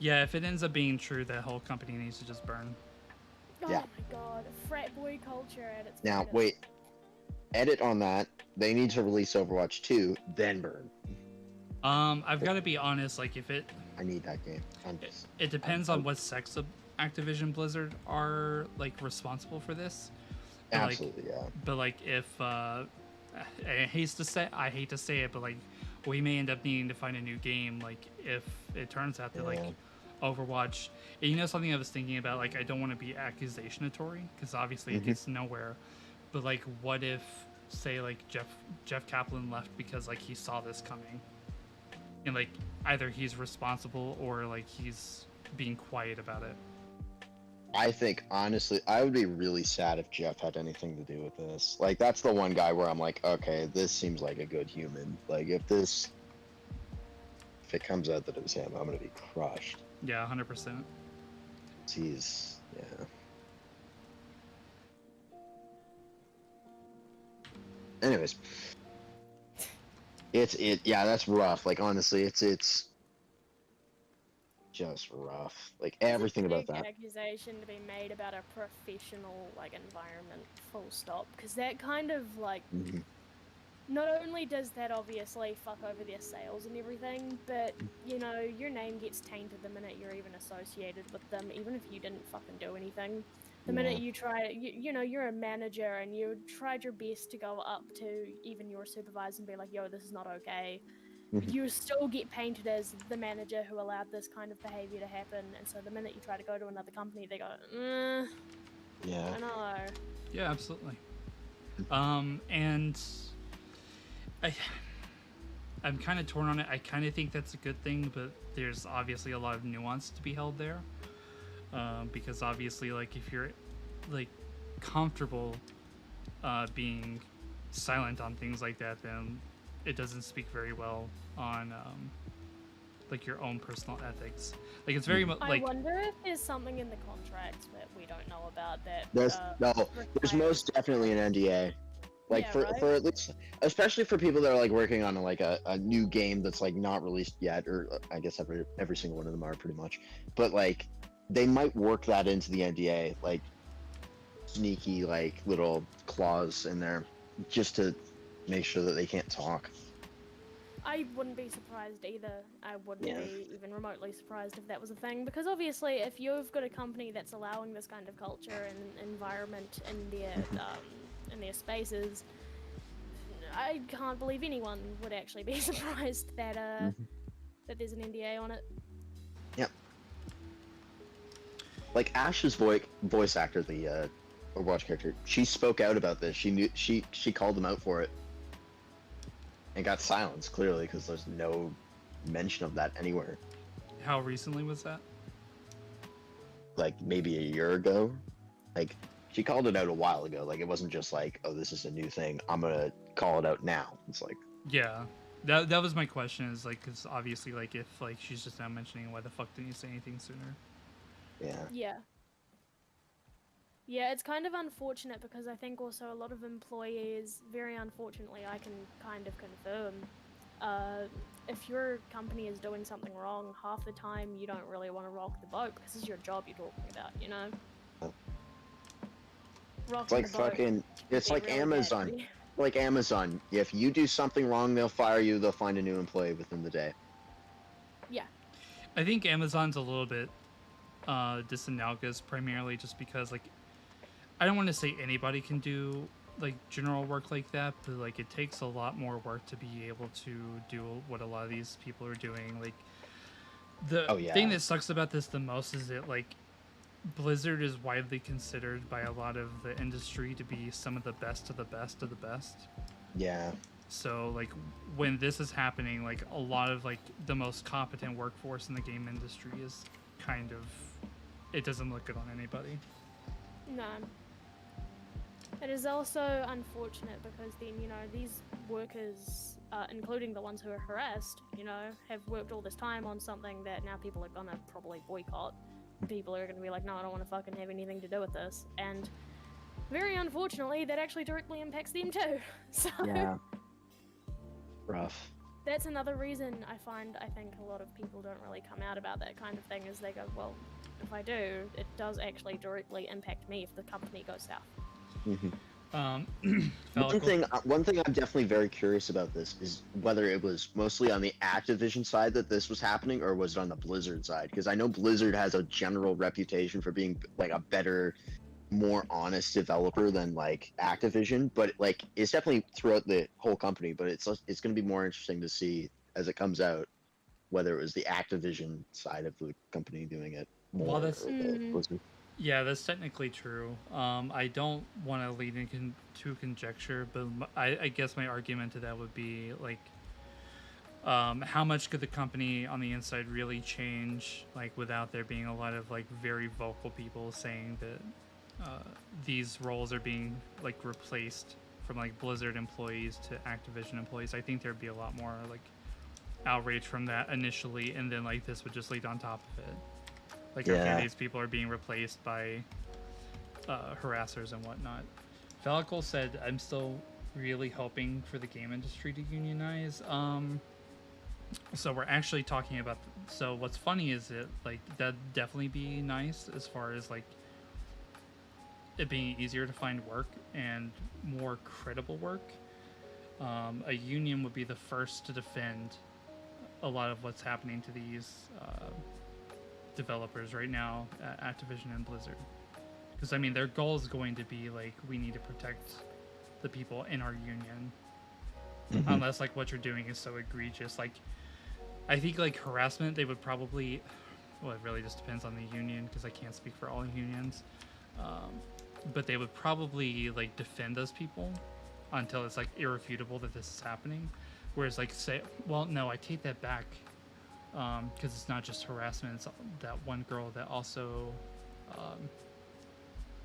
Yeah, if it ends up being true, that whole company needs to just burn. Oh Yeah. my god, frat boy culture at its Now finest. wait, edit on that. They need to release Overwatch 2, then burn. I've got to be honest. Like, if it I need that game. it depends on what sex of Activision Blizzard are like responsible for this. But, like, Absolutely, yeah. But like, if I hate to say it, but like, we may end up needing to find a new game. Like, if it turns out that like Overwatch, you know, something I was thinking about. Like, I don't want to be accusatory because obviously it gets nowhere. But like, what if, say, like Jeff Kaplan left because like he saw this coming, and like either he's responsible or like he's being quiet about it. I think, honestly, I would be really sad if Jeff had anything to do with this. Like, that's the one guy where I'm like, okay, this seems like a good human. Like, if it comes out that it was him, I'm gonna be crushed. Yeah, 100%. Jeez, yeah. Anyways, yeah, that's rough. Like, honestly, it's just rough. Like, everything about Big that. accusation to be made about a professional like environment, full stop, because that kind of like Mhm. not only does that obviously fuck over their sales and everything, but you know, your name gets tainted the minute you're even associated with them, even if you didn't fucking do anything. The minute you try, you know, you're a manager and you tried your best to go up to even your supervisor and be like, yo, this is not okay. Mhm. You still get painted as the manager who allowed this kind of behavior to happen, and so the minute you try to go to another company, they go, Yeah. I know. Yeah, absolutely. And I'm kind of torn on it. I kind of think that's a good thing, but there's obviously a lot of nuance to be held there. Because obviously, like, if you're like comfortable being silent on things like that, then it doesn't speak very well on like your own personal ethics. Like, it's very much I like, wonder if there's something in the contract that we don't know about that. There's there's requires- most definitely an NDA. Like, Yeah, for right? at least, especially for people that are like working on like a new game that's like not released yet, or I guess every single one of them are pretty much. But like, they might work that into the NDA, like sneaky like little clause in there, just to make sure that they can't talk. I wouldn't be surprised either. I wouldn't Yeah. be even remotely surprised if that was a thing, because obviously, if you've got a company that's allowing this kind of culture and environment in their spaces, I can't believe anyone would actually be surprised that that there's an NDA on it. Like, Ash's voice actor, the Overwatch character, she spoke out about this. She knew she called them out for it, and got silenced clearly because there's no mention of that anywhere. how recently was that? Like, maybe a year ago. Like, she called it out a while ago. Like, it wasn't just like, oh, this is a new thing, I'm gonna call it out now. It's like, Yeah, that was my question. Is like, because obviously, like, if like she's just now mentioning, why the fuck didn't you say anything sooner? yeah. Yeah. Yeah, it's kind of unfortunate because I think also a lot of employees, very unfortunately, I can kind of confirm, if your company is doing something wrong, half the time you don't really want to rock the boat because it's your job you're talking about, you know? It's like fucking, it's like Amazon. Like Amazon, if you do something wrong, they'll fire you, they'll find a new employee within the day. Yeah. I think Amazon's a little bit disanalogous, primarily just because, like, I don't want to say anybody can do like general work like that, but like it takes a lot more work to be able to do what a lot of these people are doing. Like, the thing that sucks about this the most is that, like, Blizzard is widely considered by a lot of the industry to be some of the best of the best of the best. Yeah. So, like, when this is happening, like, a lot of, like, the most competent workforce in the game industry is kind of, it doesn't look good on anybody. No. It is also unfortunate because then, you know, these workers, including the ones who are harassed, you know, have worked all this time on something that now people are gonna probably boycott. People are gonna be like, no, I don't want to fucking have anything to do with this. And very unfortunately, that actually directly impacts them too. So Yeah. Rough. that's another reason I think a lot of people don't really come out about that kind of thing, is they go, well, if I do, it does actually directly impact me if the company goes south. One thing I'm definitely very curious about this is whether it was mostly on the Activision side that this was happening, or was it on the Blizzard side? Because I know Blizzard has a general reputation for being like a better, more honest developer than like Activision, but like it's definitely throughout the whole company. But it's going to be more interesting to see as it comes out whether it was the Activision side of the company doing it more. Well, that's or the Blizzard. Yeah, that's technically true. I don't want to lead into conjecture, but I guess my argument to that would be, like, how much could the company on the inside really change, like, without there being a lot of, like, very vocal people saying that these roles are being, like, replaced from, like, Blizzard employees to Activision employees. I think there'd be a lot more, like, outrage from that initially, and then, like, this would just lead on top of it. Like, okay, these people are being replaced by harassers and whatnot. Falcol said, I'm still really hoping for the game industry to unionize. So we're actually talking about... So what's funny is that, like, that'd definitely be nice as far as, like, it being easier to find work and more credible work. A union would be the first to defend a lot of what's happening to these... developers right now at Activision and Blizzard, because I mean their goal is going to be like, we need to protect the people in our union, unless like what you're doing is so egregious. Like, I think like harassment, they would probably, well, it really just depends on the union because I can't speak for all unions, but they would probably like defend those people until it's like irrefutable that this is happening. Whereas like say, well, no, I take that back. Because it's not just harassment, it's that one girl that also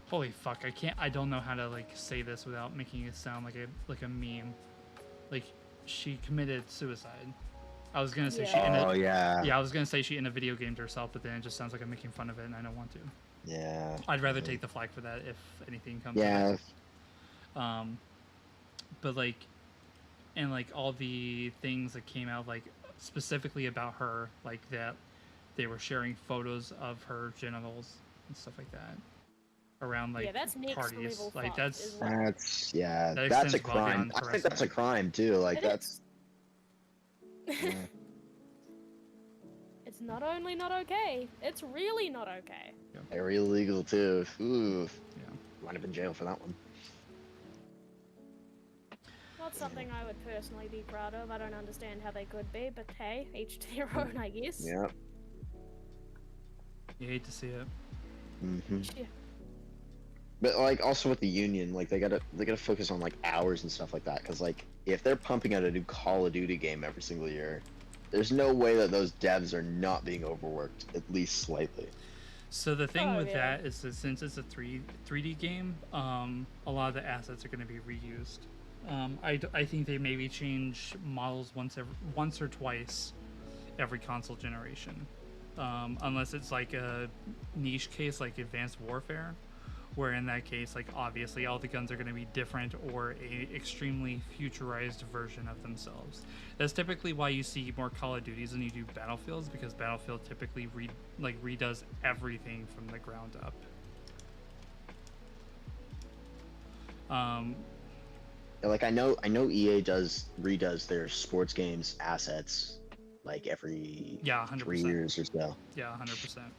holy fuck, I don't know how to like say this without making it sound like a meme. Like, she committed suicide. I was gonna say I was gonna say she in a video gamed herself, but then it just sounds like I'm making fun of it and I don't want to. Yeah, I'd rather take the flag for that if anything comes of it. But like, and like all the things that came out, like specifically about her, like that they were sharing photos of her genitals and stuff like that around like that's parties. Like that's a extends crime. I think that's a crime too. Like that's It's not only not okay, it's really not okay. very illegal too. Ooh. Yeah. Might have been in jail for that one. Not something I would personally be proud of. I don't understand how they could be, but hey, each to their own, I guess. Yeah. You hate to see it. Yeah. But like also with the union, like they gotta focus on like hours and stuff like that, because like if they're pumping out a new Call of Duty game every single year, there's no way that those devs are not being overworked at least slightly. So the thing Oh, with yeah. that is that since it's a 3D game, a lot of the assets are going to be reused. I think they maybe change models once or twice every console generation, unless it's like a niche case like Advanced Warfare, where in that case, like obviously all the guns are going to be different or a extremely futurized version of themselves. That's typically why you see more Call of Duties than you do Battlefields, because Battlefield typically redoes everything from the ground up. Like I know EA redoes their sports games assets like every Yeah, 3 100%. years or so. Yeah, 100%. And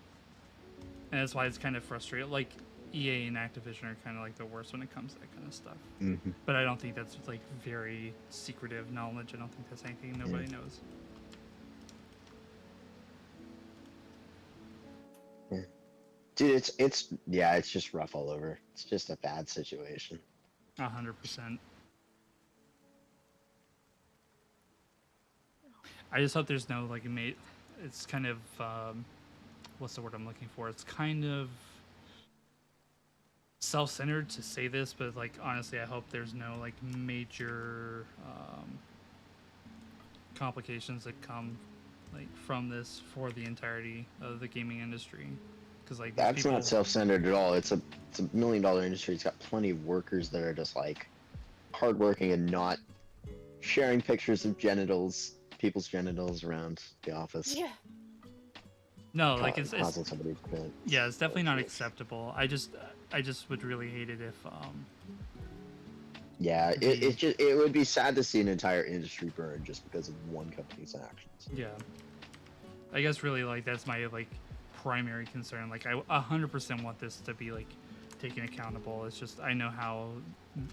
that's why it's kind of frustrating. Like EA and Activision are kind of like the worst when it comes to that kind of stuff. Mm-hmm. But I don't think that's like very secretive knowledge. I don't think that's anything nobody knows. Dude, it's just rough all over. It's just a bad situation. 100%. I just hope there's no like it's kind of what's the word I'm looking for? It's kind of self-centered to say this, but like honestly, I hope there's no like major complications that come like from this for the entirety of the gaming industry. Because like That's people, not self-centered at all. It's a $1 million industry. It's got plenty of workers that are just like hardworking and not sharing pictures of people's genitals around the office. Yeah. no, like it's causing somebody to quit. yeah, it's definitely not It's- acceptable. I just would really hate it if Yeah, it would be sad to see an entire industry burn just because of one company's actions. yeah. I guess really like that's my like primary concern. Like I 100% want this to be like taken accountable. It's just I know how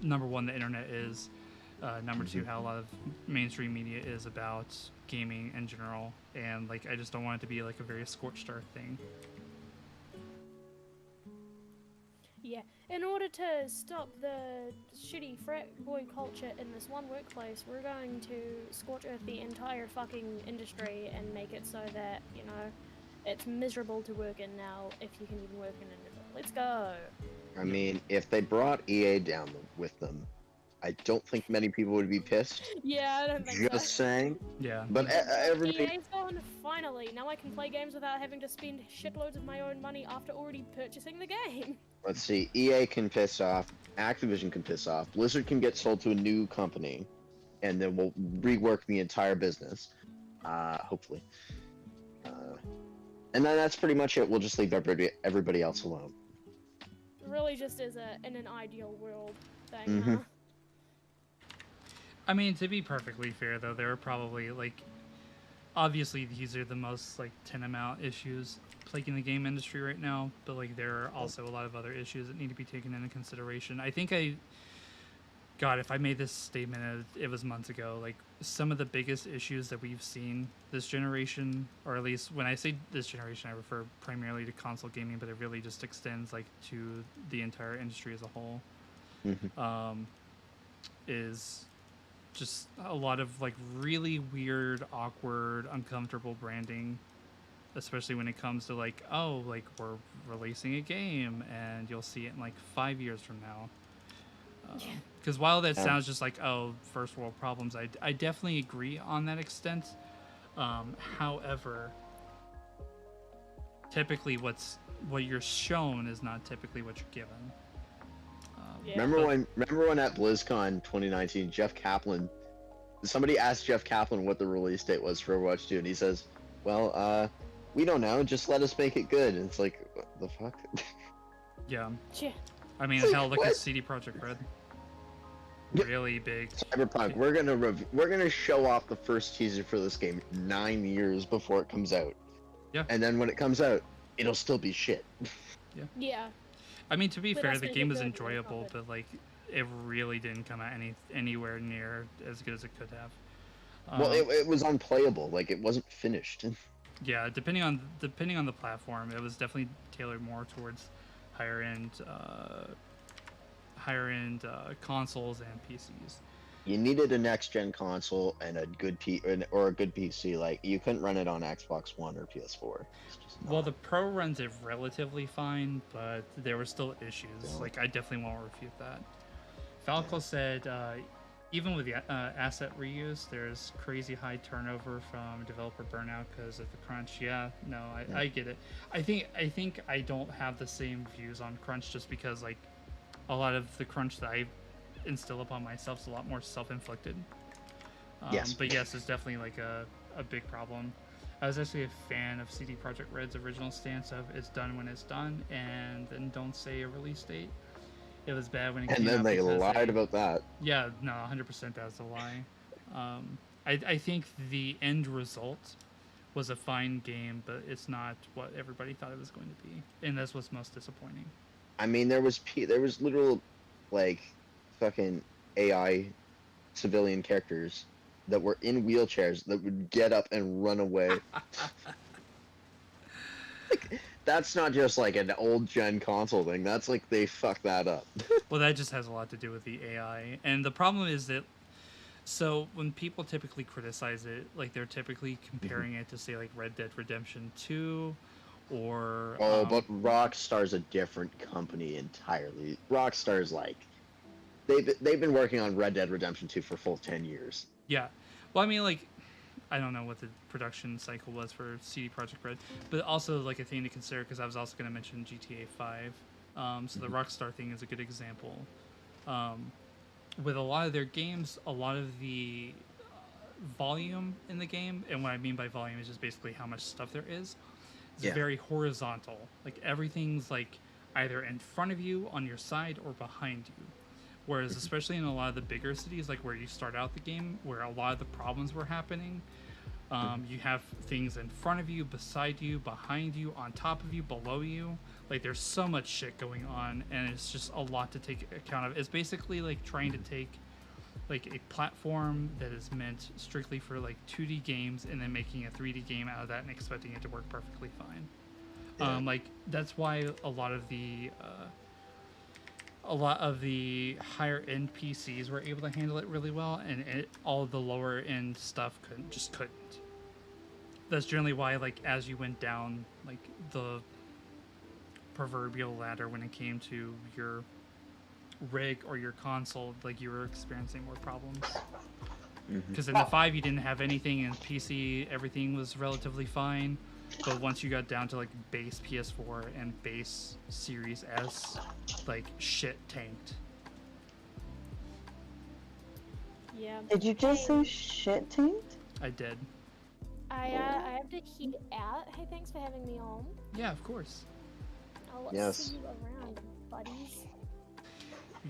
number one the internet is, number two how a lot of mainstream media is about gaming in general, and like I just don't want it to be like a very scorched earth thing. Yeah. In order to stop the shitty frat boy culture in this one workplace, we're going to scorch earth the entire fucking industry and make it so that, you know, it's miserable to work in now if you can even work in it. Let's go. I mean, if they brought EA down with them, I don't think many people would be pissed. Yeah, I don't think Just so. saying. Yeah. But everybody, EA's gone, finally. Now I can play games without having to spend shitloads of my own money after already purchasing the game. let's see, EA can piss off, Activision can piss off, Blizzard can get sold to a new company, and then we'll rework the entire business, hopefully. And then that's pretty much it. We'll just leave everybody else alone. Really just is in an ideal world thing, Mhm. huh? I mean, to be perfectly fair though, there are probably like obviously these are the most like tantamount issues plaguing the game industry right now, but like there are also a lot of other issues that need to be taken into consideration. I think God, if I made this statement, it was months ago. Like some of the biggest issues that we've seen this generation, or at least when I say this generation, I refer primarily to console gaming, but it really just extends like to the entire industry as a whole. Is just a lot of like really weird, awkward, uncomfortable branding, especially when it comes to like, oh, like we're releasing a game and you'll see it in like 5 years from now. Because while that sounds just like, oh, first world problems, I definitely agree on that extent. However, typically what you're shown is not typically what you're given. Yeah. Remember when at BlizzCon 2019, somebody asked Jeff Kaplan what the release date was for Overwatch 2, and he says, well, we don't know, just let us make it good. And it's like, what the fuck? Yeah. Yeah. I mean, hell, look at CD Projekt Red. Really big. Cyberpunk, we're gonna show off the first teaser for this game 9 years before it comes out. Yeah. And then when it comes out, it'll still be shit. Yeah. I mean, to be But fair, that's the gonna game get was good when they enjoyable, pop it. but like it really didn't come out anywhere near as good as it could have. Well, it was unplayable. Like, it wasn't finished. Yeah, depending on the platform, it was definitely tailored more towards higher end consoles and PCs. You needed a next gen console and a good or a good PC. Like you couldn't run it on Xbox One or PS4. It's just Well, not. the Pro runs it relatively fine, but there were still issues. Yeah. Like, I definitely won't refute that. Falco said, even with the asset reuse, there's crazy high turnover from developer burnout because of the crunch. Yeah, no, I get it. I think I don't have the same views on crunch just because like a lot of the crunch that I instill upon myself is a lot more self-inflicted. Yes. But yes, it's definitely like a big problem. I was actually a fan of CD Projekt Red's original stance of it's done when it's done, and then don't say a release date. It was bad when it And came then out they because lied about that. Yeah, no, 100% that's a lie. I think the end result was a fine game, but it's not what everybody thought it was going to be, and that's what's most disappointing. I mean, there was literal, like, fucking AI civilian characters that were in wheelchairs that would get up and run away. Like, that's not just like an old gen console thing. That's like they fucked that up. Well, that just has a lot to do with the AI, and the problem is that so when people typically criticize it, like they're typically comparing it to say like Red Dead Redemption 2 or Oh, but Rockstar's a different company entirely. Rockstar's like they've been working on Red Dead Redemption 2 for full 10 years. Yeah. Well, I mean, like, I don't know what the production cycle was for CD Projekt Red, but also like a thing to consider because I was also going to mention GTA 5. So the Rockstar thing is a good example. With a lot of their games, a lot of the volume in the game, and what I mean by volume is just basically how much stuff there is, Yeah. very horizontal. Like everything's like either in front of you, on your side, or behind you. Whereas, especially in a lot of the bigger cities, like where you start out the game, where a lot of the problems were happening, you have things in front of you, beside you, behind you, on top of you, below you. Like, there's so much shit going on, and it's just a lot to take account of. It's basically like trying to take like a platform that is meant strictly for like 2D games and then making a 3D game out of that and expecting it to work perfectly fine. Yeah. Like that's why a lot of the higher end PCs were able to handle it really well, and all of the lower end stuff couldn't. That's generally why, like, as you went down like the proverbial ladder when it came to your rig or your console, like you were experiencing more problems. Because in the 5 you didn't have anything, and PC everything was relatively fine. But once you got down to like base PS4 and base Series S, like shit tanked. Yeah. Did you just say shit tanked? I did. I have to head out. Hey, thanks for having me on. Yeah, of course. I'll Yes. see you around, buddies.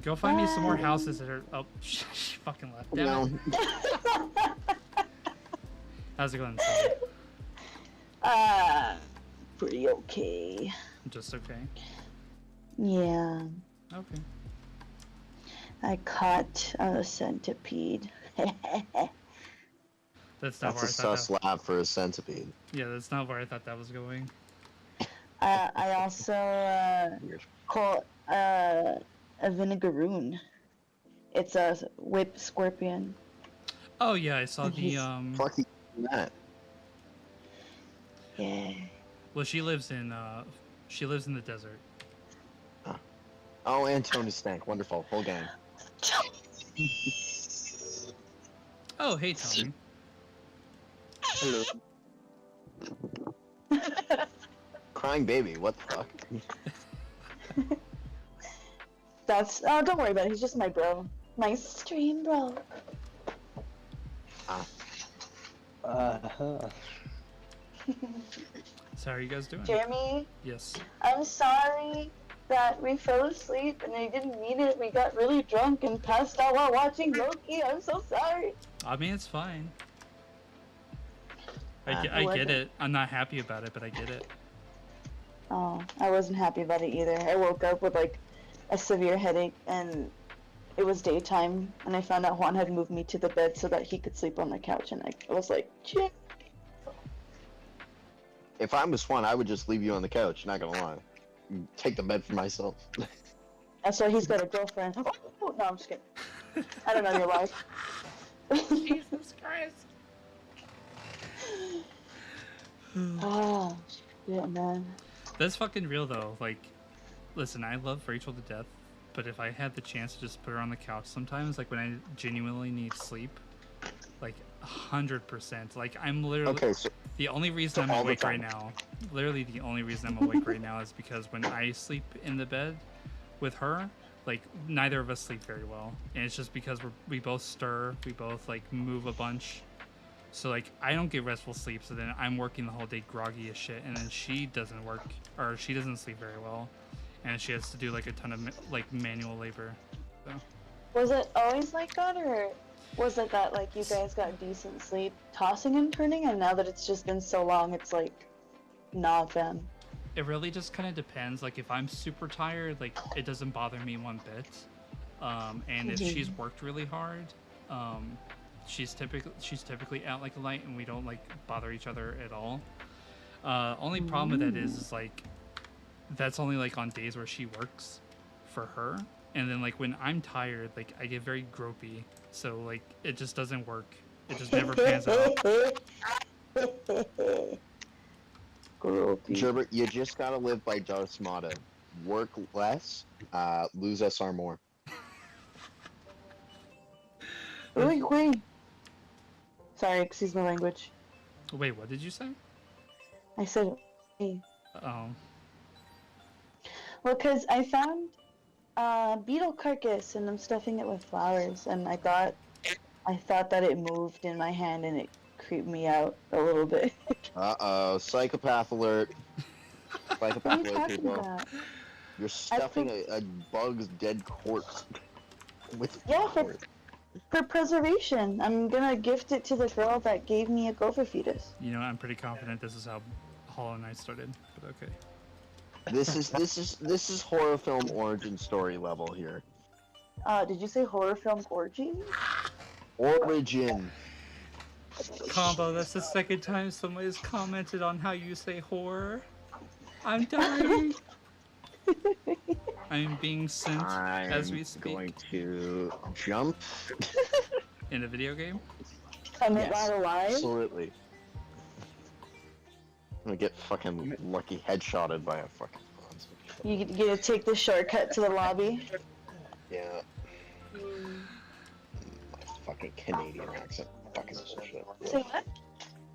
Go find me some more houses that are. Oh, she fucking left. Damn it. No. How's it going, Sally? Pretty okay. Just okay. Yeah, Okay. I caught a centipede. That's not That's where a I thought sus lab for a centipede. Yeah, that's not where I thought that was going. I also Weird. caught a vinegaroon. It's a whip scorpion. Oh yeah, I saw the He's- Fuck you, that. Yeah. Well, she lives in the desert. Oh, and Tony Stank. Wonderful. Whole gang. Oh, hey Tony. Hello. Crying baby. What the fuck? That's don't worry about it. He's just my bro, my stream bro. So how are you guys doing? Jeremy, Yes. I'm sorry that we fell asleep and I didn't mean it. We got really drunk and passed out while watching Loki. I'm so sorry. I mean, it's fine. I What? get it. I'm not happy about it, but I get it. Oh, I wasn't happy about it either. I woke up with like a severe headache and it was daytime and I found out Juan had moved me to the bed so that he could sleep on the couch and I was like, shit. If I was Swan, I would just leave you on the couch. Not gonna lie. Take the bed for myself. That's why he's got a girlfriend. Oh, no, I'm just kidding. I don't know your life. Jesus Christ. Oh, shit, man. That's fucking real though. Like, listen, I love Rachel to death, but if I had the chance to just put her on the couch sometimes, like when I genuinely need sleep, like 100%. Like I'm literally Okay, so the only reason so I'm all the awake right time. now. Literally the only reason I'm awake right now is because when I sleep in the bed with her, like neither of us sleep very well, and it's just because we both stir, we both like move a bunch. So like I don't get restful sleep, so then I'm working the whole day groggy as shit, and then she doesn't work or she doesn't sleep very well, and she has to do like a ton of like manual labor. So Was it always like that, or was it that like you guys got decent sleep, tossing and turning, and now that it's just been so long, it's like not them? it really just kind of depends. Like if I'm super tired, like it doesn't bother me one bit. And if she's worked really hard, she's typically out like a light, and we don't like bother each other at all. Only problem with that is like that's only like on days where she works for her, and then like when I'm tired, like I get very gropey, so like it just doesn't work. It just never pans out. Gropey. Gerbert, you just gotta live by Darth's motto: work less, lose SR more. Wait. Sorry, excuse my language. Wait, what did you say? I said, hey. Oh, Well, because I found beetle carcass and I'm stuffing it with flowers, and I thought that it moved in my hand and it creeped me out a little bit. Uh-oh, psychopath alert. What are Psychopath you alert, talking people. about? You're stuffing a bug's dead corpse with Yeah, flowers. For preservation. I'm gonna gift it to the girl that gave me a gopher fetus. you know, I'm pretty confident this is how Hollow Knight started, but okay. This is horror film origin story level here. Did you say horror film orgy? Origin. Combo, that's the second time somebody's commented on how you say horror. I'm dying. I'm being sent as we I'm speak going to jump. in a video game. I'm Yes, not alive? Absolutely. I'm gonna get fucking lucky headshotted by a fucking. You get to take the shortcut to the lobby? Yeah. My fucking Canadian accent. Fucking bullshit. Say what?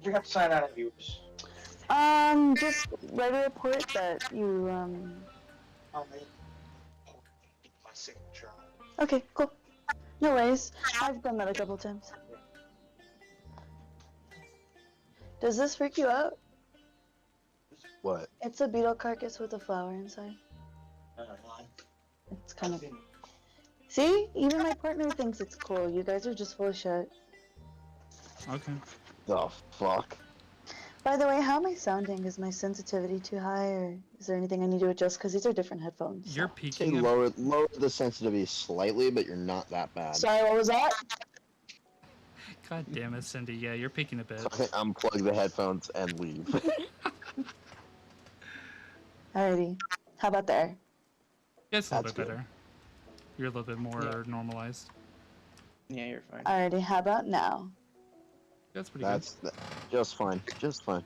You have to sign out of use. Just write a report that you, I'll make my signature on it. Okay, cool. No worries. I've done that a couple times. Does this freak you out? What? It's a beetle carcass with a flower inside. It's kind of... See? Even my partner thinks it's cool. You guys are just full of shit. Okay. The fuck? By the way, how am I sounding? Is my sensitivity too high, or is there anything I need to adjust? Because these are different headphones. You're so. Say peaking. lower the sensitivity slightly, but you're not that bad. Sorry, what was that? God damn it, Cindy. Yeah, you're peaking a bit. So I can unplug the headphones and leave. Alrighty. How about there? Yeah, it's a little That's bit good. better. You're a little bit more normalized. Yeah, you're fine. Alrighty, how about now? That's pretty That's just fine. Just fine.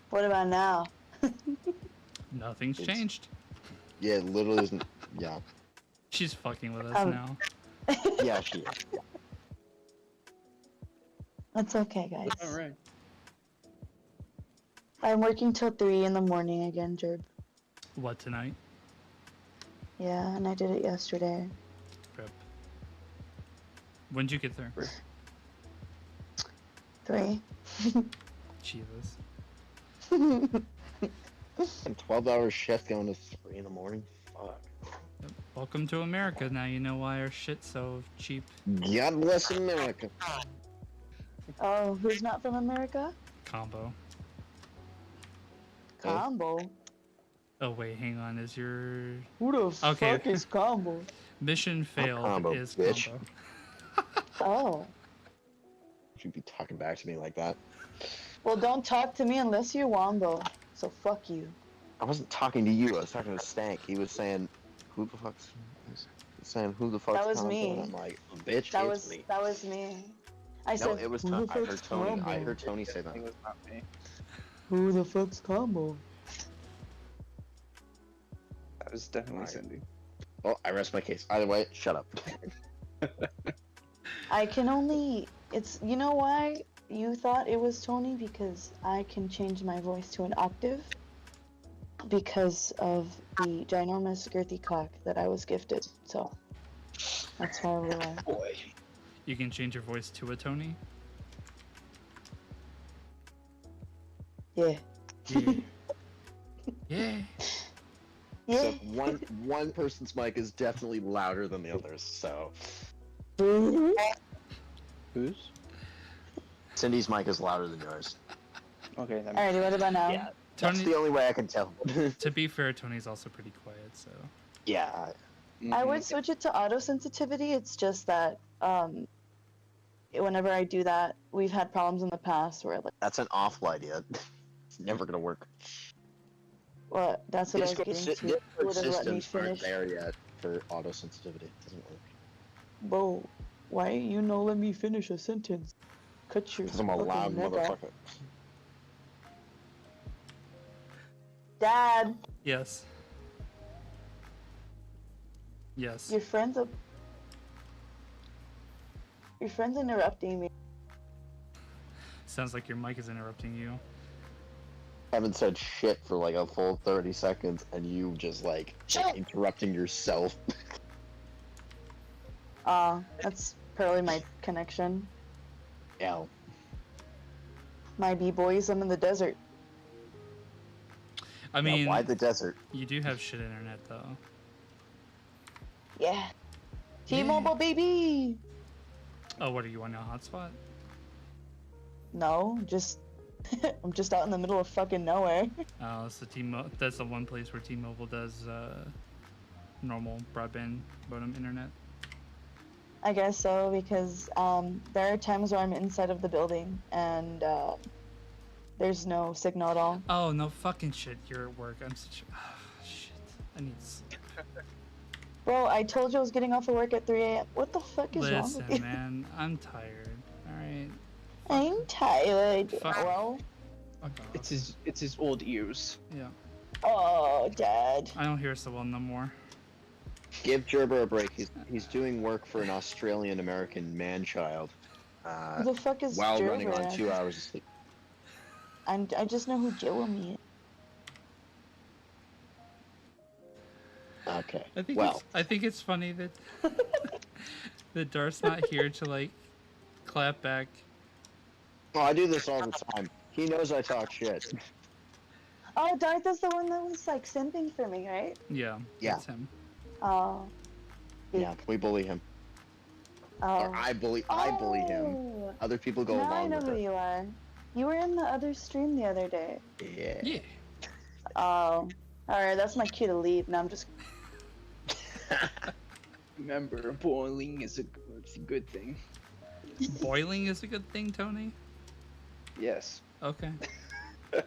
What about now? good. Nothing's It's- changed. Yeah, it literally isn't. Yeah. She's fucking with us Um, now. Yeah, she is. That's okay, guys. Alright. I'm working till 3 in the morning again, Jerb. What, tonight? Yeah, and I did it yesterday. Rip. When'd you get there? 3. Jesus. A 12-hour shift going to 3 in the morning. Fuck. Yep. Welcome to America. Now you know why our shit's so cheap. God bless America. Oh, who's not from America? Combo. Hey. Combo. Oh wait, hang on. Is your Who the Okay. fuck is Combo? mission failed? Combo, is bitch. combo. Oh. Should be talking back to me like that. Well, don't talk to me unless you're Wombo. So fuck you. I wasn't talking to you. I was talking to Stank. He was saying, "Who the fuck's?" He's saying, "Who the fuck's?" That was Combo?" me. And I'm like, "Bitch, That it's was me." that was me. I No, said, it was. "Who the I heard fuck's Tony. I Combo? heard Tony say that. It was not me. Who the fuck's Combo?" That was definitely Alright. Cindy. Well, I rest my case. Either way, shut up. I can only. It's you know why you thought it was Tony, because I can change my voice to an octave because of the ginormous girthy cock that I was gifted. So that's probably why. Boy. You can change your voice to a Tony. Yeah. Yeah. Yeah. Yeah. So one person's mic is definitely louder than the others. So Whose? Cindy's mic is louder than yours. Okay, then. Alrighty, what about now? Yeah, that's Tony, the only way I can tell. to be fair, Tony's also pretty quiet, so. Yeah, I Mhm. would switch it to auto sensitivity. It's just that whenever I do that, we've had problems in the past where like, that's an awful idea. It's never gonna work. well, that's what I was Discord getting to. Discord Would have let me systems aren't finish. there yet for auto sensitivity. It doesn't work. Whoa, why you no let me finish a sentence? Cut your Because I'm a fucking loud neck off. motherfucker. Dad, Yes. Yes. your friend's interrupting me. Sounds like your mic is interrupting you. Haven't said shit for like a full 30 seconds, and you just like interrupting yourself. That's probably my connection. Yeah. My b-boys, I'm in the desert. I mean, Why the desert? you do have shit internet though. Yeah. T-Mobile, baby! Oh, what are you on a hotspot? No, just I'm just out in the middle of fucking nowhere. Oh, that's the one place where T-Mobile does normal broadband modem internet. I guess so, because there are times where I'm inside of the building and there's no signal at all. Oh no, fucking shit! You're at work. I'm such. Shit. I need. Bro, I told you I was getting off of work at 3 a.m. What the fuck is wrong with Listen, you? man, I'm tired. All right. I'm tired. Fuck. Well, Fuck off. It's his old ears. Yeah. oh, Dad. I don't hear so well no more. Give Gerber a break. He's doing work for an Australian American man-child. Who the fuck is While running Gerber? on 2 hours of sleep. I just know who Jeremy is. Okay. I think it's funny that that Darth's not here to like clap back. Oh, I do this all the time. He knows I talk shit. Oh, Darth is the one that was like simping for me, right? Yeah. Yeah. That's him. Oh. Yeah, we bully him. Oh. Or I bully him. Oh, Other people go now I along know with who it. you are. You were in the other stream the other day. Yeah. Yeah. Oh. Alright, that's my cue to leave. Now I'm just. Remember, boiling is a good thing. Boiling is a good thing, Tony. Yes. Okay.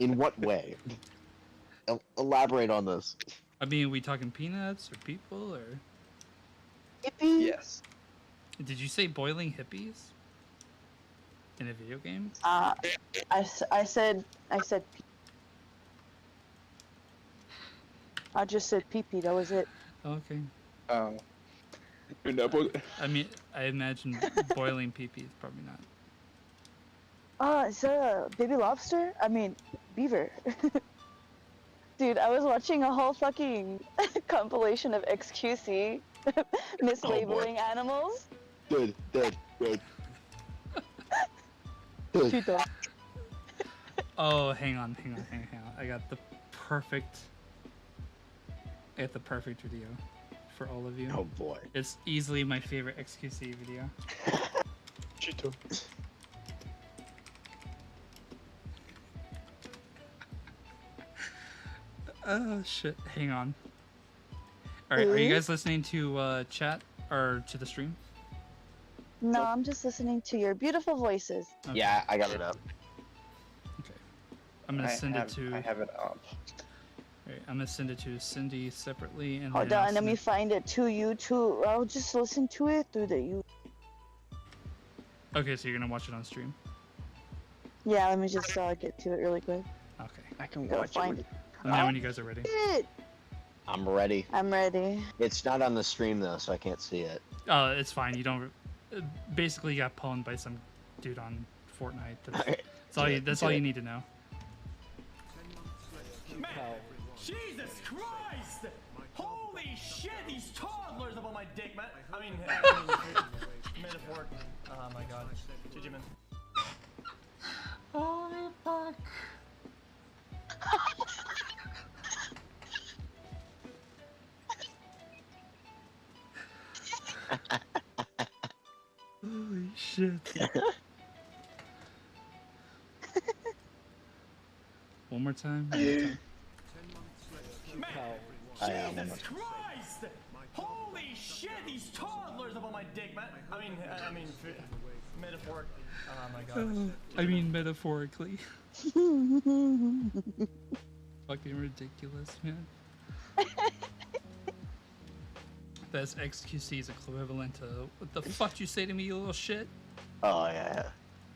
In what way? Elaborate on this. I mean, we talking peanuts or people or? Yippee! Yes. Did you say boiling hippies? In a video game? I said. I just said pee-pee. That was it. Okay. I mean, I imagine boiling pee-pee is probably not. Is that a baby lobster? I mean, beaver. Dude, I was watching a whole fucking compilation of XQC mislabeling animals. Good. Cheeto. Oh, hang on. I got the perfect video for all of you. Oh boy. It's easily my favorite XQC video. Cheeto. Oh shit, hang on. Alright, are you guys listening to chat or to the stream? No, I'm just listening to your beautiful voices. Okay. Yeah, I got it up. Okay. I'm gonna send it to. I have it up. Alright, I'm gonna send it to Cindy separately, and Hold then I'll on, let send me it- find it to you too. I'll just listen to it through the you. Okay, so you're gonna watch it on stream. Yeah, let me just get to it really quick. Okay. I can Go watch find it. Let me know when you guys are ready. it. I'm ready. I'm ready. It's not on the stream though, so I can't see it. It's fine. You don't. Basically, you got pwned by some dude on Fortnite. That's all you need to know. Jesus Christ! Holy shit, these toddlers up on my dick, man. I mean, metaphor. Oh my god. GG, man. Holy fuck. Holy shit. One more time. One more time. Jesus Christ! Holy shit, these toddlers up on my dick, man. I mean, metaphor. Oh my god. I mean, metaphorically. Fucking ridiculous, man. That's XQC's equivalent to what the fuck you say to me, you little shit? Oh yeah.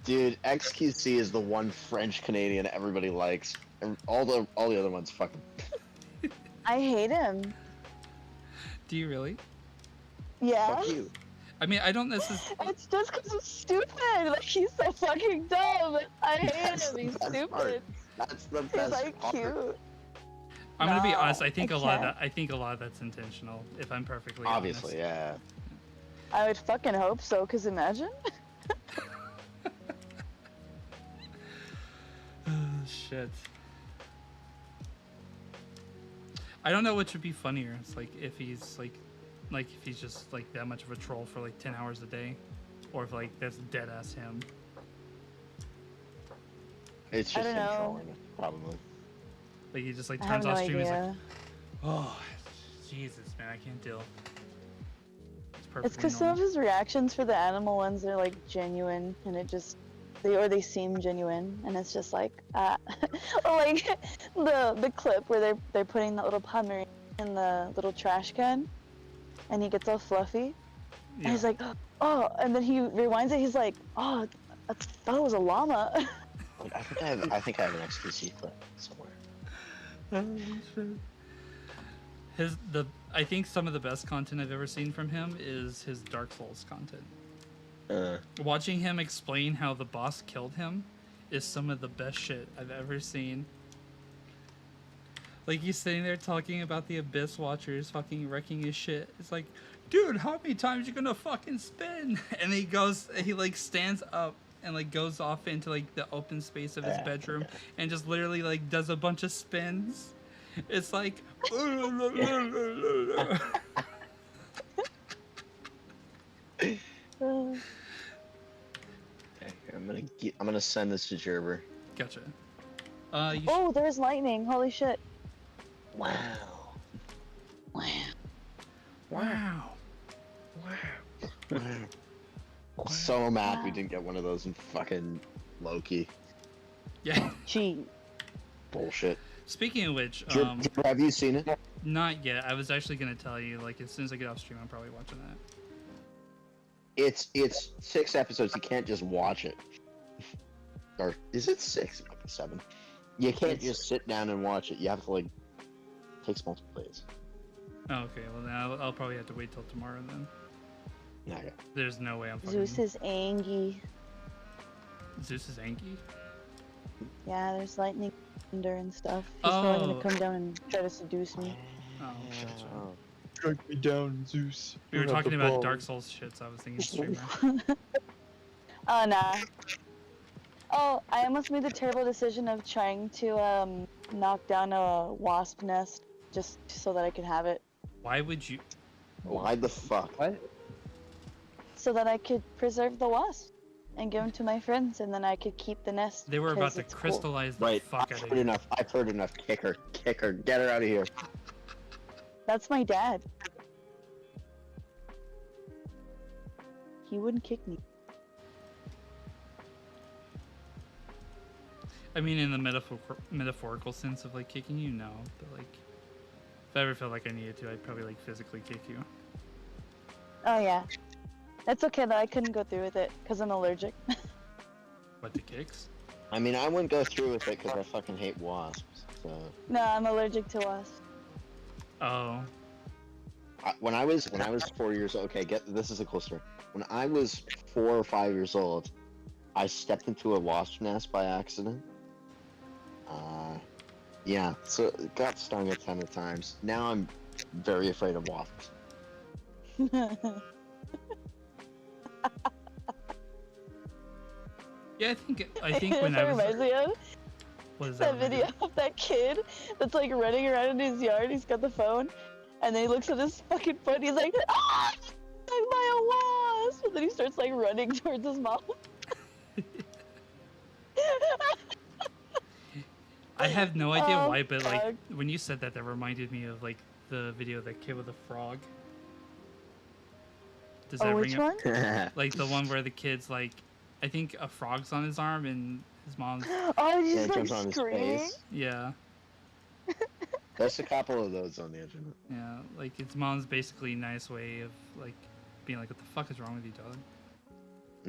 Dude, XQC is the one French Canadian everybody likes. And all the other ones fucking. I hate him. Do you really? Yeah. Fuck you. I mean, I don't necessarily. It's just because it's stupid. Like, he's so fucking dumb. I hate That's him. the He's best stupid. part. That's the He's best like part. cute. I'm gonna be No, honest. I think I a lot of can't. that. I think a lot of that's intentional. If I'm perfectly Obviously, yeah. I would fucking hope so. Cause imagine. honest. Shit. I don't know which would be funnier. It's like if he's like if he's just like that much of a troll for like 10 hours a day, or if like that's dead ass him. It's I just don't him know. trolling, probably. Like he just like I have turns no off stream. He's like, idea. oh, Jesus, man, I can't deal. It's perfectly It's because some of normal. his reactions for the animal ones are like genuine, and it just they seem genuine, and it's just like or like the clip where they're putting that little Pomeranian in the little trash can, and he gets all fluffy, and he's like, oh, and then he rewinds it. He's like, oh, I thought it was a llama. Like, I think I have an XQC clip somewhere. I think some of the best content I've ever seen from him is his Dark Souls content. Watching him explain how the boss killed him is some of the best shit I've ever seen. Like, he's sitting there talking about the Abyss Watchers fucking wrecking his shit. It's like, dude, how many times you gonna fucking spin? And he like stands up and like goes off into like the open space of his bedroom and just literally like does a bunch of spins. It's like Okay, I'm gonna send this to Gerber. Gotcha. You Oh, there's lightning. Holy shit. Wow. wow. So mad we didn't get one of those in fucking Loki. Yeah. Gee. Bullshit. Speaking of which, Gerber, have you seen it? not yet. I was actually gonna tell you, like, as soon as I get off stream, I'm probably watching that. It's 6 episodes. You can't just watch it. Or is it 6? It might be 7. You can't just sit down and watch it. You have to like. It takes multiple days. Oh, okay. Well, then I'll probably have to wait till tomorrow then. Okay. There's no way I'm fucking. Zeus is angry. Zeus is angry. Yeah, there's lightning, thunder, and stuff. He's probably Oh. gonna come down and try to seduce me. Oh, gotcha. Strike me down, Zeus. We were talking about Dark Souls shit, so I was thinking streamer. Oh, nah. Oh, I almost made the terrible decision of trying to knock down a wasp nest just so that I could have it. Why would you? Why the fuck? What? So that I could preserve the wasp and give them to my friends, and then I could keep the nest. They were about 'cause to it's cool. crystallize the Right. fuck I've out heard of you. enough. I've heard enough. Kick her. Kick her. Get her out of here. That's my dad. He wouldn't kick me. I mean, in the metaphorical sense of like kicking you, no. But like, if I ever felt like I needed to, I'd probably like physically kick you. Oh yeah. It's okay that I couldn't go through with it because I'm allergic. What, to kicks? I mean, I wouldn't go through with it because I fucking hate wasps. So No, I'm allergic to wasps. Oh. when I was 4 years old, okay, this is a cool story. When I was 4 or 5 years old, I stepped into a wasp nest by accident. Yeah, so got stung a ton of times. Now I'm very afraid of wasps. Yeah, I think when That I was. reminds me of What is that video of that kid that's like running around in his yard. He's got the phone, and then he looks at his fucking foot. And he's like, "Ah, stung by a wasp!" And then he starts like running towards his mom. I have no idea Oh, why, but like fuck. when you said that, that reminded me of like the video of that kid with the frog. Does that Oh, ring which a- one? Like the one where the kid's like, I think a frog's on his arm and his mom's. Oh, he's Yeah, it just jumps like on his screaming. face. Yeah, There's a couple of those on the internet. yeah. Like his mom's basically nice way of like being like, what the fuck is wrong with you, dog?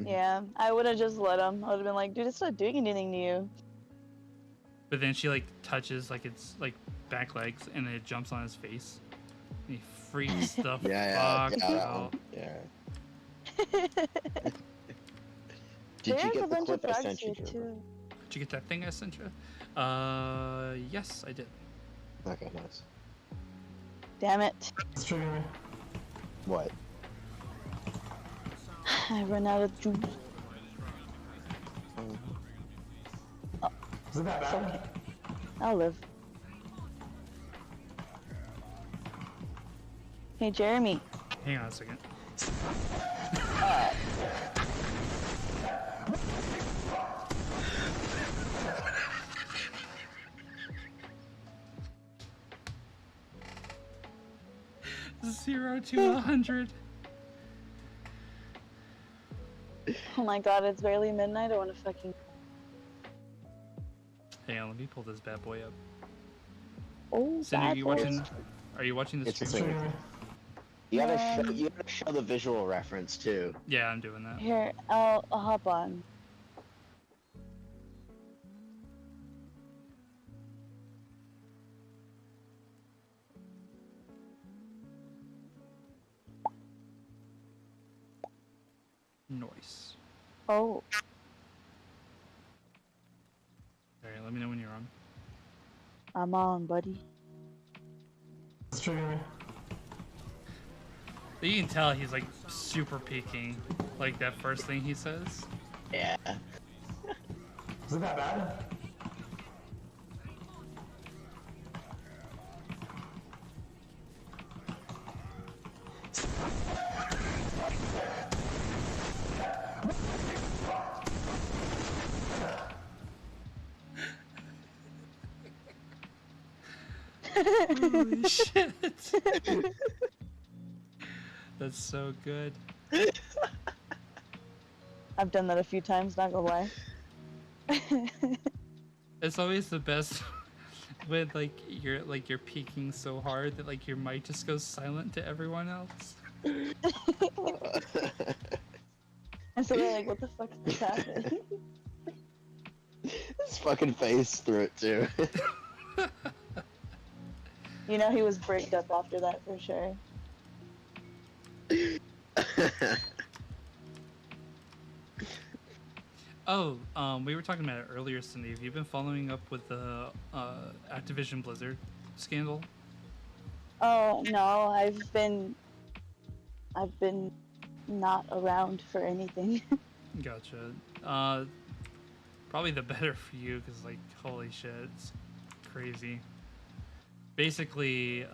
Yeah, I would have just let him. I would have been like, dude, it's not doing anything to you. But then she like touches like its like back legs and then it jumps on his face. And he freaks the Yeah, fuck yeah, that out. one, yeah. Did you There's a get the bunch of clip I frogs sent you? here, Trevor? too. Did you get that thing I sent you? Yes, I did. Okay, nice. Damn it. What? I run out of juice. Is it that bad? Okay. I'll live. Hey, Jeremy. Hang on a second. Zero to 100. Oh my god, it's barely midnight. I want to fucking. Hang on, let me pull this bad boy up. Oh, Cindy, bad boys. Are you watching the It's a stream? thing. You gotta show the visual reference too. Yeah, I'm doing that. Here, I'll hop on. Noise. Oh, Alright, let me know when you're on. I'm on, buddy. But you can tell he's like super peeking. Like that first thing he says. Yeah. Is it that bad? Holy shit. That's so good. I've done that a few times, not gonna lie. It's always the best when like you're peeking so hard that like your mic just goes silent to everyone else. And so they're like, what the fuck is happening? His fucking face through it too. You know, he was bricked up after that for sure. Oh, we were talking about it earlier, Cindy. Have you been following up with the Activision Blizzard scandal? Oh no, I've been not around for anything. Gotcha. Probably the better for you, because like, holy shit, it's crazy. Basically,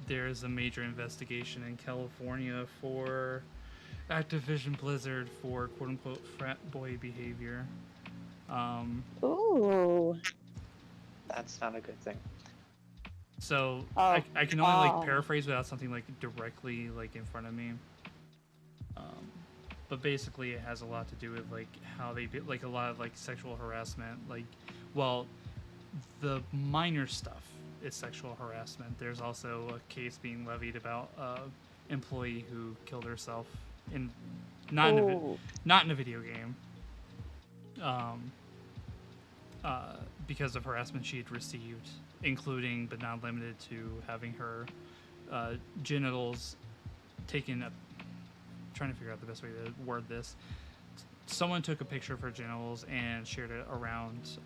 there's a major investigation in California for Activision Blizzard for quote-unquote frat boy behavior. Ooh. That's not a good thing. So Oh, I can only like wow. paraphrase without something like directly like in front of me. but basically it has a lot to do with like how they do, like a lot of like sexual harassment. Like, well, the minor stuff is sexual harassment. There's also a case being levied about employee who killed herself in not in a video game. Because of harassment she had received, including but not limited to having her genitals taken up. Trying to figure out the best way to word this. Someone took a picture of her genitals and shared it around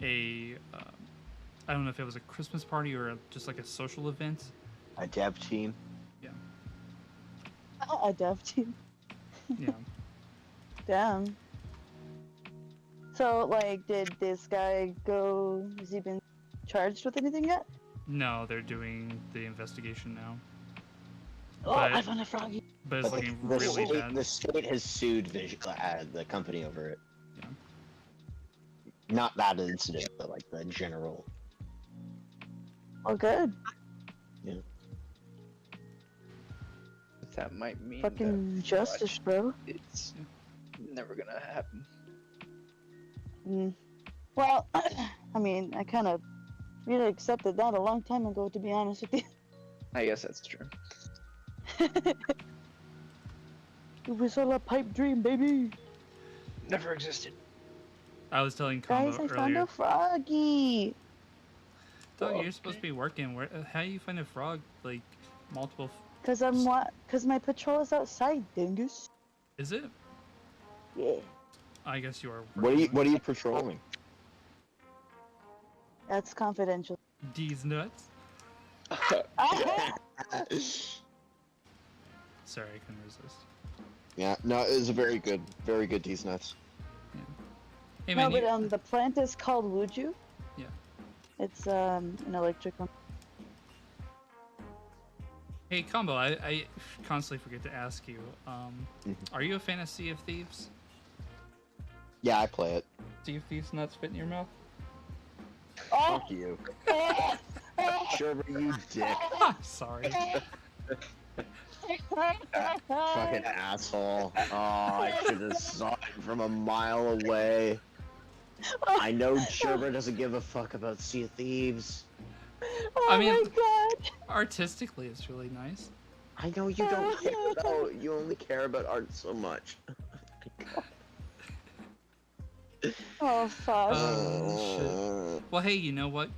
I don't know if it was a Christmas party or just like a social event. A dev team. Yeah. A dev team. Yeah. Damn. So, like, did this guy go? Has he been charged with anything yet? No, they're doing the investigation now. Oh, But- I found a froggy. But it's But looking the, really state, bad. the state has sued the company over it. Yeah. Not that incident, but like the general. Oh, good. That might mean Fucking justice, bro. that it's never gonna happen. Well, I mean, I kind of really accepted that a long time ago, to be honest with you. I guess that's true. It was all a pipe dream, baby. Never existed. I was telling Combo Guys, I found earlier. a froggy. Dog, you're supposed to be working. Where? How do you find a frog? Like multiple? Cause cause my patrol is outside, dingus. Is it? Yeah. I guess you are. What are you patrolling? That's confidential. D's nuts. Sorry, I couldn't resist. Yeah, no, it was a very good D's nuts. Hey No, man, but the plant is called Wuju. Yeah. It's an electric one. hey Combo, I constantly forget to ask you. Are you a fan of Sea of Thieves? Yeah, I play it. Sea of Thieves nuts fit in your mouth? Oh! Fuck you. Sherbert, you dick. Sorry. Fucking asshole. Oh, I should have saw it from a mile away. I know Sherbert doesn't give a fuck about Sea of Thieves. Oh I mean- my god! Artistically, it's really nice. I know you don't care about, you only care about art so much. Oh fuck. Shit. Well, hey, you know what?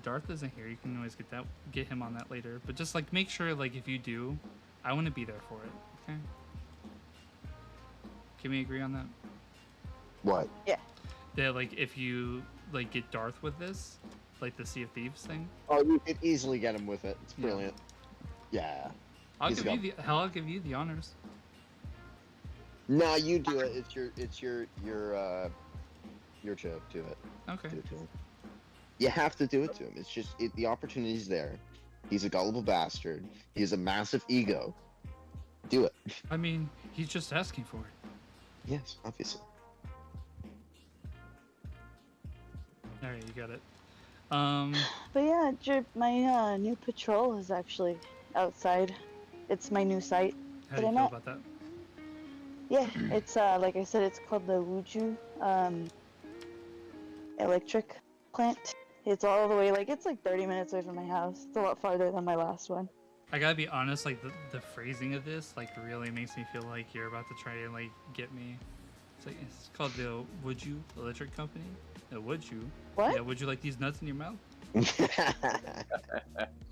Darth isn't here. You can always get him on that later. But just like make sure, like if you do, I want to be there for it. Okay. Can we agree on that? What? Yeah. That like if you like get Darth with this, like the Sea of Thieves thing, Oh, you could easily get him with it. It's Yeah. brilliant. Yeah. I'll He's give you the I'll give you the honors. No, you do it. It's your joke. Do it. Okay. Do it to him. You have to do it to him. It's just the opportunity's there. He's a gullible bastard. He has a massive ego. Do it. I mean, he's just asking for it. Yes, obviously. All right, you got it. But yeah, my new patrol is actually outside. It's my new site. How do you But I'm feel not- about that? Yeah, it's like I said, it's called the Wuju electric plant. It's all the way, like, it's like 30 minutes away from my house. It's a lot farther than my last one. I gotta be honest, like the phrasing of this like really makes me feel like you're about to try and like get me. It's like it's called the Would You Electric Company. Would you? What? Yeah. Would you like these nuts in your mouth?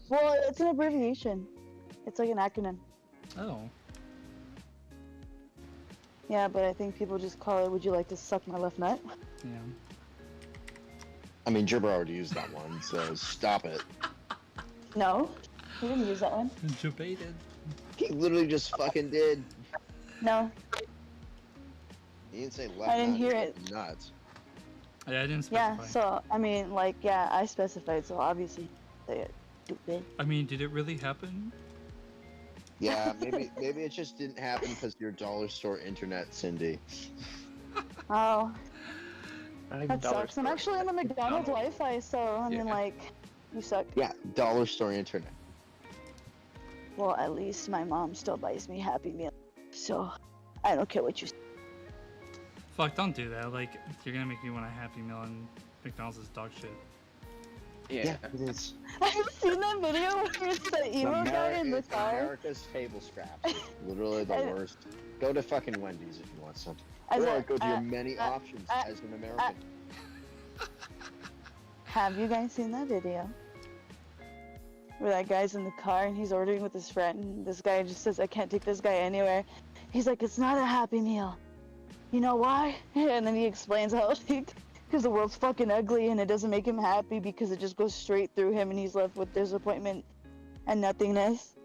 Well, it's an abbreviation. It's like an acronym. Oh. Yeah, but I think people just call it, would you like to suck my left nut? Yeah. I mean, Jibber already used that one, so stop it. No, he didn't use that one. Debated. He literally just fucking did. No, He didn't say left. I didn't nut, hear he it. said Nuts. Yeah, I didn't yeah, specify. so, I mean, like, yeah, I specified, so obviously, they're stupid. I mean, did it really happen? Yeah, maybe it just didn't happen because your dollar store internet, Cindy. Oh, Not even that dollar sucks. I'm store. actually on the McDonald's Wi-Fi, so, I mean, Yeah. like, you suck. Yeah, dollar store internet. Well, at least my mom still buys me Happy Meal, so I don't care what you say. Fuck, don't do that. Like, you're gonna make me want a Happy Meal, and McDonald's is dog shit. Yeah. it is. Have you seen that video where it's the emo guy in the It's car? America's table scraps. Literally the And- worst. Go to fucking Wendy's if you want something. As Or a- go to your many options uh, as an American. Have you guys seen that video? Where that guy's in the car and he's ordering with his friend. And this guy just says, I can't take this guy anywhere. He's like, it's not a Happy Meal. You know why? And then he explains how, because the world's fucking ugly and it doesn't make him happy because it just goes straight through him and he's left with disappointment and nothingness.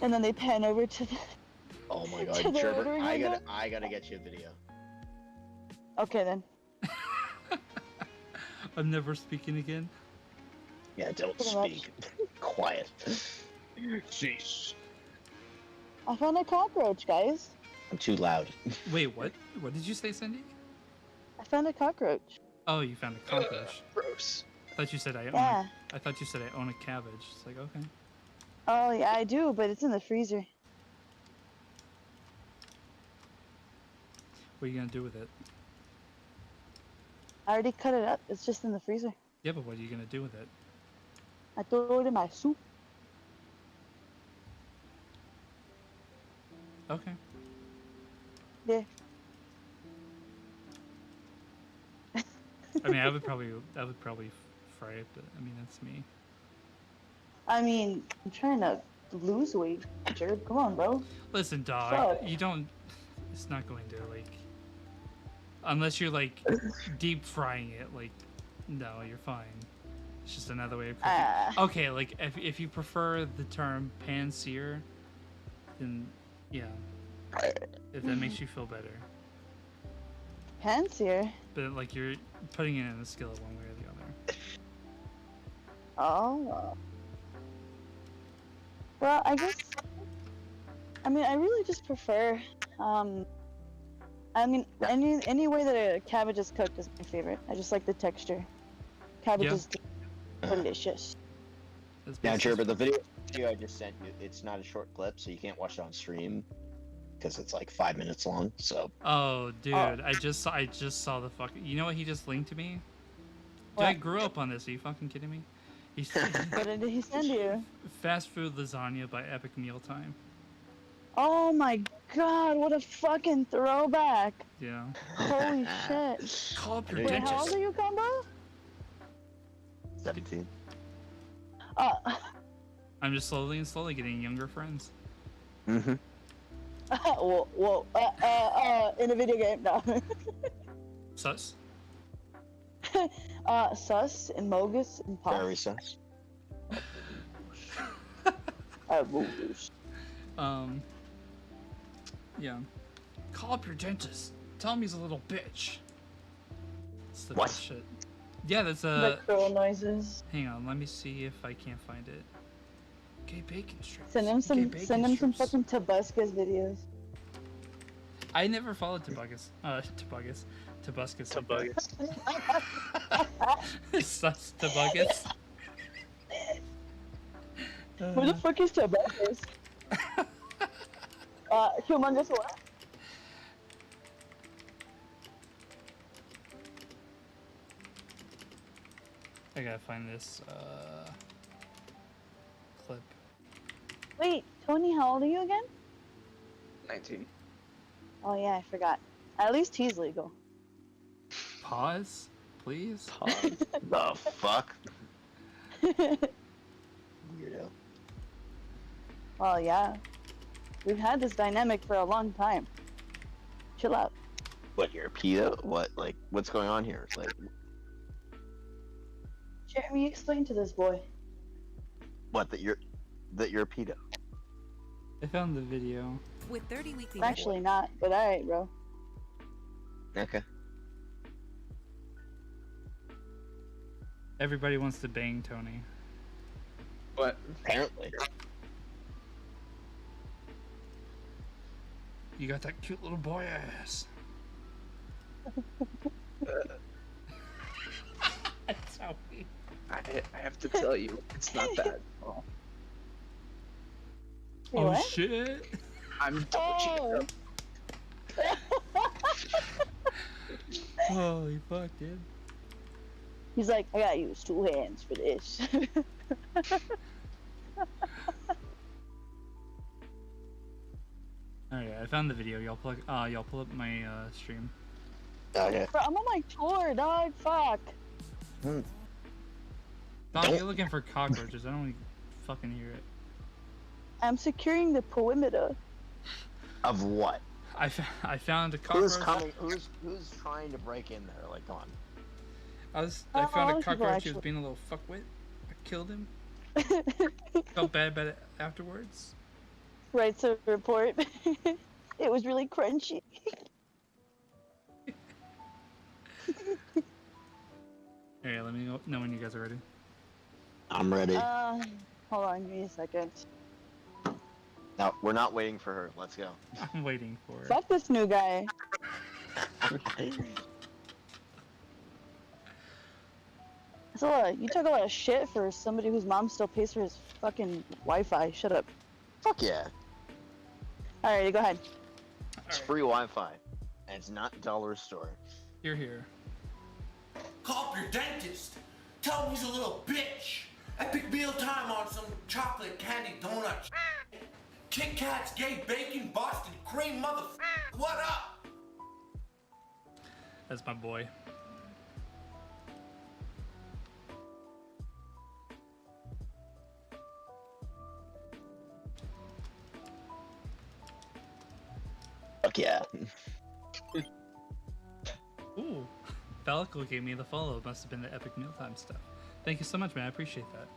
And then they pan over to the... Oh my to god, the Trevor, ordering window? I gotta get you a video. Okay then. I'm never speaking again. Yeah, don't Pretty much. speak. Quiet. Jeez. I found a cockroach, guys. I'm too loud. Wait, what? What did you say, Cindy? I found a cockroach. Oh, you found a cockroach. Gross. I thought you said I own. Yeah. I thought you said I own a cabbage. It's like, okay. Oh yeah, I do, but it's in the freezer. What are you gonna do with it? I already cut it up. It's just in the freezer. Yeah, but what are you gonna do with it? I throw it in my soup. Okay. Yeah. I mean, I would probably fry it, but I mean, that's me. I mean, I'm trying to lose weight, Jared. Come on, bro. Listen, dog, Fuck. you don't. It's not going to like. Unless you're like deep frying it, like, no, you're fine. It's just another way of cooking. Okay, like if you prefer the term pan-sear, then yeah, if that makes you feel better. Pan-sear? But like you're putting it in a skillet one way or the other. Oh. Well, I guess. I mean, I really just prefer. I mean, any way that a cabbage is cooked is my favorite. I just like the texture. Cabbage Yeah. is delicious. That's Now, basically- Trevor, the video I just sent you, it's not a short clip, so you can't watch it on stream because it's like 5 minutes long. So Oh, dude, I just saw the fucking. You know what he just linked to me? Dude, I What? grew up on this. Are you fucking kidding me? He's What did he send you? fast food lasagna by Epic Mealtime. Oh my god, what a fucking throwback! Yeah. Holy shit. Call up your Wait, how old dentist. are you, Combo? 17. I'm just slowly and slowly getting younger friends. Mm-hmm. Whoa, in a video game, no. Sus. Sus and Mogus and Pop. Very sus. Mogus. Yeah. Call up your dentist. Tell him he's a little bitch. That's the What? best shit. Yeah, that's The crow noises. Hang on, let me see if I can't find it. Gay bacon strips. Send him Gay some. bacon Send him some strips. fucking Tabuscas videos. I never followed Tobuscus. Tobuscus. Sus Tobuscus. Who the fuck is Tabuscus? Humongous what? I gotta find this clip. Wait, Tony, how old are you again? 19. Oh yeah, I forgot. At least he's legal. Pause, please. The fuck? Weirdo. Well, yeah. We've had this dynamic for a long time. Chill out. What, you're a pedo? What, like, what's going on here? Like, Jeremy, explain to this boy. what, that you're a pedo? I found the video. With 30 weekly. I'm actually not, but alright, bro. Okay. Everybody wants to bang Tony. What? Apparently. You got that cute little boy ass. That's how we. I have to tell you, it's not that at all. Wait, Oh what? shit! I'm double cheating. Oh. Holy fuck, dude. He's like, I gotta use 2 hands for this. Alright, I found the video. Y'all pull up my stream. Okay. Bro, I'm on my tour, dog. Fuck. Dog, Don't- you're looking for cockroaches. I don't even fucking hear it. I'm securing the perimeter. Of what? I found a cockroach. Who's coming? Who's trying to break in there? Like, come on. I Oh, found a people cockroach. He was actually- being a little fuckwit. I killed him. Felt bad about it afterwards. Writes a report. It was really crunchy. Alright, let me know when you guys are ready. I'm ready. Hold on, give me a second. No, we're not waiting for her. Let's go. I'm waiting for it. Fuck this new guy. You took a lot of shit for somebody whose mom still pays for his fucking Wi-Fi. Shut up. Fuck yeah. Alright, go ahead. It's free Wi-Fi, and it's not dollar store. You're here. Call up your dentist. Tell him he's a little bitch. Epic meal time on some chocolate candy donuts. Kit Kats, gay bacon, Boston cream, mother. What up? That's my boy. Fuck yeah. Ooh. Falco gave me the follow. It must have been the epic mealtime stuff. Thank you so much, man. I appreciate that.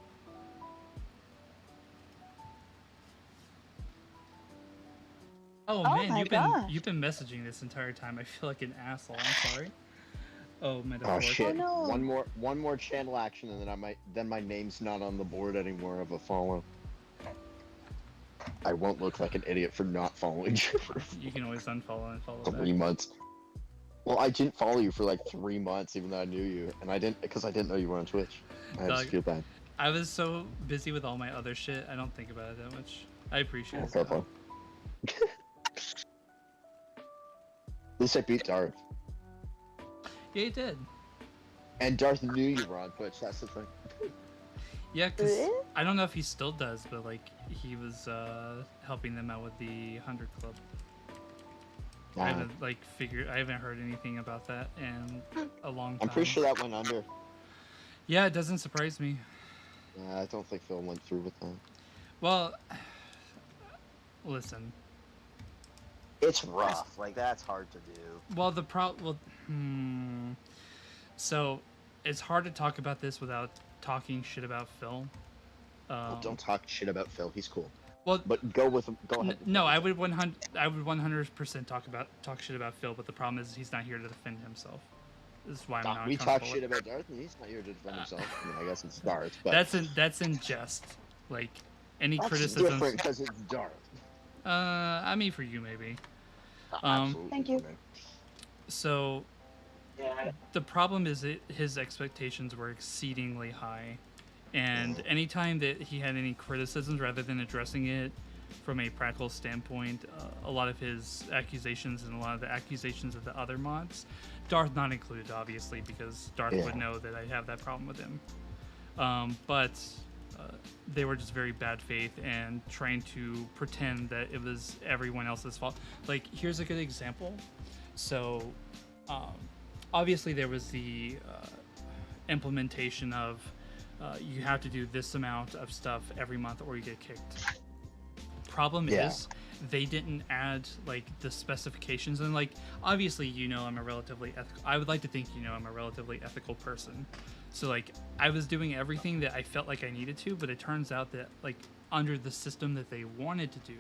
Oh, Oh man, my gosh. you've been messaging this entire time. I feel like an asshole. I'm sorry. Oh, Oh metaphor. shit. no. One more channel action, and then my name's not on the board anymore of a follow. I won't look like an idiot for not following you for You can always unfollow and follow 3 back. months. Well, I didn't follow you for like 3 months, even though I knew you, and I didn't know you were on Twitch. I just Dog. feel bad. I was so busy with all my other shit, I don't think about it that much. I appreciate it. Fair though. play. At least I beat Darth, Yeah, you did. and Darth knew you were on Twitch. That's the thing. Yeah, because Really? I don't know if he still does, but like he was helping them out with the 100 Club. I haven't I haven't heard anything about that in a long time. I'm pretty sure that went under. Yeah, it doesn't surprise me. I don't think Phil went through with that. Well, listen. It's rough. Like, that's hard to do. Well, so it's hard to talk about this without talking shit about Phil. Well, don't talk shit about Phil. He's cool. Well, But go with him. Go ahead. no, I would 100% talk shit about Phil, but the problem is he's not here to defend himself. This is why I'm not. We talk shit about Darth, and he's not here to defend himself. I mean, I guess it's Darth, but That's in jest. Like any that's criticisms. different because it's Darth. I mean for you maybe. Absolutely, Thank you. man. So the problem is his expectations were exceedingly high, and anytime that he had any criticisms, rather than addressing it from a practical standpoint, a lot of his accusations and a lot of the accusations of the other mods, Darth not included, obviously, because Darth Yeah. would know that I have that problem with him. But they were just very bad faith and trying to pretend that it was everyone else's fault. Like, here's a good example. So, obviously, there was the implementation of you have to do this amount of stuff every month or you get kicked. Problem Yeah. is, they didn't add like the specifications, and like obviously I'm a relatively ethical. I would like to think I'm a relatively ethical person. So like I was doing everything that I felt like I needed to, but it turns out that like under the system that they wanted to do,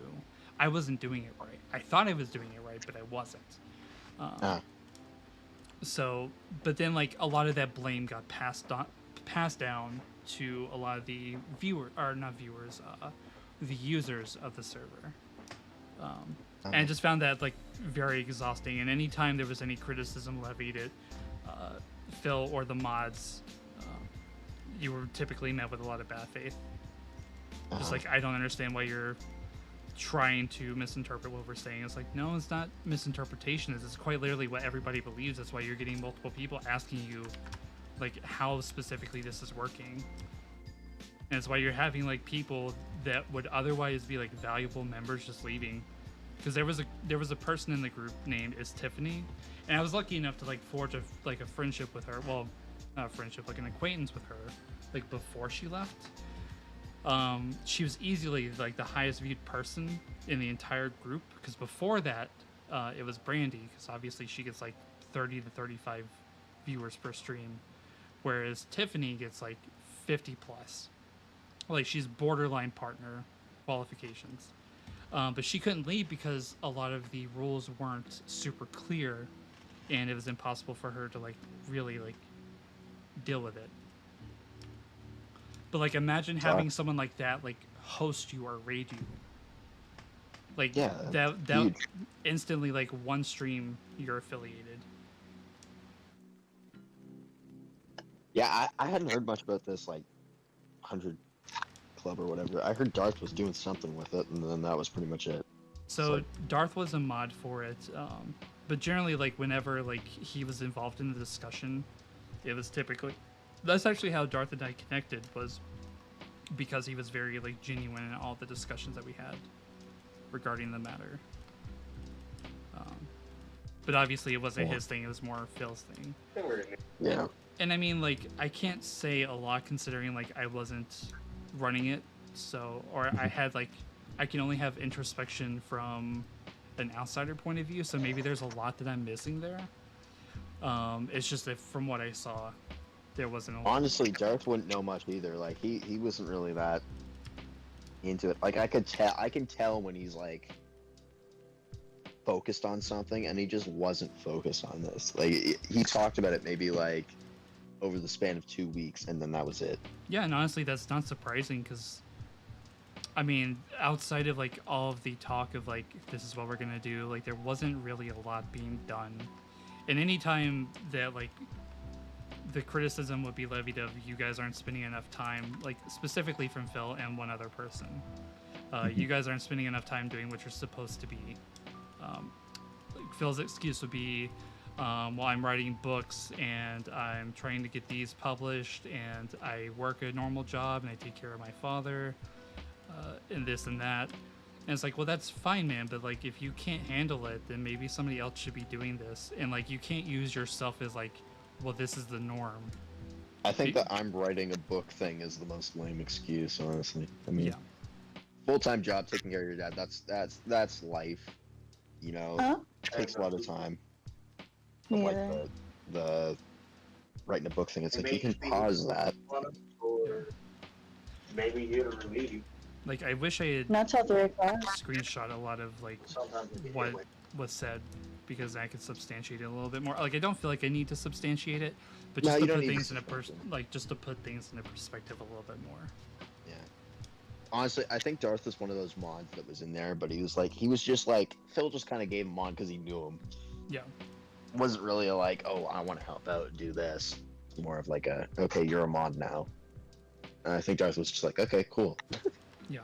I wasn't doing it right. I thought I was doing it right, but I wasn't. So, but then like a lot of that blame got passed down to a lot of the the users of the server. And I just found that like very exhausting. And anytime there was any criticism levied at Phil or the mods, you were typically met with a lot of bad faith. Just like, I don't understand why you're trying to misinterpret what we're saying. It's like, no, it's not misinterpretation. It's quite literally what everybody believes. That's why you're getting multiple people asking you, like, how specifically this is working. And it's why you're having, like, people that would otherwise be, like, valuable members just leaving. Because there was a person in the group named is Tiffany, and I was lucky enough to, like, forge a friendship with her. Well, not a friendship, like an acquaintance with her, like, before she left. She was easily like the highest viewed person in the entire group, because before that it was Brandy, because obviously she gets like 30 to 35 viewers per stream, whereas Tiffany gets like 50 plus. Like, she's borderline partner qualifications, but she couldn't leave because a lot of the rules weren't super clear, and it was impossible for her to like really like deal with it. But like, imagine having someone like that like host you or raid you. Like, Yeah, that huge. instantly, like, one stream you're affiliated. Yeah, I hadn't heard much about this, like, 100 Club or whatever. I heard Darth was doing something with it, and then that was pretty much it. So like- Darth was a mod for it, but generally, like, whenever like he was involved in the discussion, it was typically, that's actually how Darth and I connected, was because he was very like genuine in all the discussions that we had regarding the matter. But obviously it wasn't his thing, it was more Phil's thing. Yeah. And I mean, like, I can't say a lot considering like I wasn't running it, so, or I had like, I can only have introspection from an outsider point of view, so maybe there's a lot that I'm missing there. It's just that from what I saw, there wasn't a lot. Honestly, Darth wouldn't know much either. Like, he wasn't really that into it. Like, I can tell when he's like focused on something, and he just wasn't focused on this. Like, he talked about it maybe like over the span of 2 weeks, and then that was it. Yeah, and honestly, that's not surprising, because I mean, outside of like all of the talk of like, this is what we're gonna do, like, there wasn't really a lot being done. And anytime that like the criticism would be levied of, you guys aren't spending enough time, like specifically from Phil and one other person, you guys aren't spending enough time doing what you're supposed to be. Like, Phil's excuse would be, well, I'm writing books and I'm trying to get these published, and I work a normal job and I take care of my father, and this and that. And it's like, well, that's fine, man, but like, if you can't handle it, then maybe somebody else should be doing this. And like, you can't use yourself as like, well, this is the norm. I think that I'm writing a book thing is the most lame excuse, honestly. I mean, Yeah. full-time job taking care of your dad, that's life. You know, Huh? it takes a lot of time. Me But, like, either. the writing a book thing, it's like you can pause that. Or maybe he'll relieve. Like, I wish I had Not till 3 o'clock. screenshot a lot of like Sometimes it can what get was said, because I could substantiate it a little bit more. Like, I don't feel like I need to substantiate it, but No, just you to don't put need things to in a like, just to put things in a perspective a little bit more. Yeah. Honestly, I think Darth was one of those mods that was in there, but he was just like, Phil just kind of gave him on because he knew him. Yeah. Wasn't really like, oh, I want to help out and do this. More of like a, okay, you're a mod now. And I think Darth was just like, okay, cool. Yeah.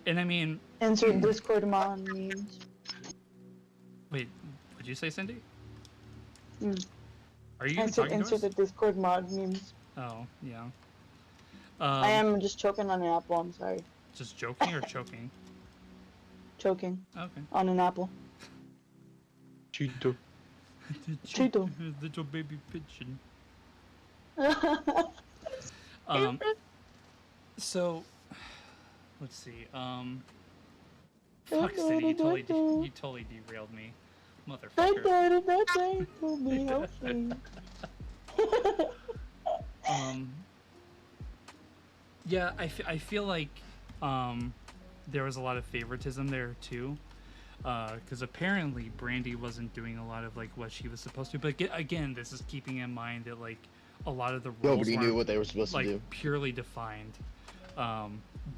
And I mean, Insert Discord mod memes. wait, what'd you say, Cindy? Mm. Are you Insert talking to us? the Discord mod memes. Oh, yeah. I am just choking on an apple, I'm sorry. Just joking or choking? Choking Okay. on an apple. Cheeto. Cheeto. Little baby pigeon. Um, So, let's see. Fuck, City, you totally derailed me, motherfucker. Yeah, I feel like there was a lot of favoritism there too, because apparently Brandy wasn't doing a lot of like what she was supposed to. But again, this is keeping in mind that like a lot of the rules Nobody knew weren't, what they were supposed like, to do. purely defined.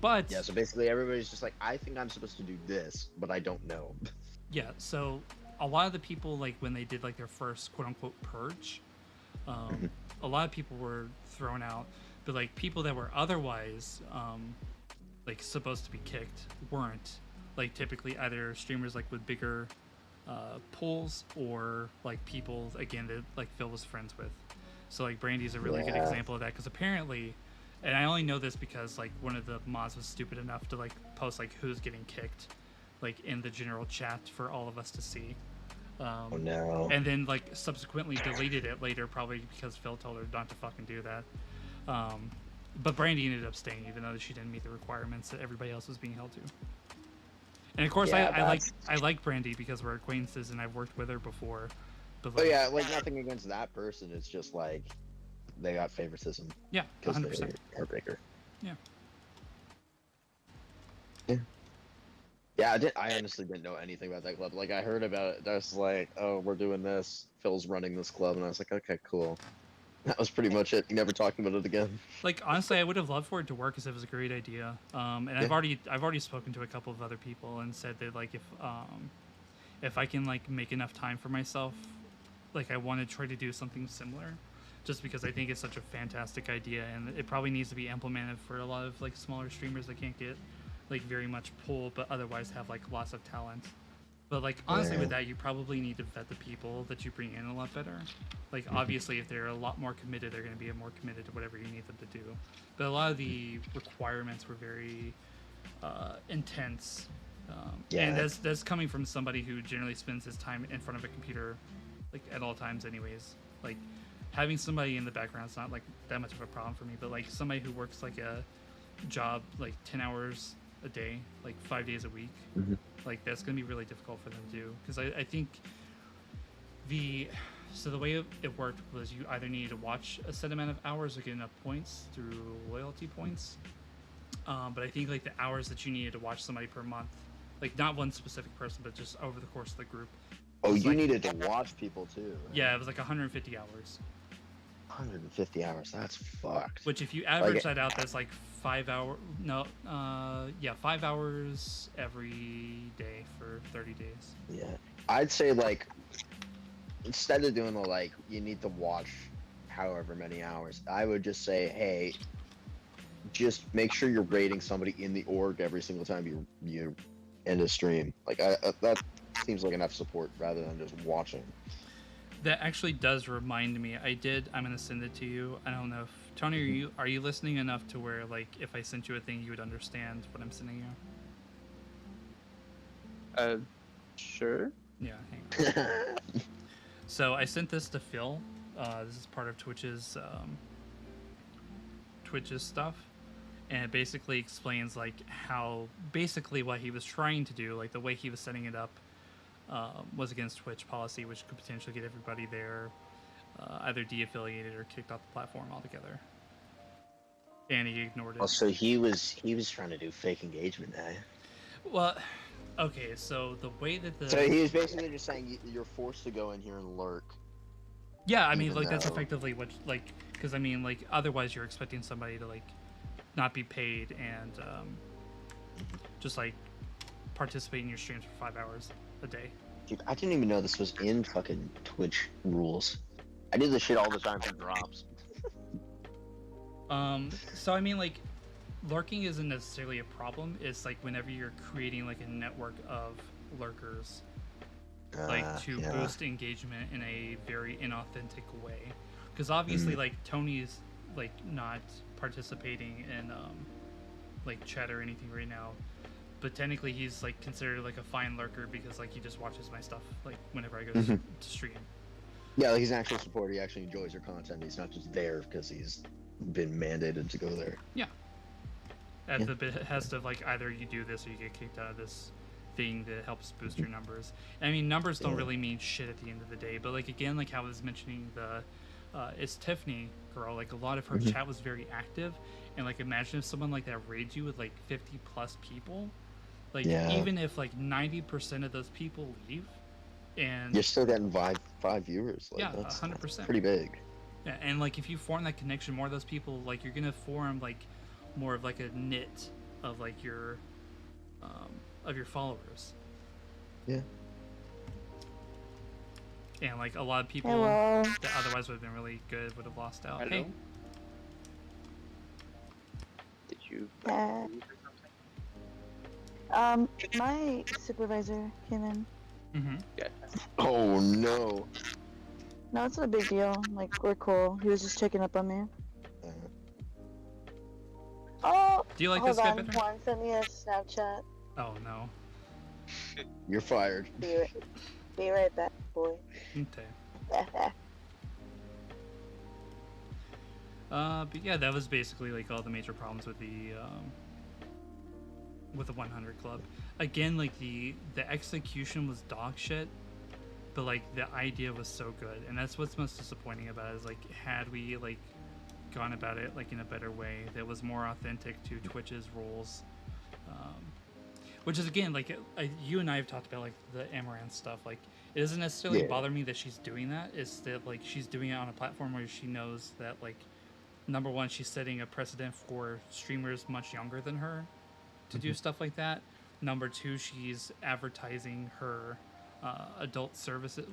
But Yeah, so basically everybody's just like, I think I'm supposed to do this, but I don't know. yeah, so a lot of the people, like when they did like their first quote unquote purge, a lot of people were thrown out, but like people that were otherwise like supposed to be kicked weren't. like typically either streamers like with bigger pools or like people again that like Phil was friends with. So like Brandy's a really good example of that because apparently, and I only know this because like one of the mods was stupid enough to like post like who's getting kicked, like in the general chat for all of us to see. Oh no. And then like subsequently deleted it later, probably because Phil told her not to fucking do that. But Brandy ended up staying even though she didn't meet the requirements that everybody else was being held to. And of course, I like Brandy because we're acquaintances and I've worked with her before. But like, yeah, like nothing against that person. It's just like they got favoritism. Yeah, because 100%. they're bigger. Yeah. Yeah. Yeah, I honestly didn't know anything about that club. Like I heard about it. I was like, oh, we're doing this. Phil's running this club, and I was like, okay, cool. That was pretty much it. Never talked about it again. Like honestly, I would have loved for it to work because it was a great idea. And I've already spoken to a couple of other people and said that like if I can like make enough time for myself, like I want to try to do something similar, just because I think it's such a fantastic idea and it probably needs to be implemented for a lot of like smaller streamers that can't get like very much pull but otherwise have like lots of talent. But like honestly with that you probably need to vet the people that you bring in a lot better. Like obviously if they're a lot more committed they're going to be more committed to whatever you need them to do. But a lot of the requirements were very intense. And that's coming from somebody who generally spends his time in front of a computer like at all times anyways. Like having somebody in the background is not like that much of a problem for me, but like somebody who works like a job like 10 hours a day, like 5 days a week, like that's gonna be really difficult for them to do. Because I think the way it worked was you either needed to watch a set amount of hours or get enough points through loyalty points. But I think like the hours that you needed to watch somebody per month, like not one specific person, but just over the course of the group. Oh, you needed to watch people too. Right? Yeah, it was like 150 hours. 150 hours. That's fucked. Which, if you average that out, that's like 5 hours. No, 5 hours every day for 30 days. Yeah, I'd say like instead of doing the like you need to watch however many hours, I would just say, hey, just make sure you're rating somebody in the org every single time you end a stream. Like that seems like enough support rather than just watching. That actually does remind me. I'm gonna send it to you. I don't know if Tony, are you listening enough to where like if I sent you a thing you would understand what I'm sending you? Sure. Yeah, hang on. So I sent this to Phil. This is part of Twitch's stuff, and it basically explains like how basically what he was trying to do, like the way he was setting it up, was against Twitch policy, which could potentially get everybody there either de-affiliated or kicked off the platform altogether. And he ignored it. Oh, so he was trying to do fake engagement, eh? Well, okay, so the way that So he was basically just saying you're forced to go in here and lurk. Yeah, I mean, like that's effectively what, like, because I mean, like, otherwise you're expecting somebody to like not be paid and just like participate in your streams for 5 hours a day. Dude, I didn't even know this was in fucking Twitch rules. I do this shit all the time for drops. So I mean, like, lurking isn't necessarily a problem. It's like whenever you're creating like a network of lurkers, like to boost engagement in a very inauthentic way. Because obviously, like, Tony's like not participating in like chat or anything right now, but technically he's like considered like a fine lurker because like he just watches my stuff like whenever I go to stream. Yeah, like he's an actual supporter. He actually enjoys your content. He's not just there because he's been mandated to go there. Yeah. At the behest of like either you do this or you get kicked out of this thing that helps boost your numbers. I mean, numbers don't really mean shit at the end of the day, but like again, like how I was mentioning the it's Tiffany girl, like a lot of her chat was very active, and like imagine if someone like that raids you with like 50 plus people, like even if like 90% of those people leave, and you're still getting five viewers. Like, that's 100%. Pretty big. Yeah, and like if you form that connection, more of those people, like you're gonna form like more of like a knit of like your followers. Yeah. And like a lot of people that otherwise would have been really good would have lost out. Hello? Hey. Did you? My supervisor came in. Mm-hmm. Oh no. No, it's not a big deal. Like, we're cool. He was just checking up on me. Uh, Oh, Do you like hold this guy on. better? Juan sent me a Snapchat. Oh no. You're fired. Be right back, boy. Okay. But yeah, that was basically like all the major problems with the 100 Club. Again, like the execution was dog shit, but like the idea was so good, and that's what's most disappointing about it, is like, had we like gone about it like in a better way that was more authentic to Twitch's rules, which is again like you and I have talked about like the Amaranth stuff. Like, it doesn't necessarily Yeah. bother me that she's doing that. It's that like she's doing it on a platform where she knows that, like, number one, she's setting a precedent for streamers much younger than her to do stuff like that. Number two, she's advertising her adult services.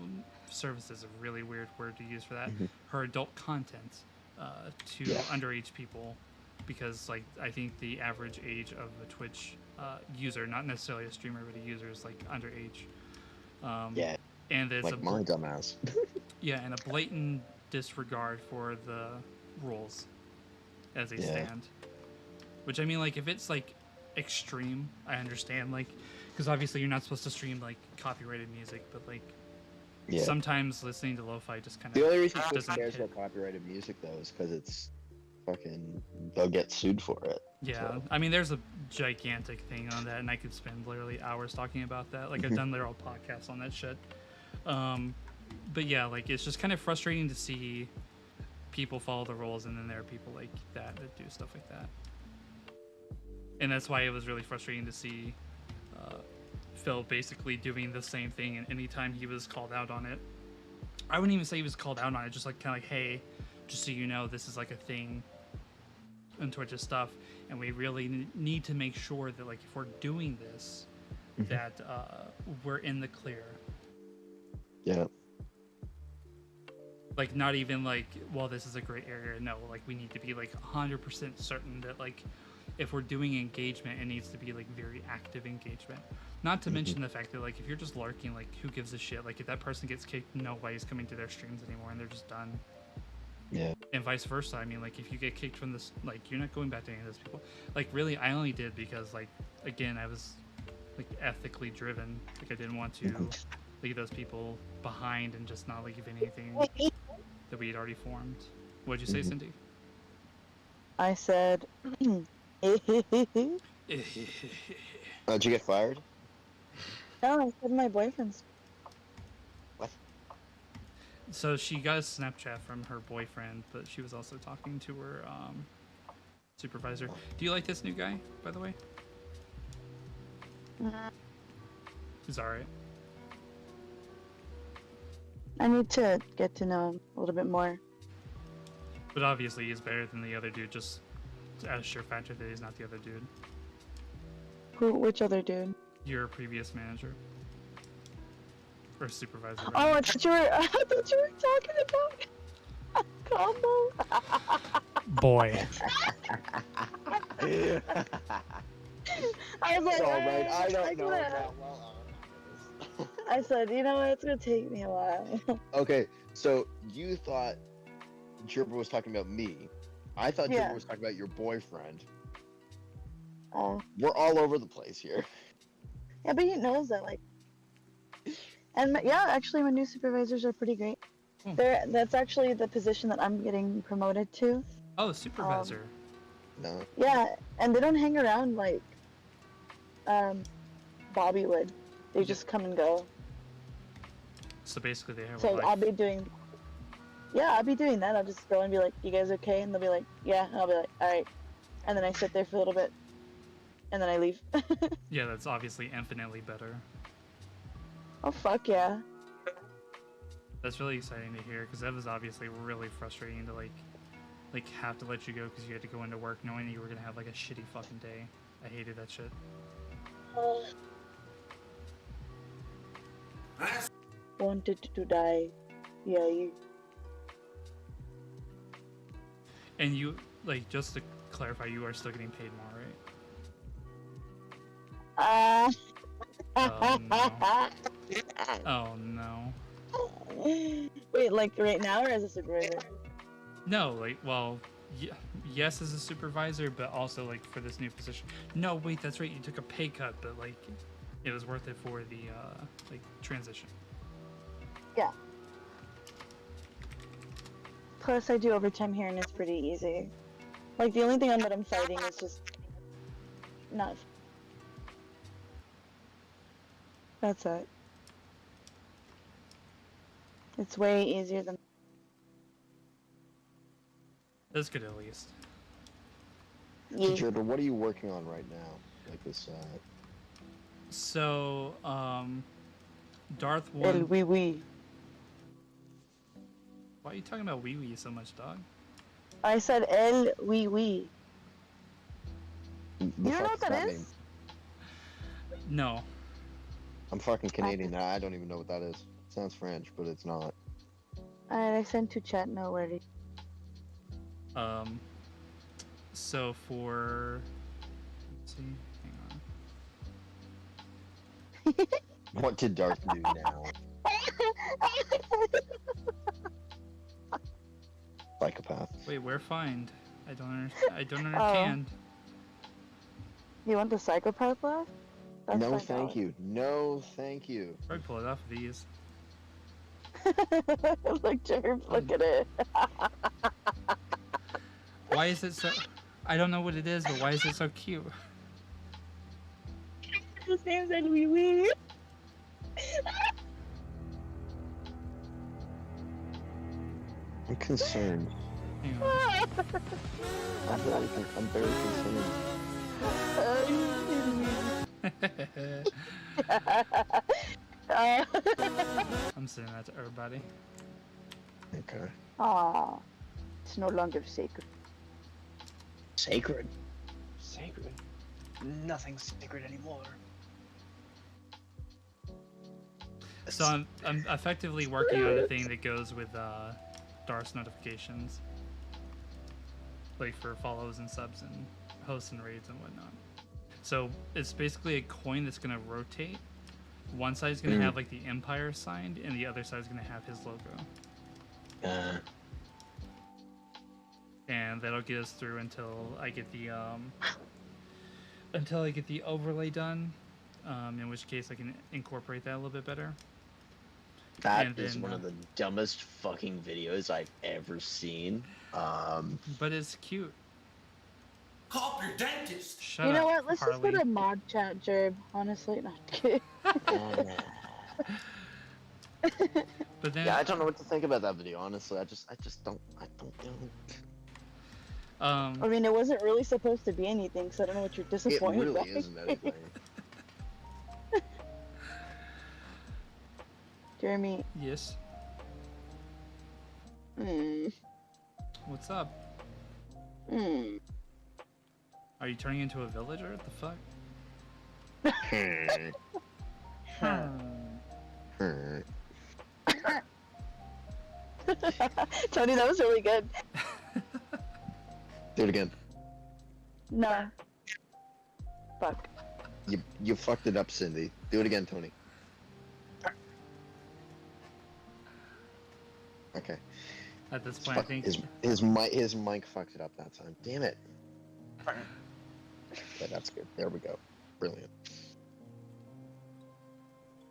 Service is a really weird word to use for that. Her adult content to underage people, because like I think the average age of a Twitch user, not necessarily a streamer, but a user, is like underage. Yeah. And it's Like my dumbass. yeah, and a blatant disregard for the rules as they stand. Which, I mean, like, if it's like extreme, I understand, like, because obviously you're not supposed to stream like copyrighted music, but like sometimes listening to lo-fi just kind of The only reason Twitch doesn't cares hit. about copyrighted music though is because it's fucking, they'll get sued for it. Yeah, So. I mean, there's a gigantic thing on that, and I could spend literally hours talking about that. Like, I've done literal podcasts on that shit. But yeah, like, it's just kind of frustrating to see people follow the rules, and then there are people like that do stuff like that. And that's why it was really frustrating to see Phil basically doing the same thing, and anytime he was called out on it, I wouldn't even say he was called out on it, just like kind of like, hey, just so you know, this is like a thing in Twitch's stuff, and we really need to make sure that, like, if we're doing this, that we're in the clear. Yeah. Like, not even like, well, this is a great area. No, like, we need to be like 100% certain that, like, if we're doing engagement, it needs to be like very active engagement. Not to mention the fact that, like, if you're just lurking, like, who gives a shit? Like, if that person gets kicked, nobody's coming to their streams anymore, and they're just done. Yeah. And vice versa. I mean, like, if you get kicked from this, like, you're not going back to any of those people. Like, really, I only did because, like, again, I was like ethically driven. Like, I didn't want to leave those people behind and just not leave anything that we had already formed. What'd you say, Cindy? I said, Did you get fired? no, I said my boyfriend's. So she got a Snapchat from her boyfriend, but she was also talking to her supervisor. Do you like this new guy, by the way? He's alright. I need to get to know him a little bit more. But obviously he's better than the other dude, just as sure factor that he's not the other dude. Which other dude? Your previous manager. Or supervisor. Oh, I thought you were talking about combo. Boy. I was like, It's all right. I don't I'm know gonna- that well. I said, you know what, it's gonna take me a while. Okay, so you thought Gerber was talking about me. I thought Yeah. Gerber was talking about your boyfriend. Oh. We're all over the place here. Yeah, but he knows that, like. And yeah, actually, my new supervisors are pretty great. That's actually the position that I'm getting promoted to. Oh, supervisor. No. Yeah, and they don't hang around like Bobby would. They just come and go. So basically they have So a life. I'll be doing that. I'll just go and be like, you guys okay? And they'll be like, yeah. And I'll be like, alright. And then I sit there for a little bit. And then I leave. Yeah, that's obviously infinitely better. Oh, fuck yeah. That's really exciting to hear, because that was obviously really frustrating to like have to let you go because you had to go into work knowing that you were gonna have like a shitty fucking day. I hated that shit. Wanted to die. Yeah, you. And you, like, just to clarify, you are still getting paid more, Ah. Oh no. Oh no. Wait, like right now or as a supervisor? No, like, well, yes as a supervisor, but also like for this new position. No, wait, that's right. You took a pay cut, but like, it was worth it for the like transition. Yeah. Plus, I do overtime here, and it's pretty easy. Like the only thing that I'm fighting is just not. That's it. It's way easier than. That's good at least. Yeah. Jordan, what are you working on right now? Like this, So, Darth El won. wee wee. Why are you talking about wee wee so much, dog? I said el wee wee. the You don't know fuck what does that mean? is? No. I'm fucking Canadian. I don't even know what that is. It sounds French, but it's not. I sent to chat. No worries. So for. Let's see. Hang on. What did Darth do now? Psychopath. Wait, where find? I don't understand. I don't understand. You want the psychopath laugh? That's No, $5. thank you. No, thank you. Probably pull it off of these. Look, Jerv, look at it. Why is it so? I don't know what it is, but why is it so cute? His name's El Wee Wee. I'm concerned. Hang on. I'm very concerned. I'm sending that to everybody. Okay. Aw, it's no longer sacred. Sacred. Sacred. Nothing's sacred anymore. So I'm effectively working on a thing that goes with Darth's notifications, like for follows and subs and hosts and raids and whatnot. So it's basically a coin that's gonna rotate. One side's gonna have like the Empire signed, and the other side's gonna have his logo. And that'll get us through until I get the overlay done. In which case I can incorporate that a little bit better. That And is then, one of the dumbest fucking videos I've ever seen. But it's cute. Call up your dentist. Shut You know up, what? Let's just Harley. go to mod chat, Jerb. Honestly, not kidding. But then, Yeah, I don't know what to think about that video. Honestly, I just don't know. I mean, it wasn't really supposed to be anything, so I don't know what you're It disappointed really by. isn't anything. Jeremy. yes. What's up? Are you turning into a villager? What the fuck? Tony, that was really good. Do it again. No. Fuck. You fucked it up, Cindy. Do it again, Tony. Okay. At this point, I Fuck, think his mic fucked it up that time. Damn it. Yeah, that's good. There we go. Brilliant.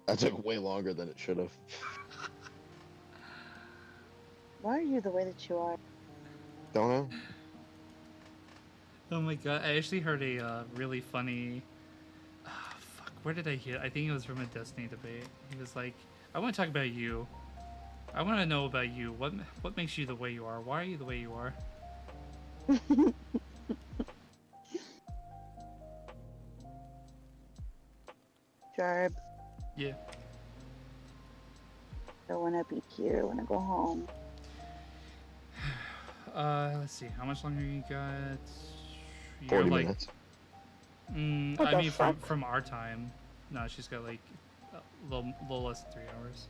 That took way longer than it should have. Why are you the way that you are? Don't know. Oh my god, I actually heard a really funny. Fuck, where did I hear? I think it was from a Destiny debate. He was like, "I want to talk about you. I want to know about you. What makes you the way you are? Why are you the way you are?" Jarb, Yeah. I wanna be here. I wanna go home. Let's see. How much longer you got? 40 minutes. What I the mean, fuck? from our time. No, she's got like a little less than 3 hours.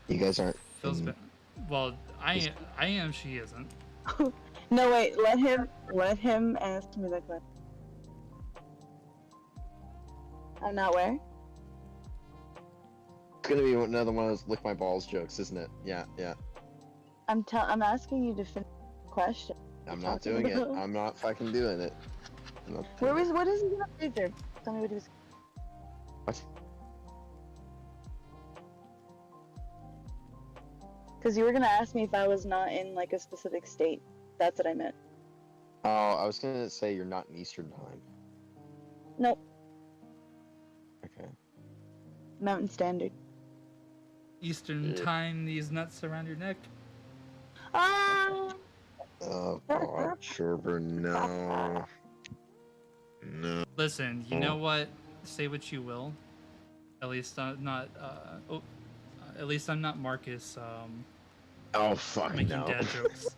You guys aren't. Feels bad. Well, I am. She isn't. No, wait. Let him ask me that question. I'm not where? It's gonna be another one of those lick my balls jokes, isn't it? Yeah, yeah. I'm asking you to finish the question. I'm not talking doing it. about? I'm not fucking doing it. I'm not What doing is he gonna say there? Tell me what he was. What? Because you were gonna ask me if I was not in like a specific state. That's what I meant. Oh, I was gonna say you're not in Eastern Time. Nope. Okay. Mountain Standard. Eastern Yeah. time, these nuts around your neck. Ah! Oh god, Sherbert, no. No. Listen, you know what? Say what you will. At least I'm not. At least I'm not Marcus. Oh fuck Making no. dad jokes.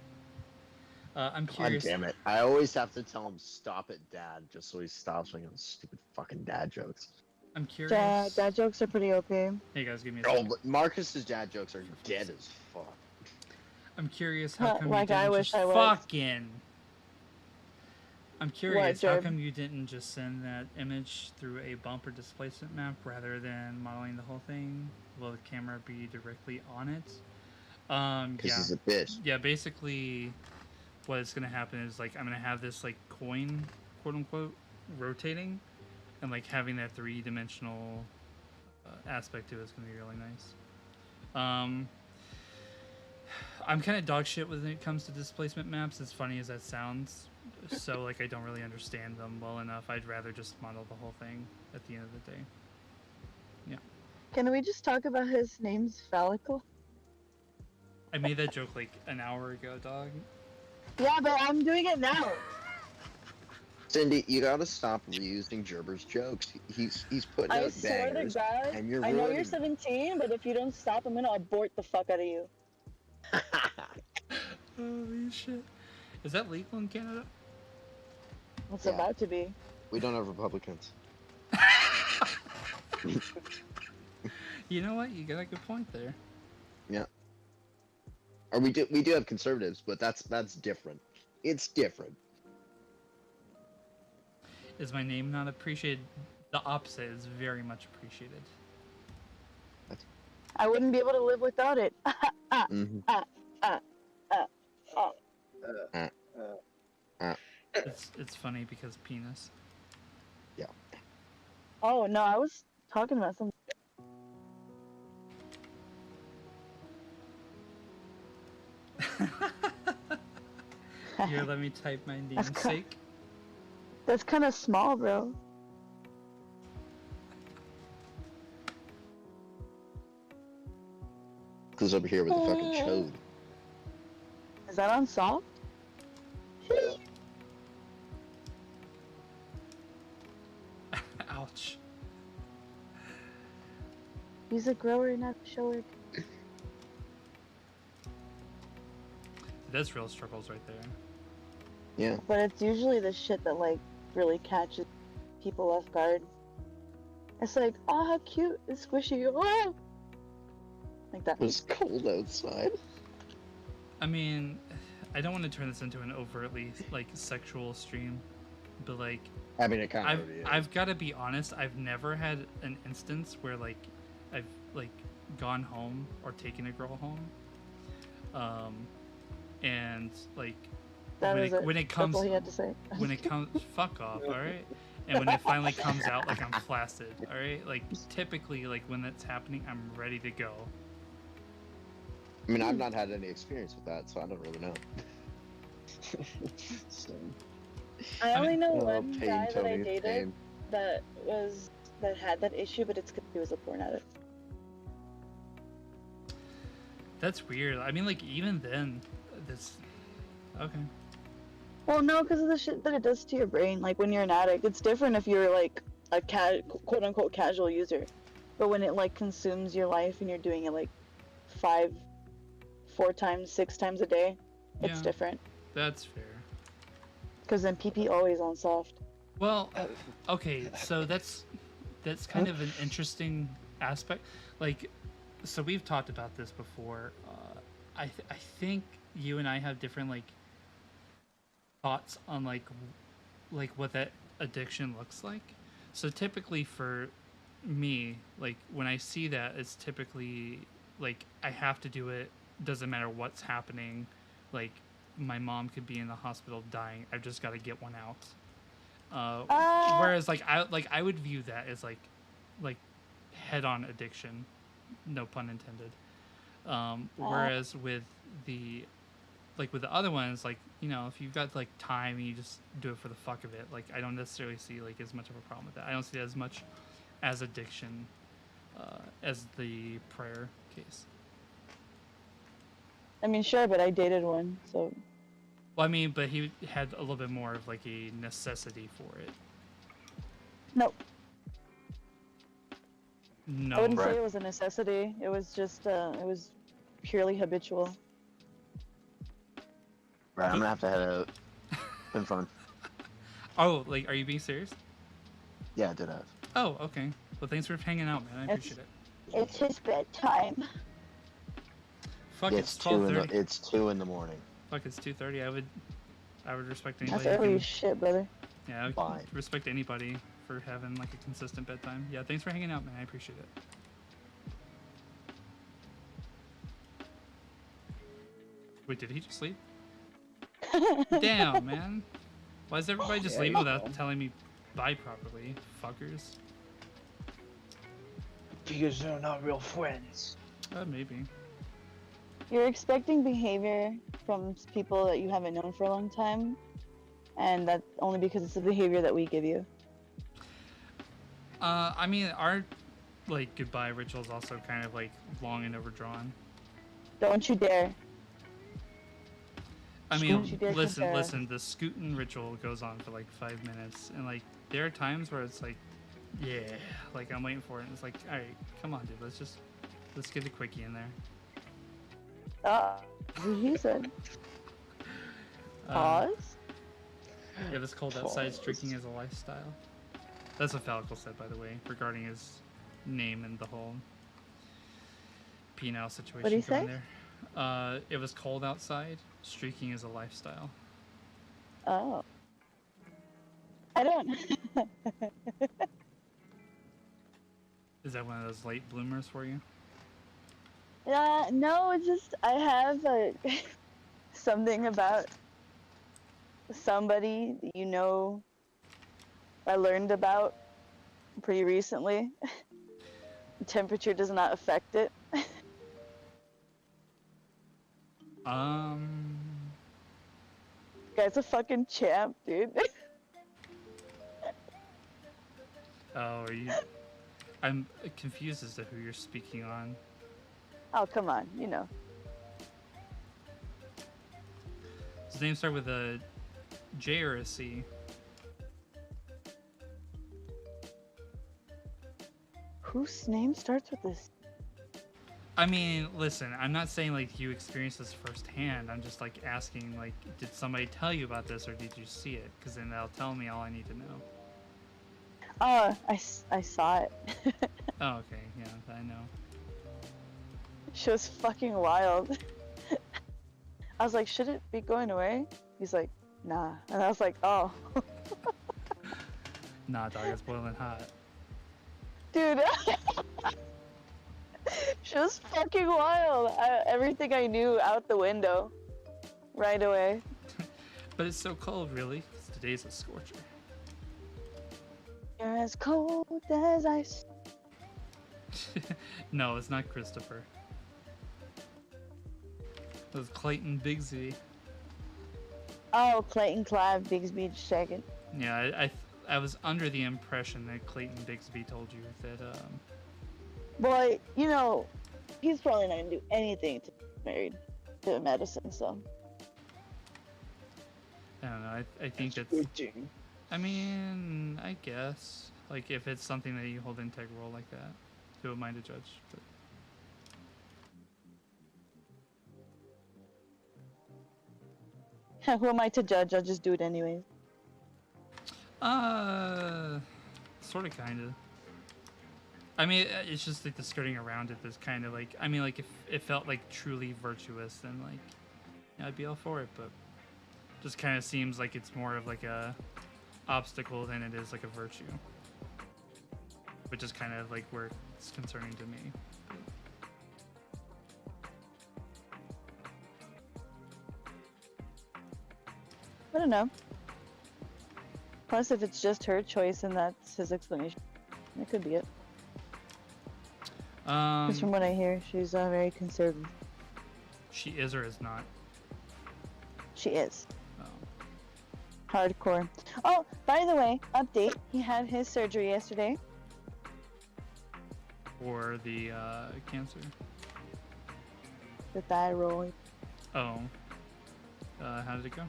I'm God curious. damn it. I always have to tell him stop it, Dad, just so he stops making those stupid fucking dad jokes. I'm curious. Dad jokes are pretty OP. Hey guys, give me a Oh, second. but Marcus's dad jokes are dead as fuck. I'm curious how come Like you I didn't wish just I was. fucking. I'm curious how Jerb? come you didn't just send that image through a bumper displacement map rather than modeling the whole thing? Will the camera be directly on it? Because Yeah. he's a bitch. Yeah, basically, what's gonna happen is like I'm gonna have this like coin, quote unquote, rotating, and like having that three-dimensional aspect to it is gonna be really nice. I'm kind of dog shit when it comes to displacement maps, as funny as that sounds. So like I don't really understand them well enough. I'd rather just model the whole thing at the end of the day. Yeah. Can we just talk about his name's Phallical? I made that joke like an hour ago, dog. Yeah, but I'm doing it now. Cindy, you gotta stop reusing Gerber's jokes. He's putting I out swear to bangers, God, and you're I know ruining you're 17, but if you don't stop, I'm gonna abort the fuck out of you. Holy shit. Is that legal in Canada? It's Yeah. about to be. We don't have Republicans. You know what? You got a good point there. Yeah. Or we do have conservatives, but that's different. It's different. Is my name not appreciated? The opposite is very much appreciated. I wouldn't be able to live without it. Mhm. It's funny because penis. Yeah. Oh no, I was talking about something. Here, let me type my namesake. That's kind of small, bro. Who's over here with the fucking chode? Is that on soft? Ouch. He's a grower, not a shower. That's real struggles right there. Yeah. But it's usually the shit that like really catches people off guard. It's like, oh, how cute, it's squishy, oh! Like that. It's cold outside. I mean, I don't want to turn this into an overtly like sexual stream, but like I mean, it kind of is. I've got to be honest. I've never had an instance where like I've like gone home or taken a girl home, and like That was it. when it comes That's all he had to say. when it comes fuck off, all right. And when it finally comes out, like I'm flaccid, all right. Like typically, like when that's happening, I'm ready to go. I mean, I've not had any experience with that, so I don't really know. So, I only know Oh, one pain, guy that I Tony, dated pain. that had that issue, but it's because he was a porn addict. That's weird. I mean, like even then, this okay. Well, no, because of the shit that it does to your brain. Like when you're an addict, it's different if you're like a quote unquote casual user, but when it like consumes your life and you're doing it like 4 times, 6 times a day, it's Yeah. different. That's fair. Because then PP always on soft. Well, okay, so that's kind of an interesting aspect. Like, so we've talked about this before. I think you and I have different like thoughts on like what that addiction looks like. So typically for me, like when I see that, it's typically like I have to do it. Doesn't matter what's happening. Like my mom could be in the hospital dying. I've just got to get one out. Whereas like I would view that as like head-on addiction, no pun intended. Whereas with the other ones, like, you know, if you've got like time and you just do it for the fuck of it, like I don't necessarily see like as much of a problem with that. I don't see it as much as addiction as the prayer case. I mean, sure, but I dated one, so. Well, I mean, but he had a little bit more of like a necessity for it. Nope. No. I wouldn't say it was a necessity. It was just, it was purely habitual. Right, I'm gonna have to head out. Been fun. Oh, like, are you being serious? Yeah, I did have. Oh, okay. Well, thanks for hanging out, man. I appreciate it. It's his bedtime. Fuck, Yeah, it's it's 2 12:30. it's 2 in the morning. Fuck, it's 2:30. I would respect anybody. That's who early can- as shit, brother. Yeah, I would Fine. respect anybody for having like a consistent bedtime. Yeah, thanks for hanging out, man. I appreciate it. Wait, did he just leave? Damn, man. Why is everybody just leaving without telling me bye properly? Fuckers. Because they're not real friends. Maybe. You're expecting behavior from people that you haven't known for a long time, and that's only because it's the behavior that we give you. I mean, our like goodbye ritual is also kind of like long and overdrawn. Don't you dare. I Don't mean, you dare listen, compare. listen. The scooting ritual goes on for like 5 minutes, and like there are times where it's like, yeah, like I'm waiting for it, and it's like, all right, come on, dude, let's get a quickie in there. He said. Pause. Yeah, this cold outside drinking is a lifestyle. That's what Falco said, by the way, regarding his name and the whole penile situation What'd he going say? there. It was cold outside. Streaking is a lifestyle. Oh. I don't. Is that one of those late bloomers for you? No, it's just I have something about somebody that you know I learned about pretty recently. Temperature does not affect it. Guy's a fucking champ, dude. Oh, are you? I'm confused as to who you're speaking on. Oh, come on, you know. His name started with a J or a C. Whose name starts with this? I mean, listen, I'm not saying like you experienced this firsthand. I'm just like asking, like, did somebody tell you about this or did you see it? Because then that'll tell me all I need to know. Oh, I saw it. Oh, okay, yeah, I know. She was fucking wild. I was like, should it be going away? He's like, nah. And I was like, oh. Nah, dog, it's boiling hot. Dude. She was fucking wild. Everything I knew out the window. Right away. But it's so cold, really. 'Cause today's a scorcher. You're as cold as ice. No, it's not Christopher. It was Clayton Bigsby. Oh, Clayton Clive, Bigsby, second. Yeah, I was under the impression that Clayton Bigsby told you that, Boy, you know, he's probably not gonna do anything to be married to medicine, so. I don't know, I think that's... I mean, I guess. Like, if it's something that you hold integral like that. Who am I to judge? But... Who am I to judge? I'll just do it anyways. Sort of, kind of. I mean, it's just like the skirting around it that's kind of like... I mean, like, if it felt like truly virtuous, then, like, yeah, I'd be all for it, but... Just kind of seems like it's more of like a obstacle than it is like a virtue. which is kind of like where it's concerning to me. I don't know. Plus, if it's just her choice and that's his explanation, that could be it. Because from what I hear, she's very conservative. She is or is not? She is. Oh. Hardcore. Oh, by the way, update. He had his surgery yesterday. For the cancer. The thyroid. Oh. How did it go?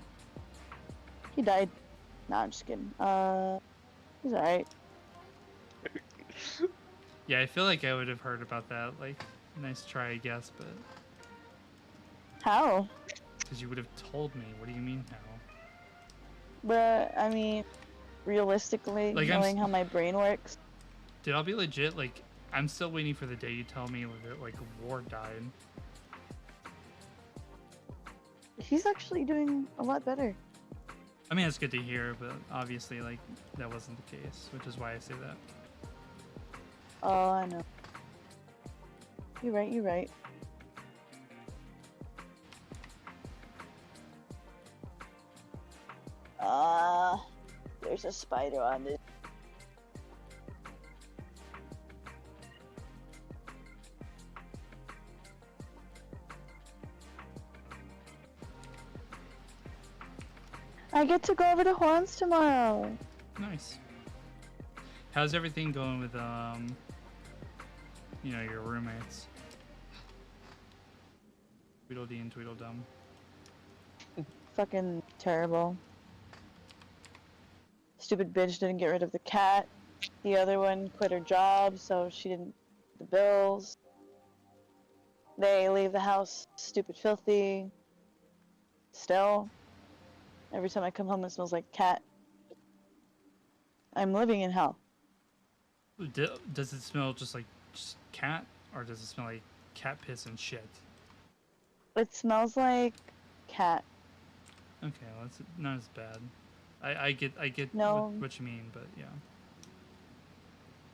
He died. No, I'm just kidding. He's alright. Yeah, I feel like I would have heard about that. Like, nice try, I guess, but How? because you would have told me. What do you mean how? But, I mean, realistically, Like, knowing how my brain works, Dude, I'll be legit. Like, I'm still waiting for the day you tell me that like Ward died. he's actually doing a lot better. I mean, it's good to hear, but obviously, like, that wasn't the case, which is why I say that. Oh, I know. You're right, you're right. There's a spider on this. I get to go over to Juan's tomorrow. Nice. How's everything going with you know, your roommates? Tweedledee and Tweedledum. Fucking terrible. Stupid bitch didn't get rid of the cat. The other one quit her job, so she didn't pay the bills. They leave the house stupid filthy. Still. Every time I come home, it smells like cat. I'm living in hell. Does it smell just like just cat, or does it smell like cat piss and shit? It smells like cat. Okay, well, it's not as bad. I get No. what you mean, but yeah.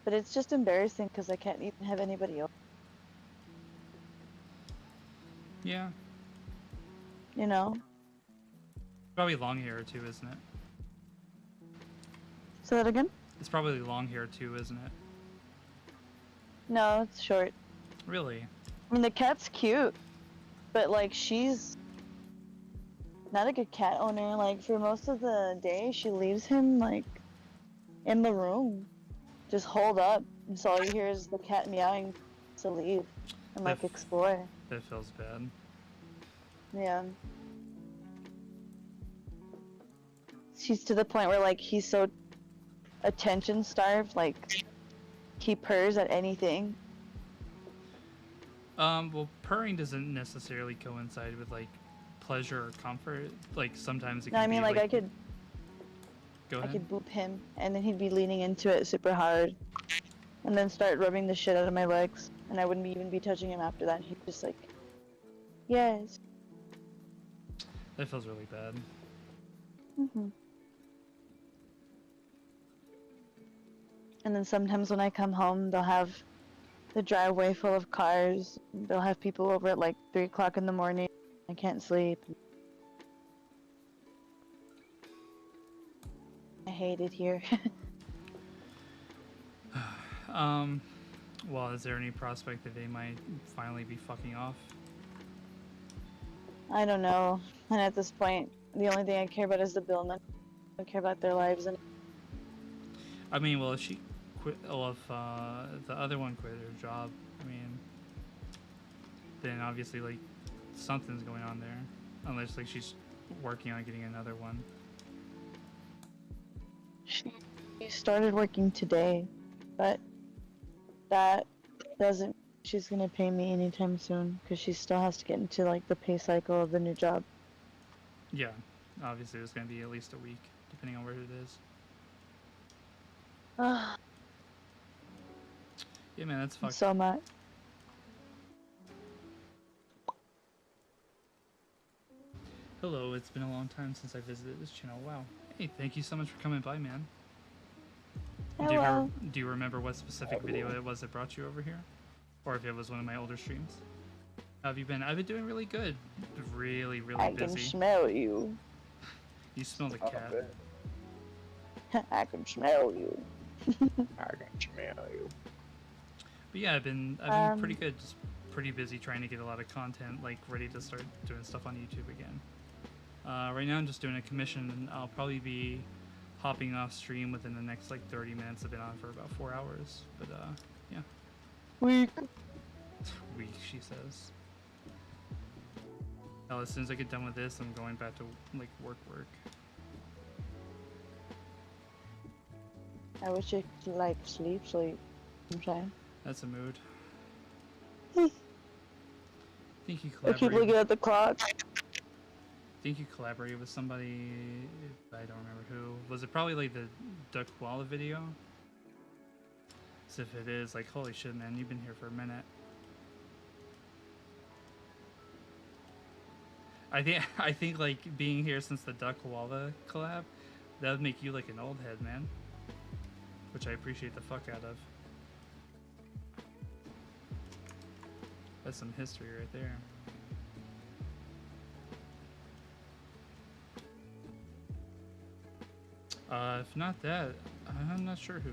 But it's just embarrassing because I can't even have anybody else. Yeah, You know? probably long hair too, isn't it? Say that again? It's probably long hair too, isn't it? No, it's short. Really? I mean, the cat's cute, but like she's not a good cat owner. Like for most of the day, she leaves him like in the room, just holed up, and so all you hear is the cat meowing to leave and like That- explore. That feels bad. Yeah. She's to the point where like he's so attention starved, like he purrs at anything. Well, purring doesn't necessarily coincide with like pleasure or comfort. Like sometimes it No, can I mean be, like I could Go I ahead. could boop him, and then he'd be leaning into it super hard, and then start rubbing the shit out of my legs, and I wouldn't even be touching him after that. He'd just like, yes. That feels really bad. Mhm. And then sometimes when I come home, they'll have the driveway full of cars. They'll have people over at like 3 o'clock in the morning. I can't sleep. I hate it here. Well, is there any prospect that they might finally be fucking off? I don't know. And at this point, the only thing I care about is the bill. And I don't care about their lives. And I mean, well, if she quit, well, if the other one quit her job, I mean, then obviously like something's going on there, unless like she's working on getting another one. she started working today, but that doesn't. She's gonna pay me anytime soon because she still has to get into like the pay cycle of the new job. Yeah, obviously it's gonna be at least a week, depending on where it is. Yeah, man, that's fucked. So much. Hello, it's been a long time since I visited this channel. Wow. Hey, thank you so much for coming by, man. Hello. Do you remember what specific video it was that brought you over here? Or if it was one of my older streams? How have you been? I've been doing really good. Really, really I busy. can smell you. You smell the cat. I can smell you. I can smell you. But yeah, I've been pretty good. Just pretty busy trying to get a lot of content like ready to start doing stuff on YouTube again. Right now I'm just doing a commission, and I'll probably be hopping off stream within the next like 30 minutes. I've been on for about 4 hours, but yeah. Weak. Week, she says. Oh, as soon as I get done with this, I'm going back to like work. I wish I could like sleep. I'm saying. That's a mood. Think you I keep looking at the clock. Think you collaborated with somebody? I don't remember who. Was it probably like the Duck Koala video? So if it is, like, holy shit, man, you've been here for a minute. I think like being here since the Duck Koala collab, that would make you like an old head, man. Which I appreciate the fuck out of. That's some history right there. If not that, I'm not sure who.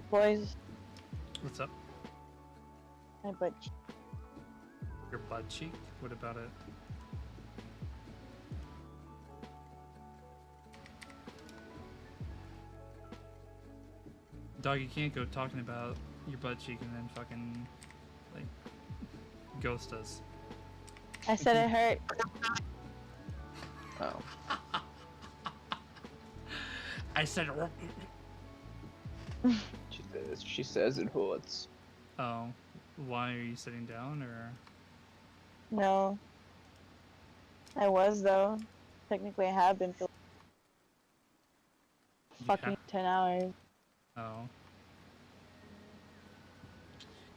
Boys, What's up? my butt. Your butt cheek? What about it? Dog, you can't go talking about your butt cheek and then fucking, like, ghost us. I said it hurt. Oh. I said She says it hurts. Oh, why are you sitting down, or? No. I was though. Technically I have been for fucking 10 hours. Oh.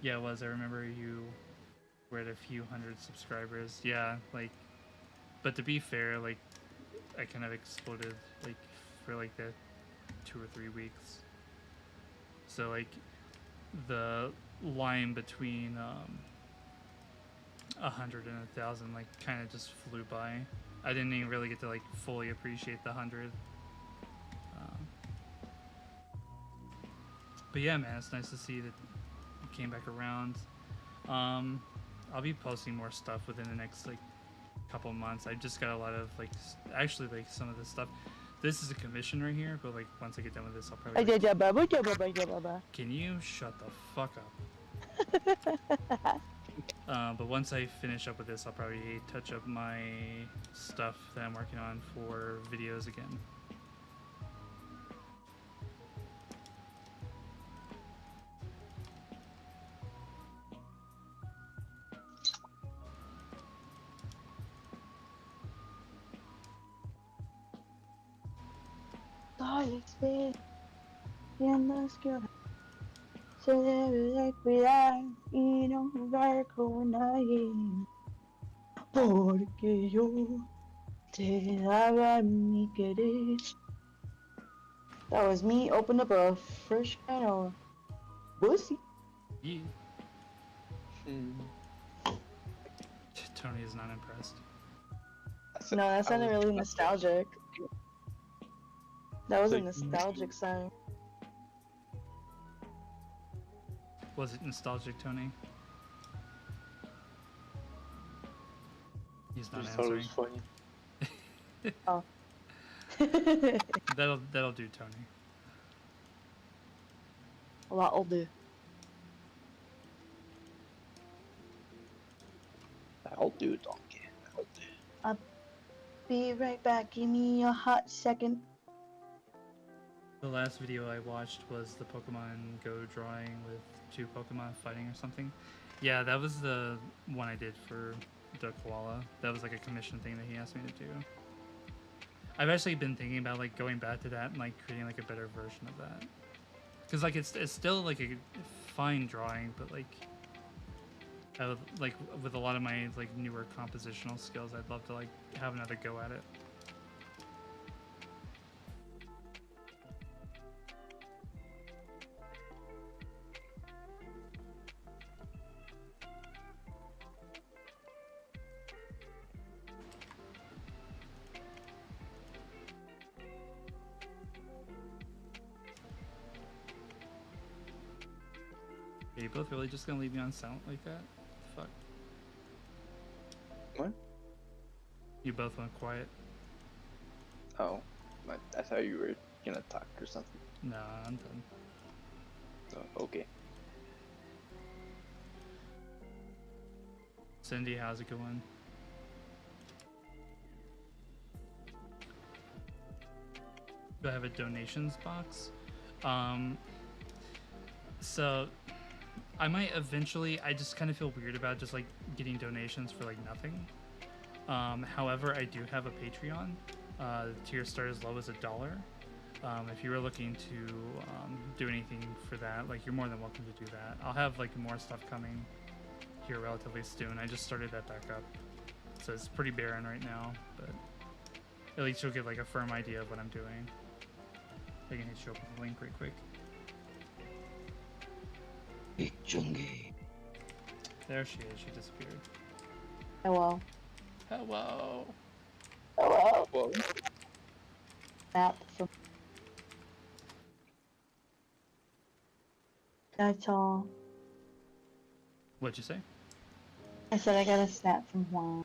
Yeah, it was. I remember you were at a few hundred subscribers. Yeah, like, but to be fair, like, I kind of exploded, like, for like the 2 or 3 weeks. So, like, the line between 100 and 1,000, like, kind of just flew by. I didn't even really get to, like, fully appreciate the 100. But yeah, man, it's nice to see that you came back around. I'll be posting more stuff within the next like couple months. I just got a lot of like actually like some of this stuff. This is a commission right here, but like once I get done with this, I'll probably. Can you shut the fuck up? But once I finish up with this, I'll probably touch up my stuff that I'm working on for videos again. Se debe de cuidar y no jugar con nadie, porque yo te daba mi querer. That was me open up a fresh can of pussy. Yeah. Tony is not impressed. No, that sounded really nostalgic. That was a nostalgic sound. Was it nostalgic, Tony? He's not Just thought it answering. was funny. Oh. That'll do, Tony. That'll do. That'll do, donkey. That'll do. I'll be right back. Give me a hot second. The last video I watched was the Pokemon Go drawing with 2 Pokemon fighting or something. Yeah, that was the one I did for Duck Koala. That was like a commission thing that he asked me to do. I've actually been thinking about like going back to that and like creating like a better version of that. Cause like it's still like a fine drawing, but like, I would, like with a lot of my like newer compositional skills, I'd love to like have another go at it. Are you both really just gonna leave me on silent like that? Fuck. What? You both went quiet. Oh, I thought you were gonna talk or something. Nah, I'm done. Oh, okay. Cindy, how's it going? Do I have a donations box? So I might eventually, I just kind of feel weird about just like getting donations for like nothing. However, I do have a Patreon. The tier start as low as $1. If you were looking to do anything for that, like you're more than welcome to do that. I'll have like more stuff coming here relatively soon. I just started that back up, so it's pretty barren right now, but at least you'll get like a firm idea of what I'm doing. I can hit you up with the link right quick. There she is. She disappeared. Hello. Hello. Hello. Whoa. Snap from. That's all. What'd you say? I said I got a snap from Juan.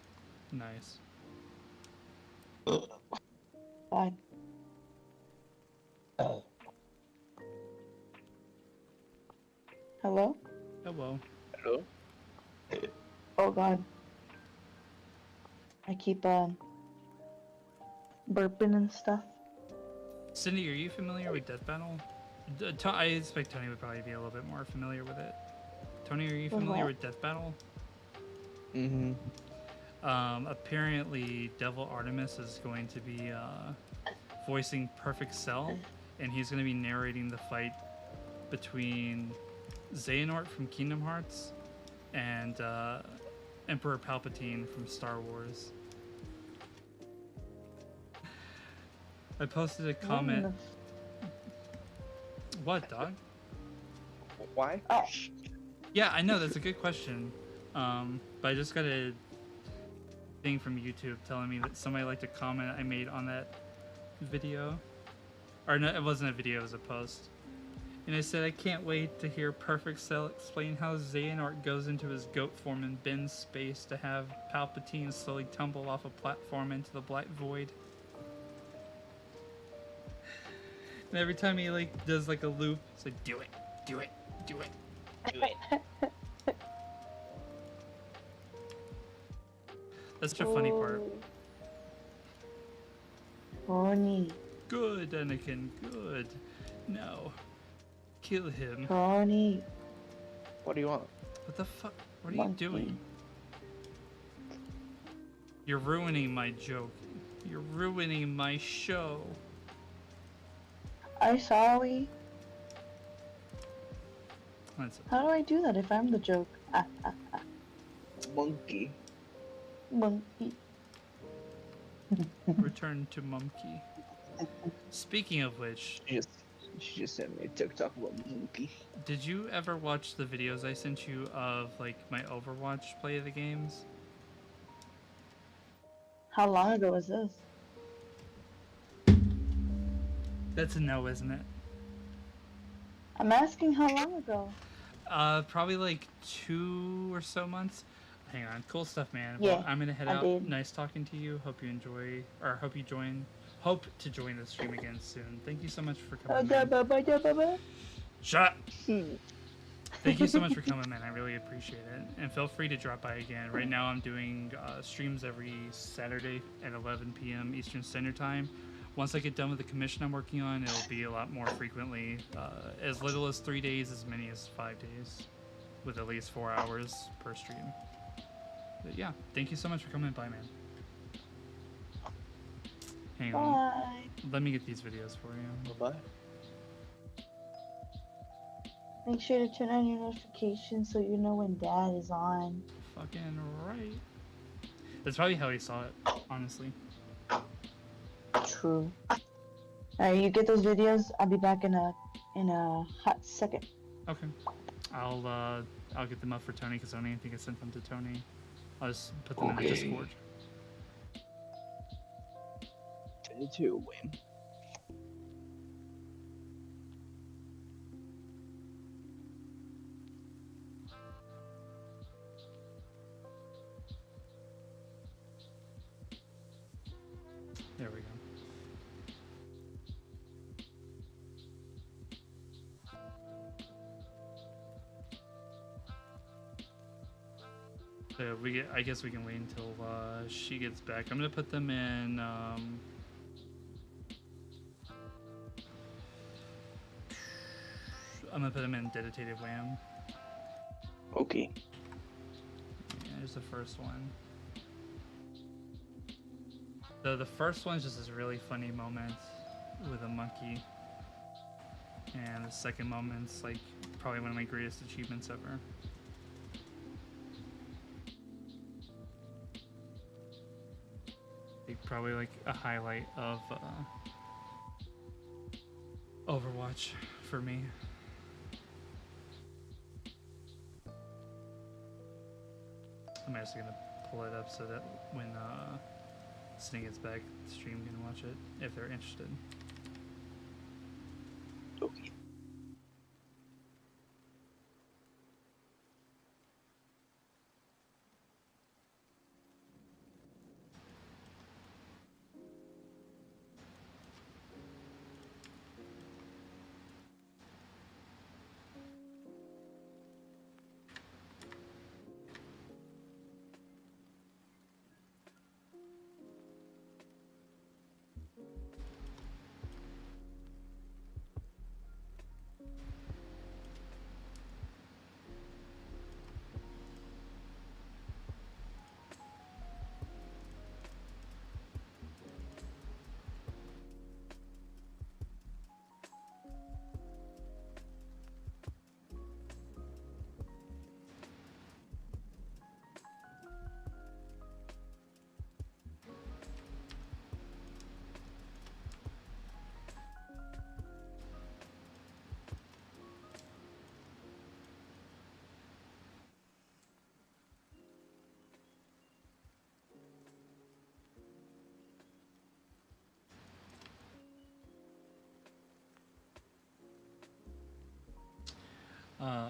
Nice. God. Hello? Hello. Hello? Oh god. I keep burping and stuff. Cindy, are you familiar with Death Battle? I expect Tony would probably be a little bit more familiar with it. Tony, are you With familiar what? with Death Battle? Mm-hmm. Apparently Devil Artemis is going to be voicing Perfect Cell, and he's going to be narrating the fight between Xehanort from Kingdom Hearts and Emperor Palpatine from Star Wars. I posted a comment. What, dog? Why? Oh. Yeah, I know, that's a good question. But I just got a thing from YouTube telling me that somebody liked a comment I made on that video. Or no, it wasn't a video, it was a post. And I said, I can't wait to hear Perfect Cell explain how Xehanort goes into his goat form and bends space to have Palpatine slowly tumble off a platform into the black void. And every time he like does like a loop, it's like, do it, do it, do it, do it. That's the funny part. Tony. Good, Anakin, good. No. Kill him. Tony. What do you want? What the fuck? What are Monkey. you doing? You're ruining my joke. You're ruining my show. I'm sorry. That's How do I do that if I'm the joke? Monkey. Monkey. Return to Mumkey. Speaking of which, She just sent me a TikTok about monkey. did you ever watch the videos I sent you of like my Overwatch play of the games? How long ago was this? That's a no, isn't it? I'm asking how long ago. Probably like 2 or so months. Hang on, cool stuff, man. Yeah, Well, I'm gonna head I out. did. Nice talking to you. Hope you enjoy, or hope you join. Hope to join the stream again soon. Thank you so much for coming. Man. Shut up. Thank you so much for coming, man. I really appreciate it. And feel free to drop by again. Right now, I'm doing streams every Saturday at 11 p.m. Eastern Standard Time. Once I get done with the commission I'm working on, it'll be a lot more frequently. As little as 3 days, as many as 5 days, with at least 4 hours per stream. But yeah, thank you so much for coming by, man. Hang on. Bye. Let me get these videos for you. Bye-bye. Make sure to turn on your notifications so you know when Dad is on. Fucking right. That's probably how he saw it, honestly. True. Alright, you get those videos. I'll be back in a hot second. Okay. I'll get them up for Tony because I don't think I sent them to Tony. I'll just put them in the Discord. 22 win. There we go. So I guess we can wait until she gets back. I'm gonna put them in. I'm gonna put them in dedicated WAM. Okay. Yeah, here's the first one. The first one's just this really funny moment with a monkey. And the second moment's like probably one of my greatest achievements ever. Probably like a highlight of Overwatch for me. I'm actually gonna pull it up so that when Sting gets back, the stream can watch it if they're interested. Okay.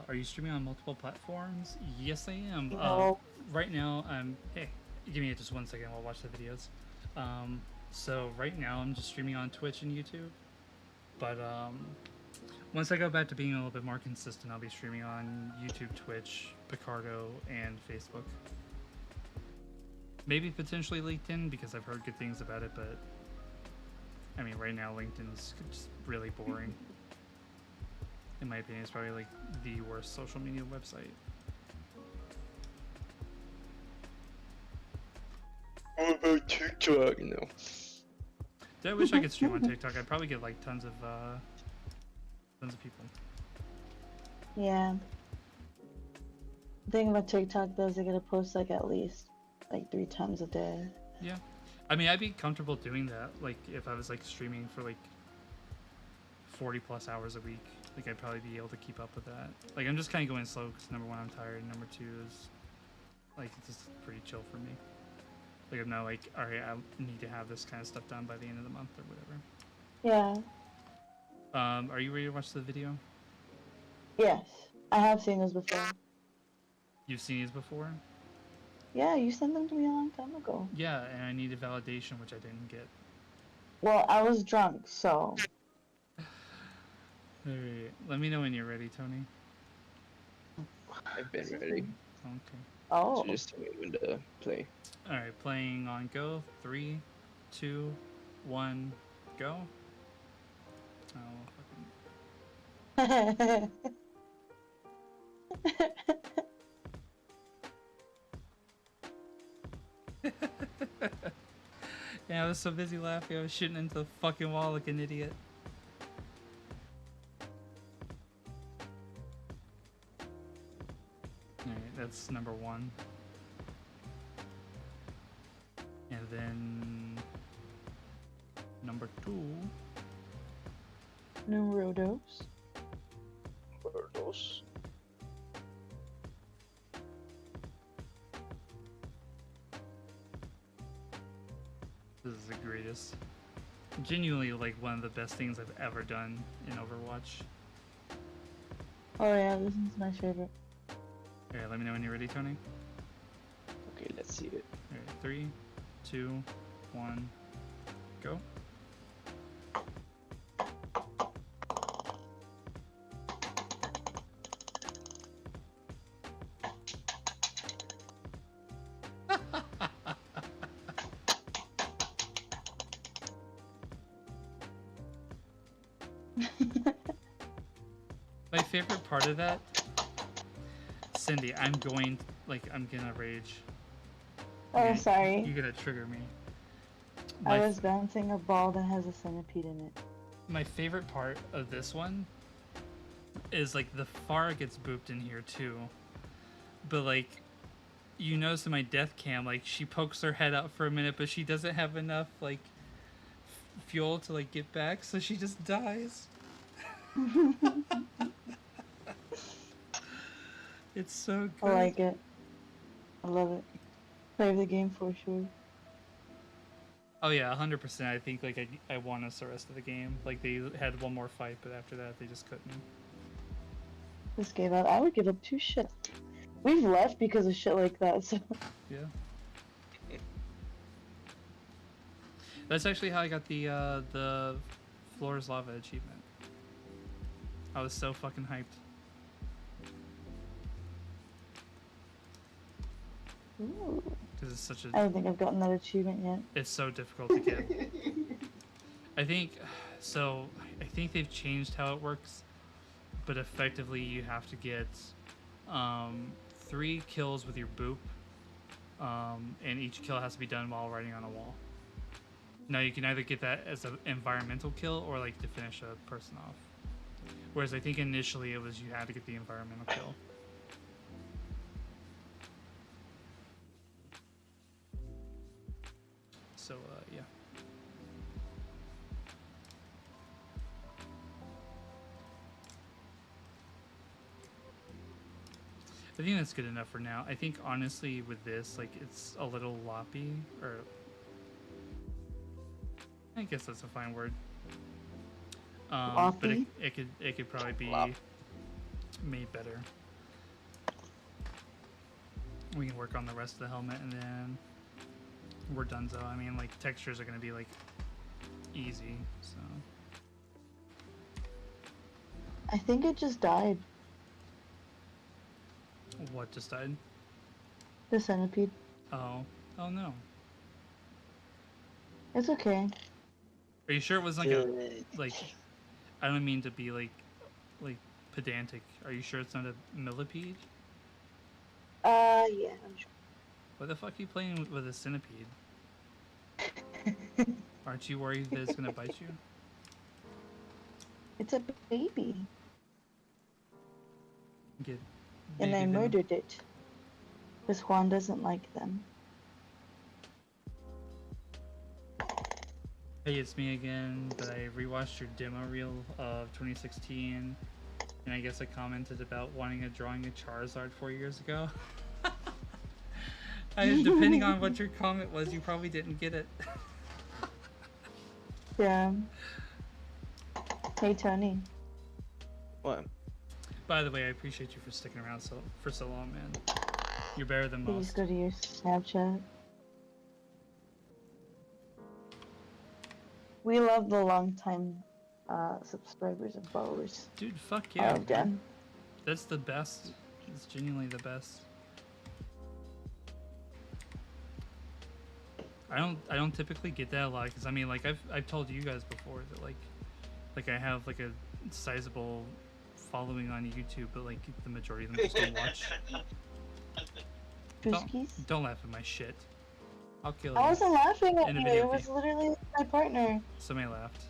Are you streaming on multiple platforms? Yes, I am. No. Right now, hey, give me just 1 second. I'll watch the videos. So right now, I'm just streaming on Twitch and YouTube. But once I go back to being a little bit more consistent, I'll be streaming on YouTube, Twitch, Picardo, and Facebook. Maybe potentially LinkedIn because I've heard good things about it, but I mean, right now LinkedIn's just really boring. In my opinion, it's probably like the worst social media website. What about TikTok? No. Dude, I wish I could stream on TikTok. I'd probably get like tons of people. Yeah. The thing about TikTok though is I gotta post like at least like 3 times a day. Yeah. I mean, I'd be comfortable doing that. Like if I was like streaming for like 40 plus hours a week. Like I'd probably be able to keep up with that. Like I'm just kind of going slow because number one, I'm tired. And number two is like it's just pretty chill for me. Like I'm not like, all right, I need to have this kind of stuff done by the end of the month or whatever. Yeah. Are you ready to watch the video? Yes. I have seen those before. You've seen these before? Yeah, you sent them to me a long time ago. Yeah, and I needed validation, which I didn't get. Well, I was drunk, so. Alright, let me know when you're ready, Tony. I've been ready. Okay. Oh. So just tell me when to play. Alright, playing on go. 3, 2, 1, go. Oh, fucking. Yeah, I was so busy laughing, I was shooting into the fucking wall like an idiot. that's number 1. And then number 2. Numero dos. Birdos. This is the greatest. Genuinely, like, one of the best things I've ever done in Overwatch. Oh yeah, this is my favorite. Alright, let me know when you're ready, Tony. Okay, let's see it. Alright, 3, 2, 1, go. My favorite part of that, Cindy, I'm gonna rage. Oh, sorry. You're gonna trigger me. I was bouncing a ball that has a centipede in it. My favorite part of this one is like the Pharah gets booped in here too. But like, you notice in my death cam, like she pokes her head out for a minute, but she doesn't have enough like fuel to like get back, so she just dies. It's so good. I like it. I love it. Play the game for sure. Oh yeah, 100%. I think like I won us the rest of the game. Like they had one more fight, but after that they just couldn't. Just gave up. I would give up 2 shit. We've left because of shit like that, so. Yeah. That's actually how I got the Floor's Lava achievement. I was so fucking hyped. Ooh. Because it's such a. I don't think I've gotten that achievement yet. It's so difficult to get. I think they've changed how it works, but effectively you have to get 3 kills with your boop, and each kill has to be done while riding on a wall. Now you can either get that as an environmental kill or like to finish a person off. Whereas I think initially it was you had to get the environmental kill. So yeah. I think that's good enough for now. I think honestly with this, like it's a little loppy, or I guess that's a fine word. But it could probably be made better. We can work on the rest of the helmet and then we're done. So I mean, like textures are gonna be like easy. So I think it just died. what just died? The centipede. Oh no. It's okay. Are you sure it was like a like? I don't mean to be like pedantic. Are you sure it's not a millipede? Yeah, I'm sure. Why the fuck are you playing with a centipede? Aren't you worried that it's gonna bite you? It's a baby. Get And I baby venom. murdered it. Because Juan doesn't like them. Hey, it's me again, but I rewatched your demo reel of 2016, and I guess I commented about wanting a drawing of Charizard 4 years ago. Depending on what your comment was, you probably didn't get it. Yeah. Hey, Tony. What? By the way, I appreciate you for sticking around for so long, man. You're better than Please most. go to your Snapchat. We love the long-time subscribers and followers. Dude, fuck yeah. Again. That's the best. It's genuinely the best. I don't typically get that a lot because I mean, like I've told you guys before that like I have like a sizable following on YouTube, but like the majority of them just don't watch. Don't laugh at my shit. I'll kill you. I wasn't laughing at In a you. video It was game. literally my partner. Somebody laughed.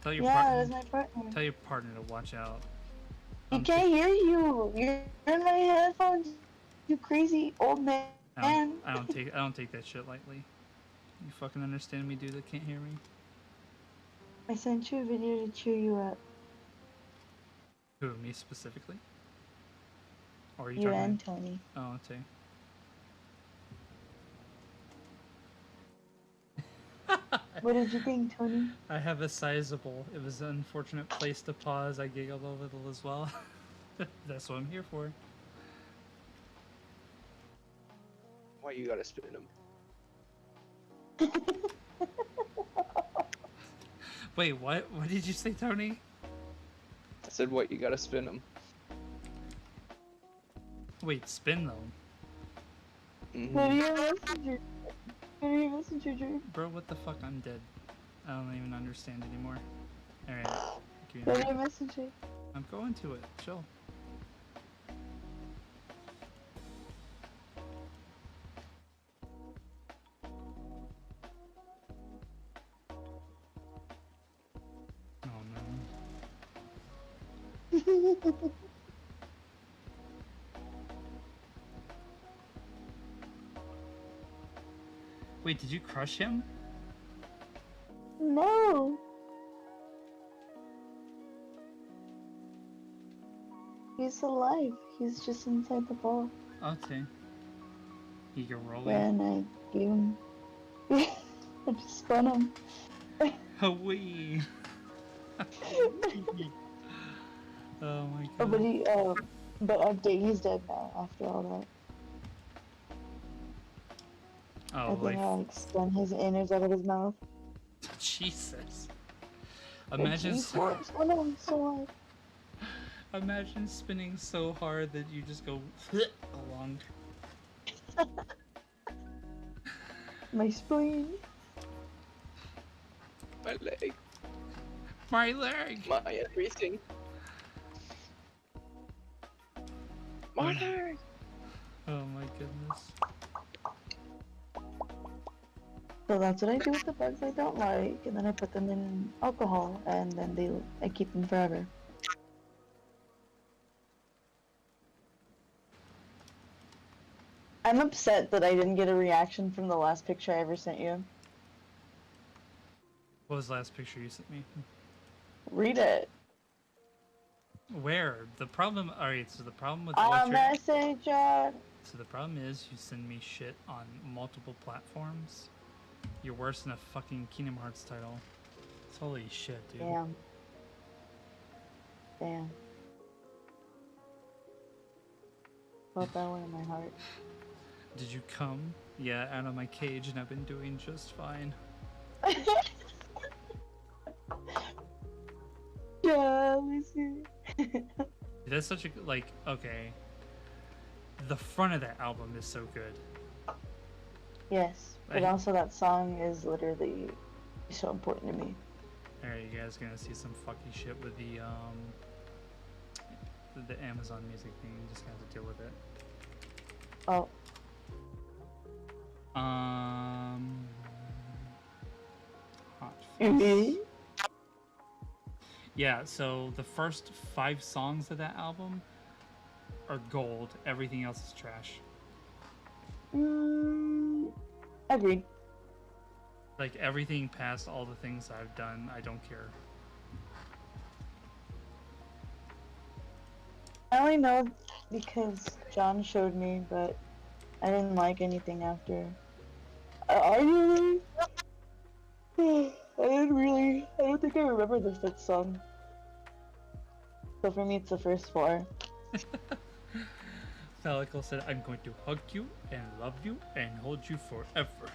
Tell your Yeah, it was partner. my partner. Tell your partner to watch out. He can't hear you. You're in my headphones. You crazy old man. I don't take that shit lightly. You fucking understand me, dude that can't hear me? I sent you a video to cheer you up. Who, me specifically? Or are you You talking and Tony. Oh, okay. What did you think, Tony? I have a sizable. It was an unfortunate place to pause. I giggled a little as well. That's what I'm here for. Why you gotta spin him? Wait, what? What did you say, Tony? I said, what you gotta spin him? Wait, spin them. What do you messenger? What do you messenger, Drew? Bro, what the fuck? I'm dead. I don't even understand anymore. Alright. What do you messenger? I'm going to it. Chill. Oh no. Wait, did you crush him? No. He's alive. He's just inside the ball. Okay. He can roll Yeah, and I gave him. I just spun him. Oh, wee. Oh my god. Oh, but update, he's dead now after all that. Oh, I think like, I spun his innards out of his mouth. Jesus. Imagine, So imagine spinning so hard that you just go along. my spleen. My leg. My leg. My everything. My leg. Oh my goodness. So that's what I do with the bugs I don't like, and then I put them in alcohol, and then I keep them forever. I'm upset that I didn't get a reaction from the last picture I ever sent you. What was the last picture you sent me? Read it. Where? The problem. Alright, so the problem with A what you're- messenger. So the problem is you send me shit on multiple platforms. You're worse than a fucking Kingdom Hearts title. Holy shit, dude. Damn. Damn. Felt that one in my heart. Did you come? Yeah, out of my cage, and I've been doing just fine. Yeah, listen. That's such a like. Okay. The front of that album is so good. Yes, but also that song is literally so important to me. Alright, you guys gonna see some fucky shit with the Amazon Music thing. You just gonna have to deal with it. Oh. Hot Mhm. Fuzz. Yeah, so the first 5 songs of that album are gold. Everything else is trash. Agreed. Like everything past all the things I've done, I don't care. I only know because John showed me, but I didn't like anything after. I don't think I remember the 5th song. So for me, it's the first 4. Thalico said, I'm going to hug you and love you and hold you forever.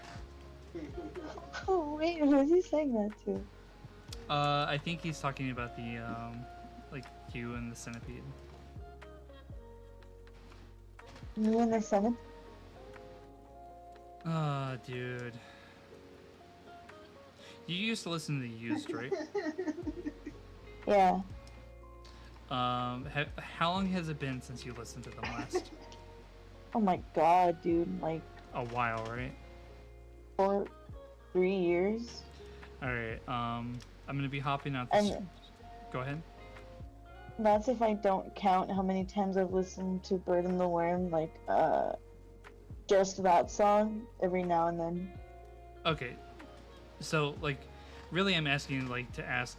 Oh wait, who's he saying that to? I think he's talking about the, like, you and the centipede. You and the Senate? Ah, dude. You used to listen to The Used, right? Yeah. How long has it been since you listened to them last? Oh my god, dude, like A while, right? 3 years. Alright, I'm gonna be hopping out And- this... Go ahead. That's if I don't count how many times I've listened to Bird and the Worm, like, just that song every now and then. Okay, so like, really, I'm asking like to ask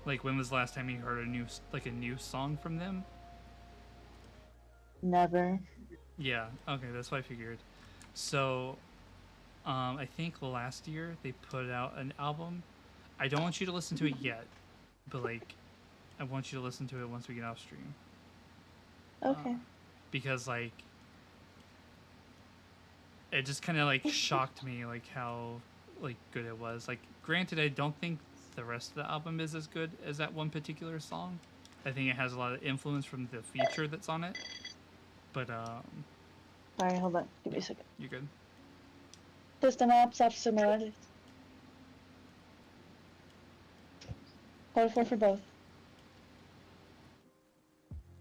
like when was the last time you heard a new song from them? Never. Yeah. Okay, that's what I figured. So, I think last year they put out an album. I don't want you to listen to it yet, but like, I want you to listen to it once we get off stream. Okay. Because like, it just kind of like shocked me like how like good it was. Like, granted, I don't think the rest of the album is as good as that one particular song. I think it has a lot of influence from the feature that's on it. But Sorry, hold on. Give me a second. you're good. System apps optional. Hold for both.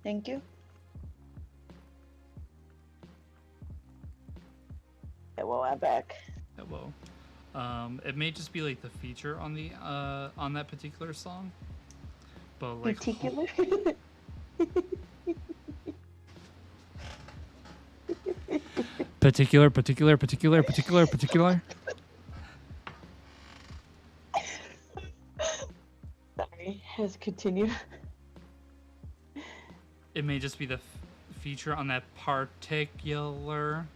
Thank you. Okay, well, I'm back. Whoa. It may just be like the feature on the on that particular song, but like Particular? particular. Sorry, let's continue. It may just be the feature on that particular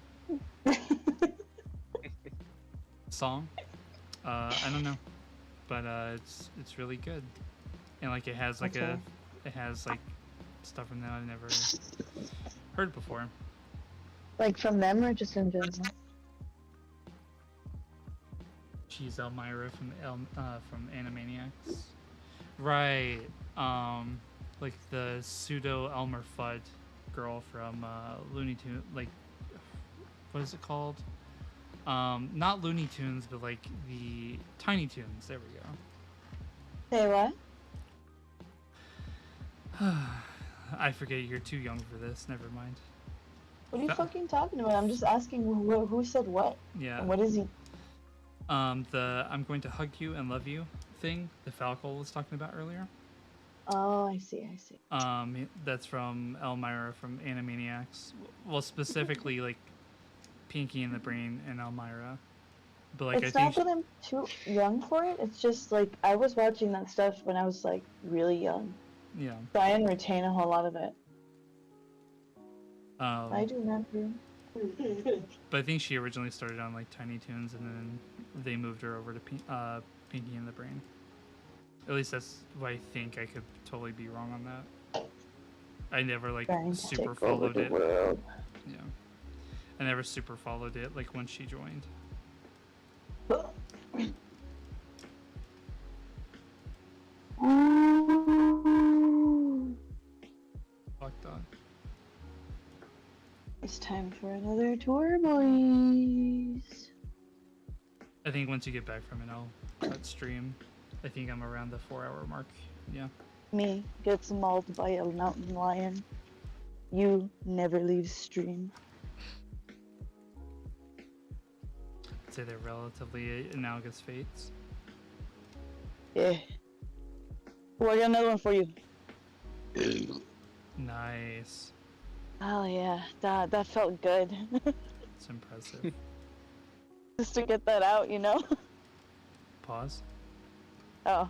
song. I don't know, but it's really good, and like it has like Okay. it has like stuff from that I've never heard before. Like from them or just in general? She's Elmira from Animaniacs, right? Like the pseudo Elmer Fudd girl from Looney Tunes. Like, what is it called? Not Looney Tunes, but like the Tiny Toons. There we go. Say what? I forget you're too young for this. Never mind. What are you fucking talking about? I'm just asking who said what? Yeah. And what is he? The I'm going to hug you and love you thing the Falco was talking about earlier. Oh, I see. That's from Elmira from Animaniacs. Well, specifically like Pinky and the Brain and Elmira. But like It's I not think that I'm too young for it. It's just like I was watching that stuff when I was like really young. yeah. So I didn't retain a whole lot of it. I Um, do remember. but I think she originally started on like Tiny Toons and then they moved her over to Pinky and the Brain. At least that's what I think. I could totally be wrong on that. I never like Trying to super take over followed the it. world. Yeah. I never super followed it like when she joined. Fucked up. It's time for another tour, boys. I think once you get back from it, I'll cut stream. I think I'm around the 4-hour mark. Yeah. Me gets mauled by a mountain lion. You never leave stream. I'd say they're relatively analogous fates. Yeah. Oh, I got another one for you. Nice. Oh yeah, that felt good. It's impressive. Just to get that out, you know? Pause. Oh.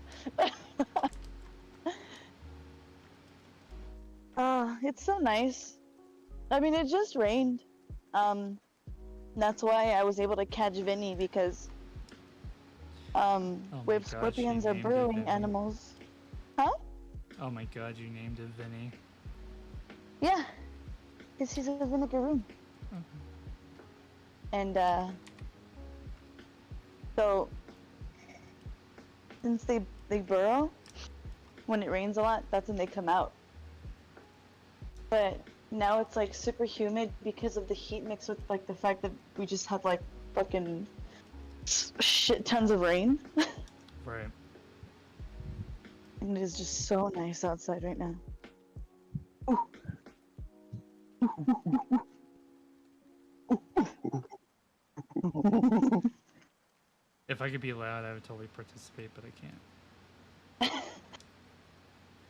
It's so nice. I mean, it just rained. That's why I was able to catch Vinny because, my whip gosh, scorpions you are named it burrowing Vinny. animals. Huh? Oh my god, you named it Vinny. Yeah. Because he's a vinegaroon. And, so, since they burrow, when it rains a lot, that's when they come out. But now it's like super humid because of the heat mixed with like the fact that we just had like fucking shit tons of rain. Right. And it is just so nice outside right now. If I could be loud, I would totally participate, but I can't.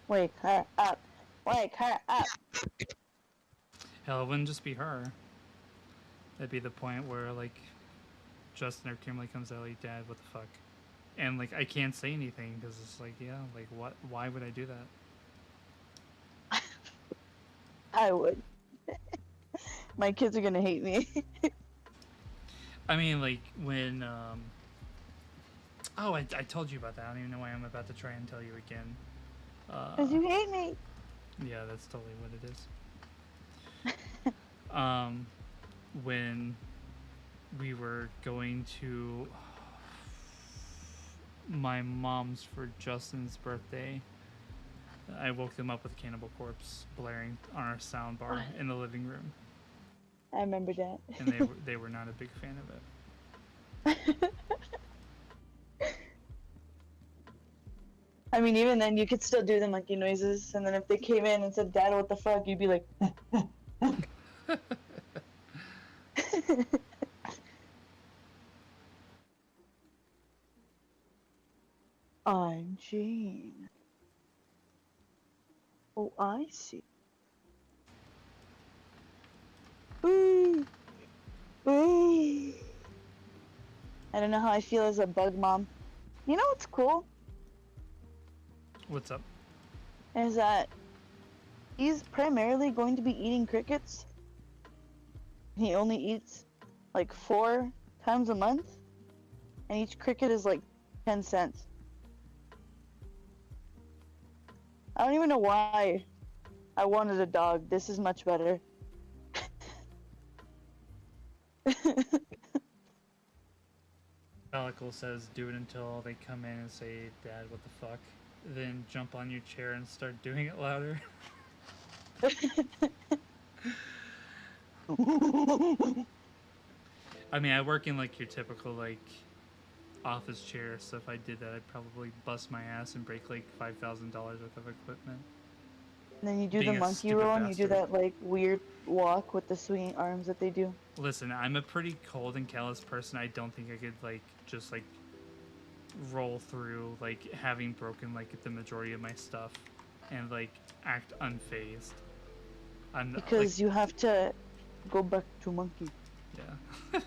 Wait, Wake her up. Hell, it wouldn't just be her. That'd be the point where, like, Justin or Kimberly comes out like, Dad, what the fuck? And, like, I can't say anything because it's like, yeah, like, what? Why would I do that? I would. My kids are gonna hate me. I mean, like, when, Oh, I told you about that. I don't even know why I'm about to try and tell you again. Because you hate me. Yeah, that's totally what it is. When we were going to my mom's for Justin's birthday, I woke them up with Cannibal Corpse blaring on our sound bar in the living room. I remember that. And they were not a big fan of it. I mean, even then, you could still do the monkey noises, and then if they came in and said, Dad, what the fuck, you'd be like, I'm Jane. Oh, I see. Ooh. Ooh. I don't know how I feel as a bug mom. You know what's cool? What's up? Is that he's primarily going to be eating crickets. He only eats like 4 times a month, and each cricket is like 10 cents. I don't even know why I wanted a dog. This is much better. Pelical says, do it until they come in and say, Dad, what the fuck? Then jump on your chair and start doing it louder. I mean, I work in like your typical like office chair, so if I did that, I'd probably bust my ass and break like $5,000 worth of equipment. And then you do Being the a monkey stupid roll, and you do bastard. that like weird walk with the swinging arms that they do. Listen, I'm a pretty cold and callous person. I don't think I could like just like roll through like having broken like the majority of my stuff and like act unfazed. I'm Because you have to go back to monkey. Yeah.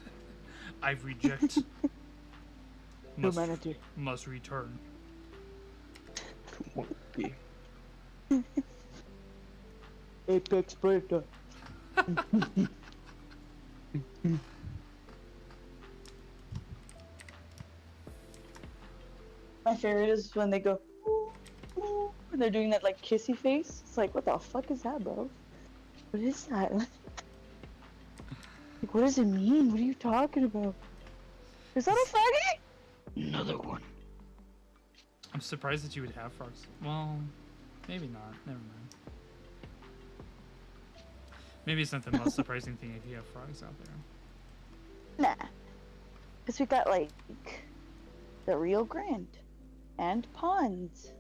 I reject. Humanity. Must return. Monkey. Apex Predator. My favorite is when they go, ooh, ooh, and they're doing that like kissy face. It's like, what the fuck is that, bro? What is that? Like, what does it mean? What are you talking about? Is that a faggot? Another one. I'm surprised that you would have frogs. Well, maybe not. Never mind. Maybe it's not the most surprising thing if you have frogs out there. Nah. Because we got like the Rio Grande and ponds.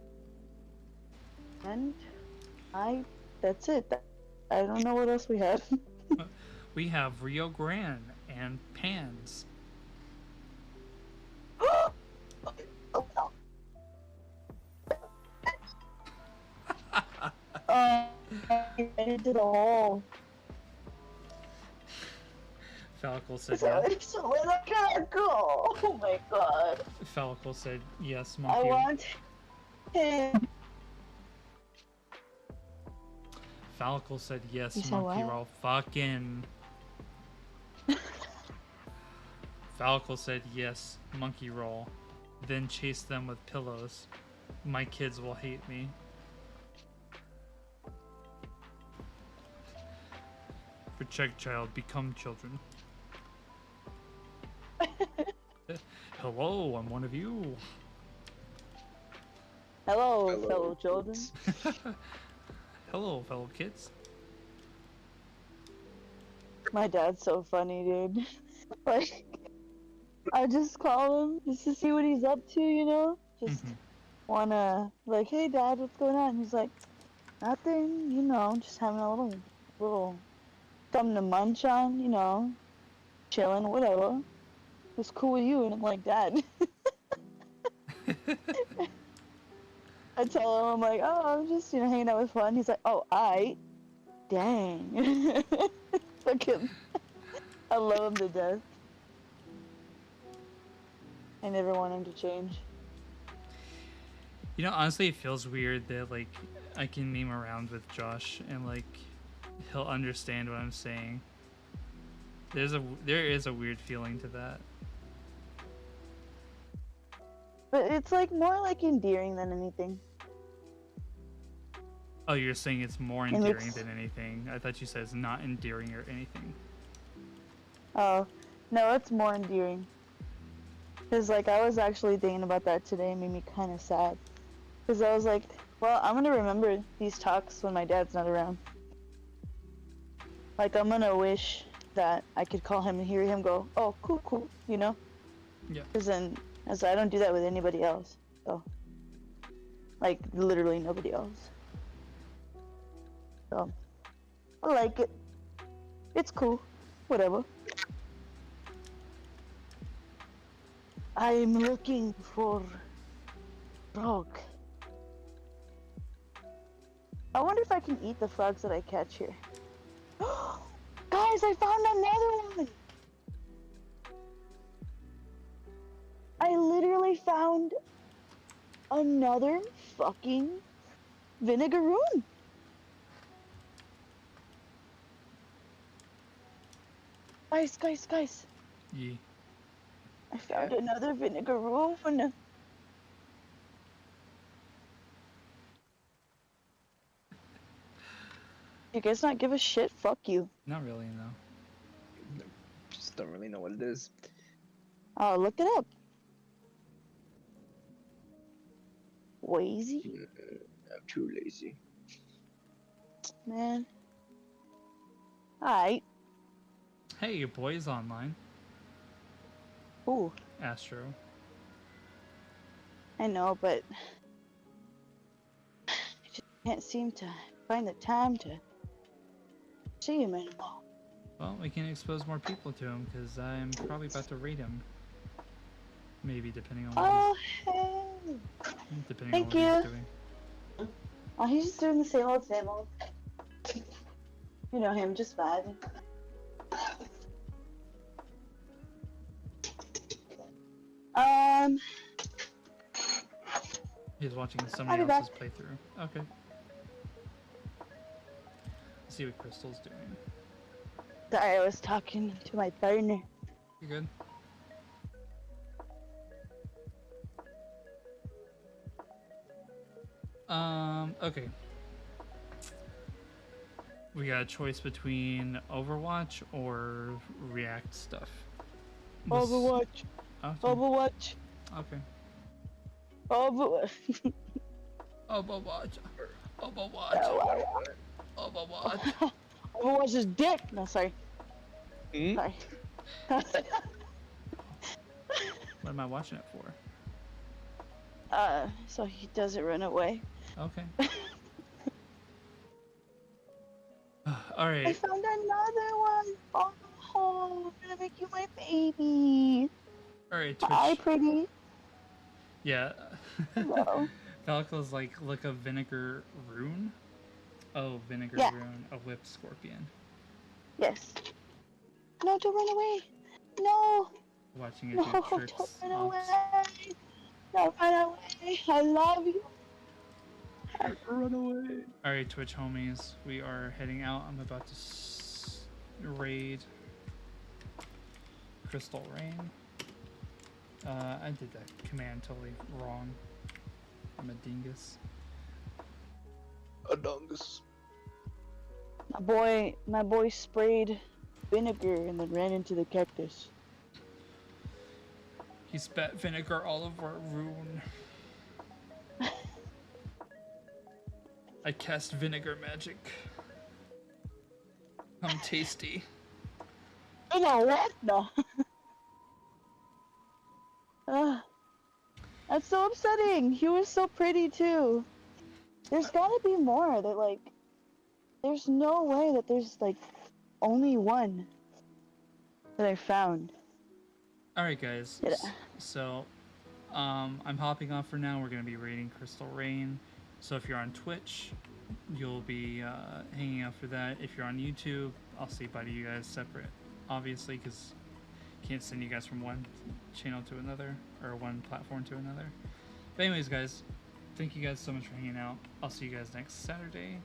And that's it. I don't know what else we have. We have Rio Grande and Pans. Into the hole. Falco said So yes. it's where the cat go. Oh my god. Falco said yes, I monkey. want him. Falco said yes, You said monkey what? roll. Fucking. Falco said yes, monkey roll. Then chase them with pillows. My kids will hate me. Protect child, become children. Hello, I'm one of you. Hello, Hello. fellow children. Hello, fellow kids. My dad's so funny, dude. Like, I just call him just to see what he's up to, you know? Just wanna, like, hey dad, what's going on? He's like, nothing, you know, just having a little something to munch on, you know, chilling, whatever. What's cool with you? And I'm like, Dad. I tell him, I'm like, oh, I'm just, hanging out with fun. He's like, oh, dang. Fucking, I love him to death. I never want him to change. Honestly, it feels weird that, like, I can meme around with Josh and, like, he'll understand what I'm saying. There is a weird feeling to that. But it's, like, more, like, endearing than anything. Oh, you're saying it's more And endearing it's- than anything. I thought you said it's not endearing or anything. Oh, no, it's more endearing. Because, like, I was actually thinking about that today. It made me kind of sad. Because I was like, well, I'm going to remember these talks when my dad's not around. Like, I'm going to wish that I could call him and hear him go, oh, cool, cool, Yeah. Because then, as I don't do that with anybody else. So, like, literally nobody else. So, I like it. It's cool. Whatever. I'm looking for frog. I wonder if I can eat the frogs that I catch here. Guys, I found another one! I literally found another fucking vinegaroon. Guys. Yeah. I found another vinegaroon. You guys not give a shit? Fuck you. Not really, no. Just don't really know what it is. Oh, look it up. Lazy? I'm too lazy. Man. Alright. Hey, your boy's online. Ooh, Astro. I know, but I just can't seem to find the time to see him anymore. Well, we can expose more people to him because I'm probably about to raid him. Maybe, depending on what Oh, hey. he's, depending Thank on what you. he's doing. Oh, he's just doing the same old, same old. You know him, just vibing. He's watching I'll somebody be else's playthrough. Okay. Let's see what Crystal's doing. Sorry, I was talking to my partner. You good? Okay. We got a choice between Overwatch or React stuff. This- Overwatch. Okay. Overwatch. Okay. Overwatch. Overwatch. Overwatch. Overwatch. Overwatch is dick. No, sorry. Hmm? Sorry. What am I watching it for? So he doesn't run away. Okay. I Alright. found another one. Oh, I'm gonna make you my baby. Alright, Hi, Twitch. pretty. Yeah. Hello. Falco's like, look a vinegar rune. Oh, vinegar Yeah. rune. A whip scorpion. Yes. No, don't run away. No. Watching it No, do tricks. don't run ops. away. Don't run away. I love you. Run away. Alright, Twitch homies. We are heading out. I'm about to raid Crystal Rain. I did that command totally wrong. I'm a dingus. A dungus. My boy sprayed vinegar and then ran into the cactus. He spat vinegar all over a rune. I cast vinegar magic. I'm tasty. You know what? No. That's so upsetting. He was so pretty too. There's gotta be more that like. There's no way that there's like only one that I found. Alright guys, Yeah. so I'm hopping off for now. We're gonna be raiding Crystal Rain. So if you're on Twitch, you'll be hanging out for that. If you're on YouTube, I'll say bye to you guys separate, obviously, because can't send you guys from one channel to another or one platform to another. But anyways, guys, thank you guys so much for hanging out. I'll see you guys next Saturday.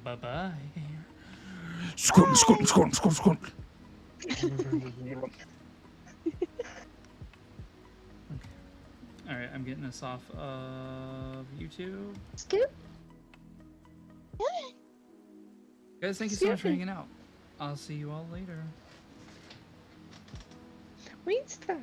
Bye bye. Alright, I'm getting this off of YouTube. Scoop. Guys, thank you so much for hanging out. I'll see you all later. Wait, stop.